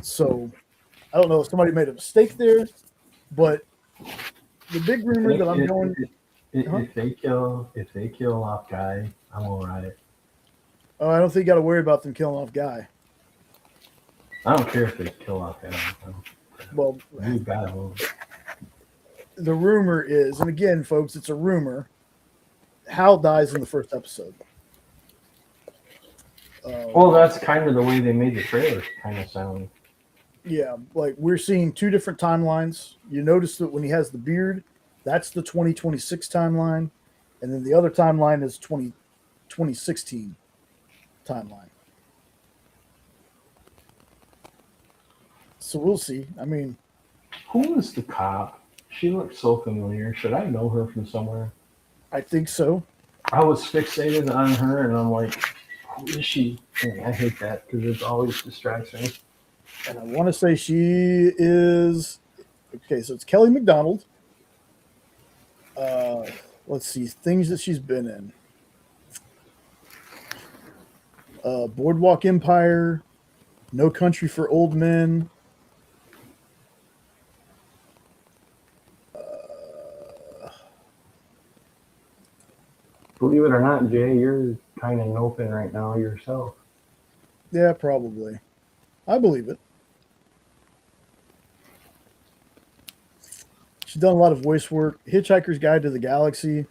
[SPEAKER 1] So I don't know if somebody made a mistake there, but the big rumor that I'm going...
[SPEAKER 3] If they kill off Guy, I'm all right.
[SPEAKER 1] Oh, I don't think you got to worry about them killing off Guy.
[SPEAKER 3] I don't care if they kill off Guy.
[SPEAKER 1] Well,
[SPEAKER 3] you got him.
[SPEAKER 1] The rumor is, and again, folks, it's a rumor, Hal dies in the first episode.
[SPEAKER 3] Well, that's kind of the way they made the trailer kind of sound.
[SPEAKER 1] Yeah, like we're seeing 2 different timelines. You notice that when he has the beard, that's the 2026 timeline, and then the other timeline is 2016 timeline. So we'll see. I mean,
[SPEAKER 3] who is the cop? She looks so familiar. Should I know her from somewhere?
[SPEAKER 1] I think so.
[SPEAKER 3] I was fixated on her, and I'm like, who is she? And I hate that because it always distracts me.
[SPEAKER 1] And I want to say she is... Okay, so it's Kelly McDonald. Let's see. Things that she's been in. Boardwalk Empire. No Country for Old Men.
[SPEAKER 3] Believe it or not, Jay, you're kind of noping right now yourself.
[SPEAKER 1] Yeah, probably. I believe it. She's done a lot of voice work. Hitchhiker's Guide to the Galaxy.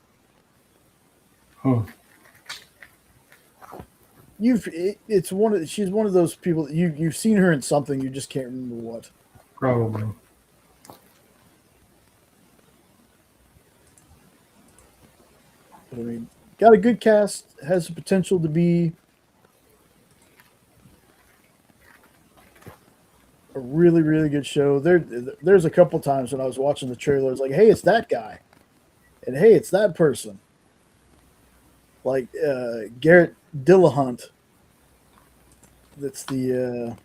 [SPEAKER 1] She's one of those people you've seen her in something, you just can't remember what.
[SPEAKER 3] Probably.
[SPEAKER 1] But I mean, got a good cast, has the potential to be a really, really good show. There's a couple times when I was watching the trailer, it's like, hey, it's that guy. And hey, it's that person. Like Garrett Dillahunt. That's the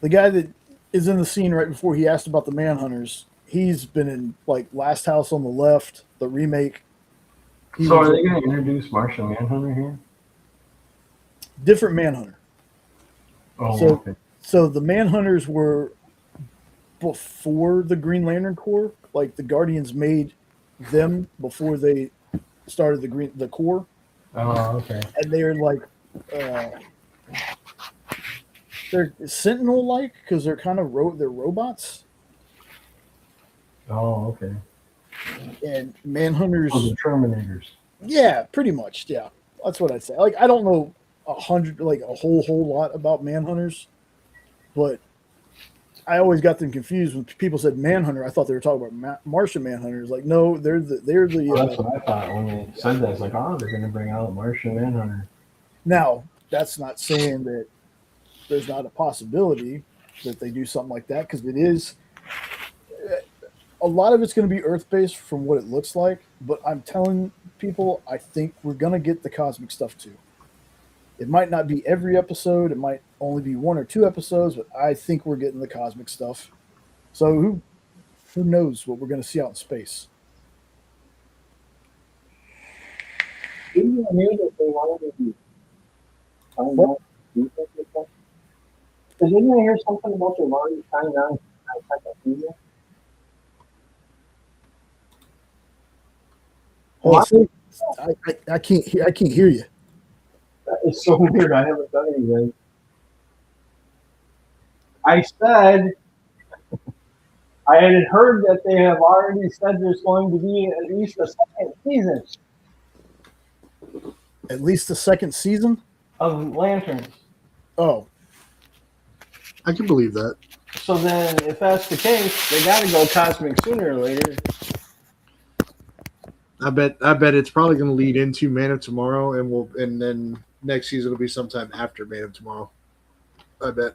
[SPEAKER 1] guy that is in the scene right before he asked about the Manhunters. He's been in like Last House on the Left, the remake.
[SPEAKER 3] So are they going to introduce Martian Manhunter here?
[SPEAKER 1] Different Manhunter.
[SPEAKER 3] Oh,
[SPEAKER 1] so,
[SPEAKER 3] okay.
[SPEAKER 1] So the Manhunters were before the Green Lantern Corps. Like the Guardians made them before they started the Corps.
[SPEAKER 3] Oh, okay.
[SPEAKER 1] And they're like, they're Sentinel-like because they're kind of they're robots.
[SPEAKER 3] Oh, okay.
[SPEAKER 1] And Manhunters.
[SPEAKER 3] Oh, the Terminators.
[SPEAKER 1] Yeah, pretty much. Yeah, that's what I'd say. Like I don't know a whole lot about Manhunters, but I always got them confused when people said Manhunter. I thought they were talking about Martian Manhunters. Like, no, they're the.
[SPEAKER 3] Well, that's what I thought when they said that. It's like, oh, they're going to bring out Martian Manhunter.
[SPEAKER 1] Now, that's not saying that there's not a possibility that they do something like that, because it is. A lot of it's going to be Earth-based from what it looks like, but I'm telling people, I think we're going to get the cosmic stuff too. It might not be every episode. It might only be 1 or 2 episodes, but I think we're getting the cosmic stuff. So who knows what we're going to see out in space?
[SPEAKER 3] Didn't you hear that they wanted to find out? Did anyone hear something about the already signed on second season?
[SPEAKER 1] Oh, I can't hear. I can't hear you.
[SPEAKER 3] It's so weird. I haven't done anything. I said I had heard that they have already said there's going to be at least a second season
[SPEAKER 1] At least the second season
[SPEAKER 3] of Lanterns.
[SPEAKER 1] Oh,
[SPEAKER 2] I can believe that.
[SPEAKER 3] So then, if that's the case, they got to go cosmic sooner or later.
[SPEAKER 2] I bet it's probably going to lead into Man of Tomorrow, and then next season will be sometime after Man of Tomorrow. I bet.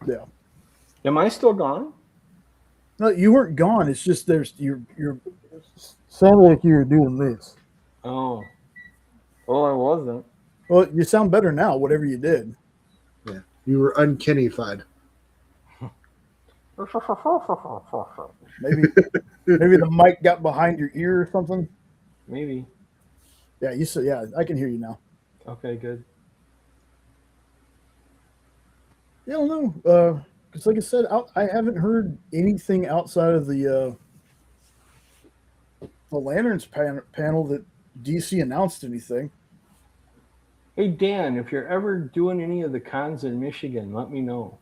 [SPEAKER 1] Yeah.
[SPEAKER 3] Am I still gone?
[SPEAKER 1] No, you weren't gone. It's just you're sounded like you were doing this.
[SPEAKER 3] Oh. Well, I wasn't.
[SPEAKER 1] Well, you sound better now. Whatever you did.
[SPEAKER 2] Yeah, you were uncanny-fied.
[SPEAKER 1] Maybe the mic got behind your ear or something.
[SPEAKER 3] Maybe.
[SPEAKER 1] Yeah, you said. Yeah, I can hear you now.
[SPEAKER 3] Okay, good.
[SPEAKER 1] I don't know. Because like I said, I haven't heard anything outside of the Lanterns panel that DC announced anything.
[SPEAKER 3] Hey, Dan, if you're ever doing any of the cons in Michigan, let me know.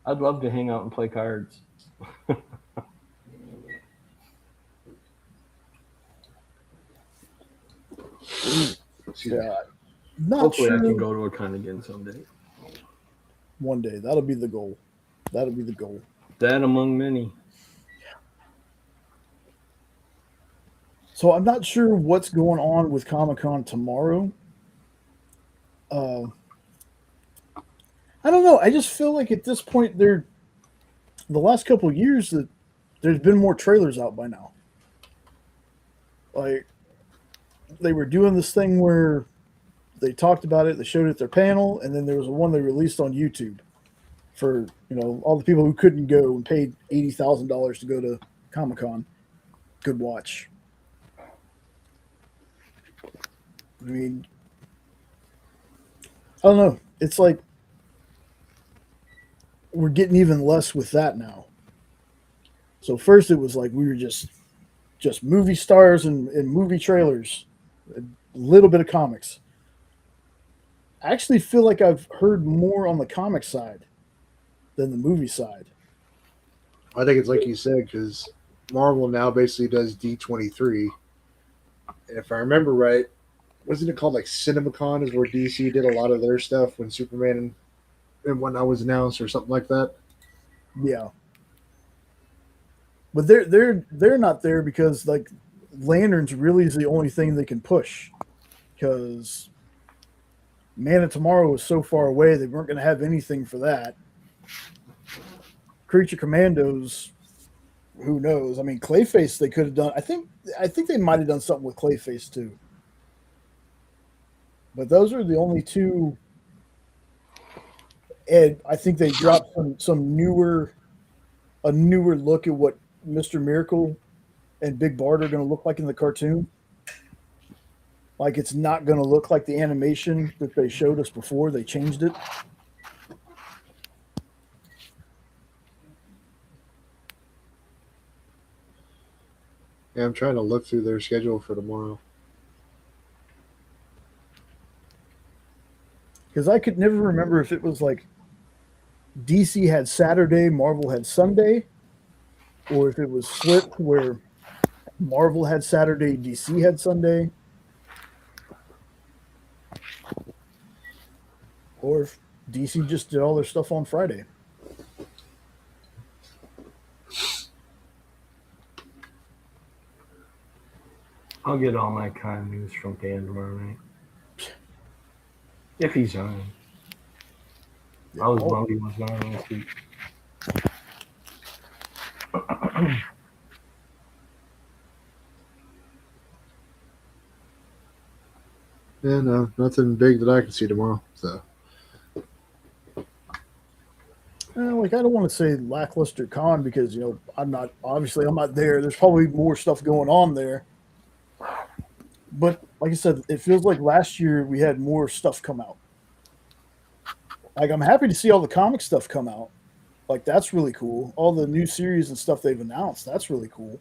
[SPEAKER 3] I'd love to hang out and play cards.
[SPEAKER 1] Yeah, not
[SPEAKER 3] Hopefully
[SPEAKER 1] sure.
[SPEAKER 3] I can go to a con again someday.
[SPEAKER 1] One day. That'll be the goal. That'll be the goal.
[SPEAKER 3] That among many.
[SPEAKER 1] So I'm not sure what's going on with Comic-Con tomorrow. I don't know. I just feel like at this point, the last couple of years that there's been more trailers out by now. Like they were doing this thing where they talked about it, they showed it at their panel, and then there was one they released on YouTube for all the people who couldn't go and paid $80,000 to go to Comic-Con could watch. I mean, I don't know. It's like we're getting even less with that now. So first it was like we were just movie stars and movie trailers, a little bit of comics. I actually feel like I've heard more on the comic side than the movie side.
[SPEAKER 2] I think it's like you said, because Marvel now basically does D23. And if I remember right, wasn't it called like CinemaCon is where DC did a lot of their stuff when Superman and whatnot was announced or something like that?
[SPEAKER 1] Yeah. But they're not there because like Lanterns really is the only thing they can push, because Man of Tomorrow was so far away they weren't going to have anything for that. Creature Commandos, who knows? I mean, Clayface they could have done. I think they might have done something with Clayface too. But those are the only two. And I think they dropped a newer look at what Mr. Miracle and Big Bart are going to look like in the cartoon. Like it's not going to look like the animation that they showed us before. They changed it.
[SPEAKER 2] Yeah, I'm trying to look through their schedule for tomorrow.
[SPEAKER 1] Because I could never remember if it was like DC had Saturday, Marvel had Sunday, or if it was flipped where Marvel had Saturday, DC had Sunday, or if DC just did all their stuff on Friday.
[SPEAKER 3] I'll get all my con news from Dan tomorrow night. If he's on. I was bummed he was on last week.
[SPEAKER 2] Yeah, no, nothing big that I can see tomorrow. So,
[SPEAKER 1] Like I don't want to say lackluster con because I'm not there. There's probably more stuff going on there. But like I said, it feels like last year we had more stuff come out. Like, I'm happy to see all the comic stuff come out. Like, that's really cool. All the new series and stuff they've announced, that's really cool.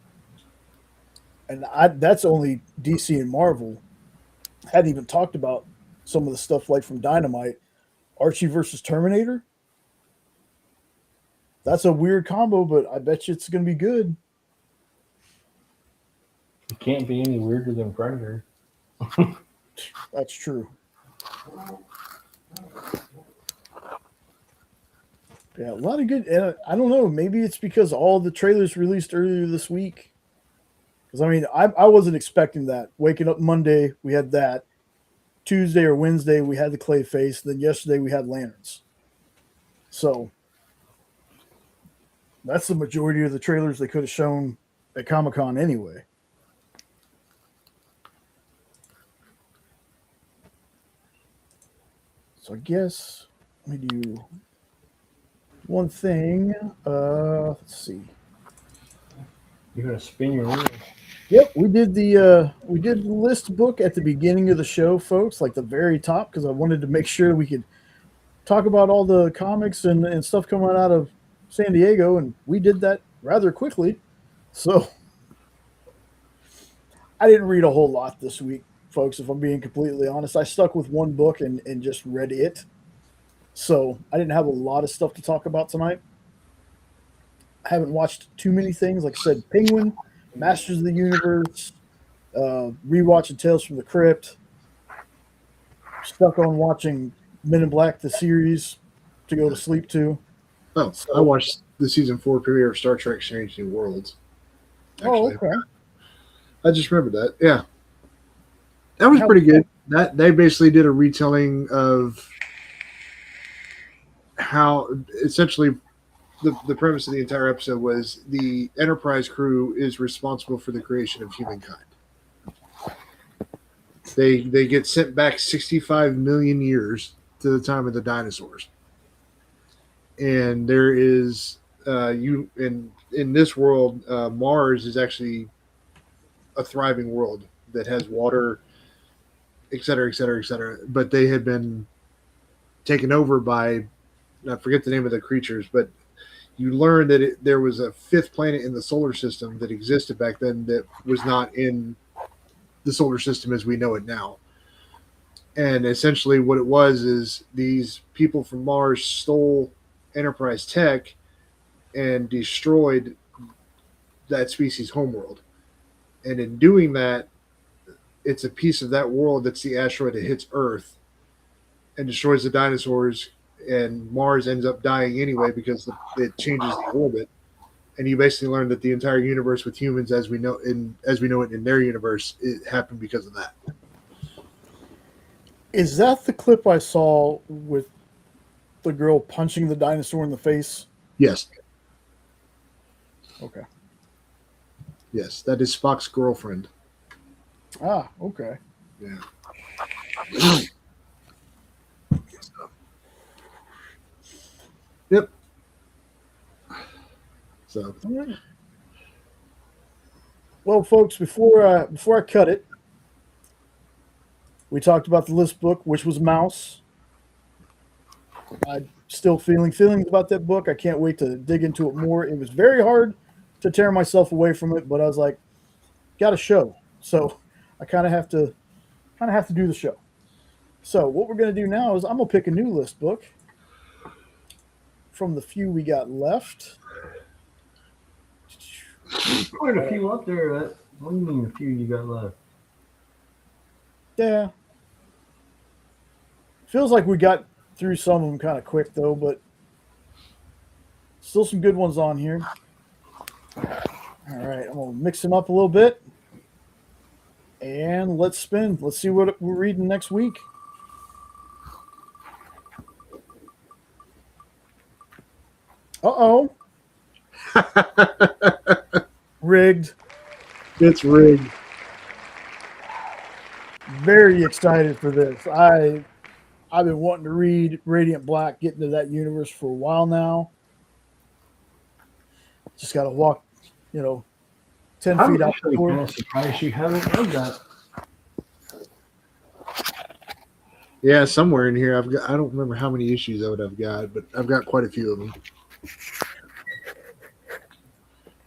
[SPEAKER 1] And that's only DC and Marvel. I hadn't even talked about some of the stuff like from Dynamite. Archie versus Terminator. That's a weird combo, but I bet you it's going to be good.
[SPEAKER 3] It can't be any weirder than Predator.
[SPEAKER 1] That's true. Yeah, a lot of good. And I don't know. Maybe it's because all the trailers released earlier this week. Because, I mean, I wasn't expecting that. Waking up Monday, we had that. Tuesday or Wednesday, we had the Clayface. Then yesterday, we had Lanterns. So that's the majority of the trailers they could have shown at Comic-Con anyway. So I guess let me do one thing. Let's see.
[SPEAKER 3] You're gonna spin your wheel.
[SPEAKER 1] Yep, we did the list book at the beginning of the show, folks, like the very top, because I wanted to make sure we could talk about all the comics and stuff coming out of San Diego, and we did that rather quickly. So I didn't read a whole lot this week, folks, if I'm being completely honest. I stuck with one book and just read it. So I didn't have a lot of stuff to talk about tonight. I haven't watched too many things. Like I said, Penguin, Masters of the Universe, rewatching Tales from the Crypt. Stuck on watching Men in Black, the series, to go to sleep to.
[SPEAKER 2] Oh, so, I watched the season 4 premiere of Star Trek Strange New Worlds.
[SPEAKER 1] Actually. Oh, okay.
[SPEAKER 2] I just remembered that. Yeah. That was pretty good. That they basically did a retelling of how essentially the premise of the entire episode was the Enterprise crew is responsible for the creation of humankind. They get sent back 65 million years to the time of the dinosaurs. And there is in this world, Mars is actually a thriving world that has water, et cetera, et cetera, et cetera. But they had been taken over by, I forget the name of the creatures, but you learn that there was a fifth planet in the solar system that existed back then that was not in the solar system as we know it now. And essentially what it was is these people from Mars stole Enterprise tech and destroyed that species' homeworld. And in doing that, it's a piece of that world that's the asteroid that hits Earth and destroys the dinosaurs, and Mars ends up dying anyway because it changes the orbit. And you basically learn that the entire universe with humans as we know it in their universe, it happened because of that.
[SPEAKER 1] Is that the clip I saw with the girl punching the dinosaur in the face?
[SPEAKER 2] Yes.
[SPEAKER 1] Okay.
[SPEAKER 2] Yes, that is Spock's girlfriend.
[SPEAKER 1] Ah, okay.
[SPEAKER 2] Yeah. Yep. So.
[SPEAKER 1] Well, folks, before I cut it, we talked about the list book, which was Mouse. I'm still feelings about that book. I can't wait to dig into it more. It was very hard to tear myself away from it, but I was like, got a show, so I kind of have to do the show. So what we're going to do now is I'm going to pick a new list book from the few we got left.
[SPEAKER 3] Quite a few up there. What do you mean a few you got left?
[SPEAKER 1] Yeah. Feels like we got through some of them kind of quick, though, but still some good ones on here. All right, I'm going to mix them up a little bit. And let's spin. Let's see what we're reading next week. Uh-oh. Rigged.
[SPEAKER 2] It's rigged.
[SPEAKER 1] Very excited for this. I've been wanting to read Radiant Black, get into that universe for a while now. Just got to walk, 10 feet out the door.
[SPEAKER 3] I'm surprised you haven't read that.
[SPEAKER 2] Yeah, somewhere in here I don't remember how many issues I would have got, but I've got quite a few of them.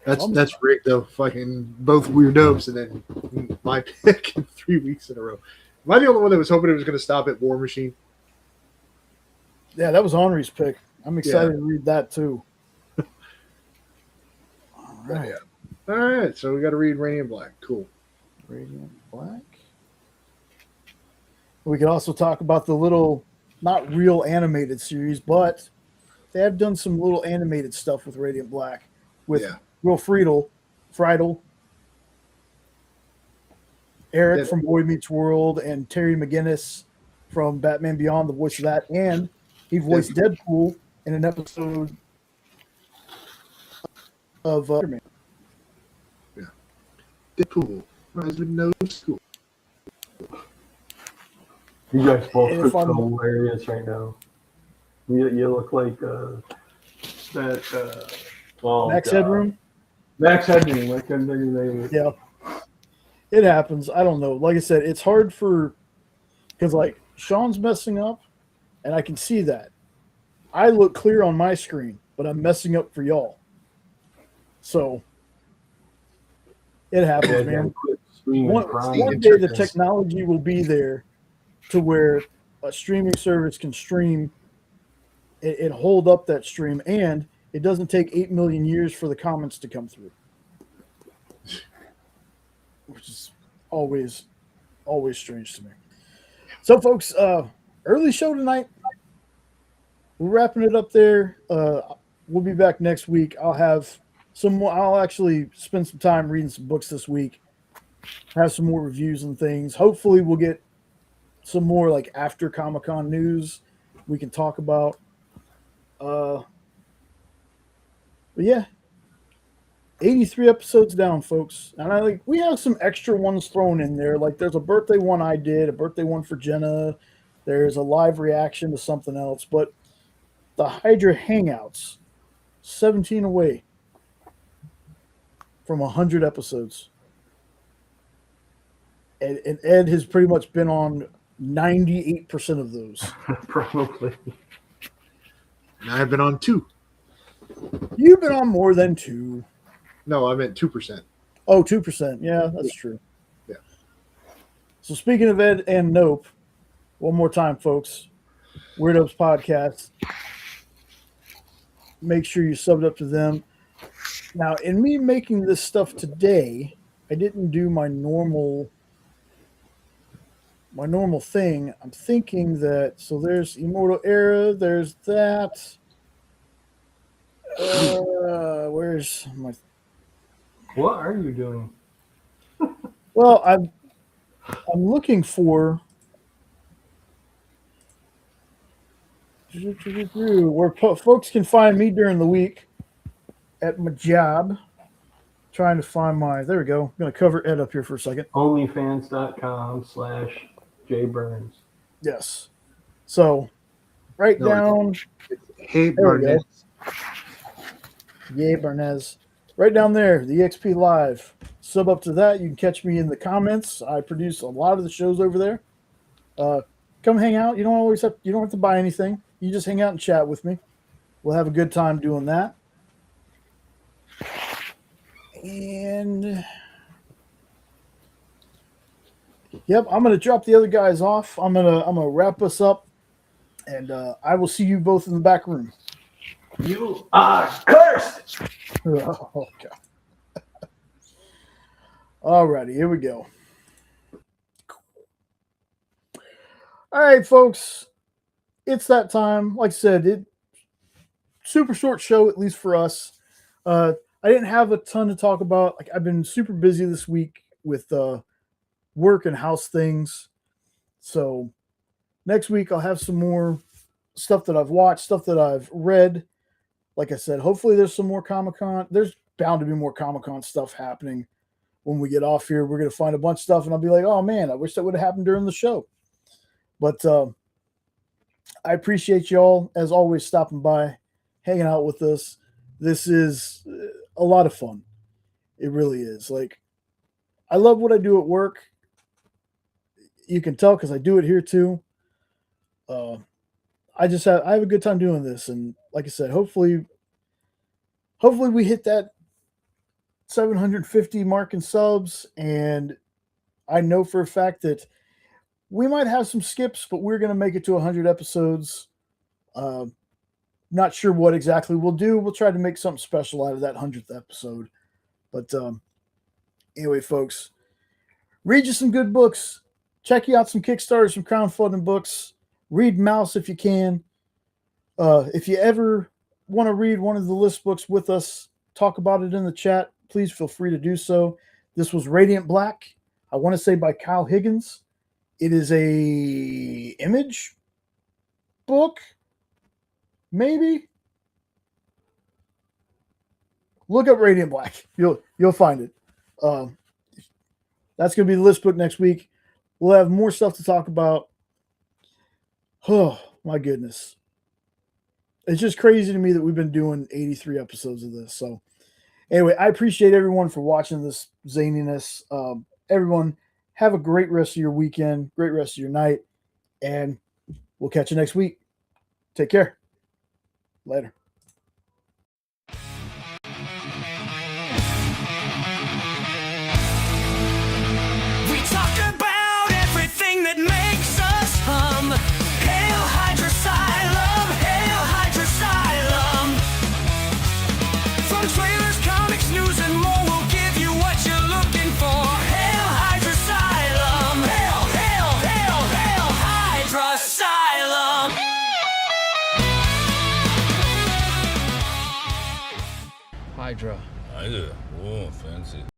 [SPEAKER 2] That's Rick though. Fucking both weirdos, and then my pick in 3 weeks in a row. Am I the only one that was hoping it was going to stop at War Machine?
[SPEAKER 1] Yeah, that was Onrie's pick. I'm excited to read that too. All right.
[SPEAKER 2] All right, so we got to read Radiant Black. Cool.
[SPEAKER 1] Radiant Black. We could also talk about the little, not real animated series, but they have done some little animated stuff with Radiant Black with Will Friedel, Eric from Boy Meets World, and Terry McGinnis from Batman Beyond, the voice of that, and he voiced Deadpool in an episode of Spider-Man.
[SPEAKER 2] Yeah. Deadpool. Rise with no school.
[SPEAKER 3] You guys both look so hilarious right now. You look like that.
[SPEAKER 1] Max Headroom?
[SPEAKER 3] Max Headroom. I couldn't think of the name.
[SPEAKER 1] Yeah. It happens. I don't know. Like I said, it's hard because like Sean's messing up, and I can see that. I look clear on my screen, but I'm messing up for y'all. So it happens, man. One day the technology will be there to where a streaming service can stream and hold up that stream, and it doesn't take 8 million years for the comments to come through, which is always strange to me. So, folks, early show tonight. We're wrapping it up there. We'll be back next week. I'll have some more. I'll actually spend some time reading some books this week, have some more reviews and things. Hopefully, we'll get some more like after Comic-Con news we can talk about. But yeah, 83 episodes down, folks. And we have some extra ones thrown in there. Like there's a birthday one I did, a birthday one for Jenna. There's a live reaction to something else. But the Hydra Hangouts, 17 away from 100 episodes. And Ed has pretty much been on 98% of those.
[SPEAKER 3] Probably.
[SPEAKER 2] And I've been on 2.
[SPEAKER 1] You've been on more than 2.
[SPEAKER 2] No, I meant 2%.
[SPEAKER 1] Oh, 2%. Yeah, that's true.
[SPEAKER 2] Yeah.
[SPEAKER 1] So speaking of Ed and Nope, one more time, folks. Weird Opes Podcast. Make sure you subbed up to them. Now, in me making this stuff today, I didn't do my normal thing. I'm thinking that, so there's Immortal Era, there's that. Where's my...
[SPEAKER 3] What are you doing?
[SPEAKER 1] Well, I'm looking for where folks can find me during the week at my job. Trying to find there we go. I'm going to cover Ed up here for a second.
[SPEAKER 3] Onlyfans.com/jburns.
[SPEAKER 1] Yes. So, down.
[SPEAKER 2] Hey, Barnett.
[SPEAKER 1] Yay, Barnez. Right down there, the XP Live. Sub up to that. You can catch me in the comments. I produce a lot of the shows over there. Come hang out. You don't have to buy anything. You just hang out and chat with me. We'll have a good time doing that. And yep, I'm gonna drop the other guys off. I'm gonna wrap us up, and I will see you both in the back room.
[SPEAKER 3] You are cursed.
[SPEAKER 1] Oh God! Alrighty, here we go. All right, folks, it's that time. Like I said, super short show, at least for us. I didn't have a ton to talk about. Like I've been super busy this week with work and house things. So next week I'll have some more stuff that I've watched, stuff that I've read. Like I said, hopefully there's some more Comic-Con. There's bound to be more Comic-Con stuff happening when we get off here. We're going to find a bunch of stuff and I'll be like, oh man, I wish that would have happened during the show. But I appreciate y'all, as always, stopping by, hanging out with us. This is a lot of fun. It really is. Like, I love what I do at work. You can tell because I do it here too. I have a good time doing this, and like I said, hopefully we hit that 750 mark in subs, and I know for a fact that we might have some skips, but we're going to make it to 100 episodes. Not sure what exactly we'll do. We'll try to make something special out of that 100th episode. But anyway, folks, read you some good books. Check you out some Kickstarters, some crowdfunding books. Read Mouse if you can. If you ever want to read one of the list books with us, talk about it in the chat, please feel free to do so. This was Radiant Black, I want to say by Kyle Higgins. It is a image book, maybe. Look up Radiant Black. You'll find it. That's going to be the list book next week. We'll have more stuff to talk about. Oh, my goodness. It's just crazy to me that we've been doing 83 episodes of this. So anyway, I appreciate everyone for watching this zaniness. Everyone, have a great rest of your weekend, great rest of your night, and we'll catch you next week. Take care. Later.
[SPEAKER 6] We talk about everything that makes us hum. Hail Hydra Asylum, hail Hydra Asylum. From trailers, comics, news, and more, we'll give you what you're looking for. Hail Hydra Asylum, hail, hail, hail, hail Hydra Asylum.
[SPEAKER 15] Hydra.
[SPEAKER 16] Hydra. Oh, fancy.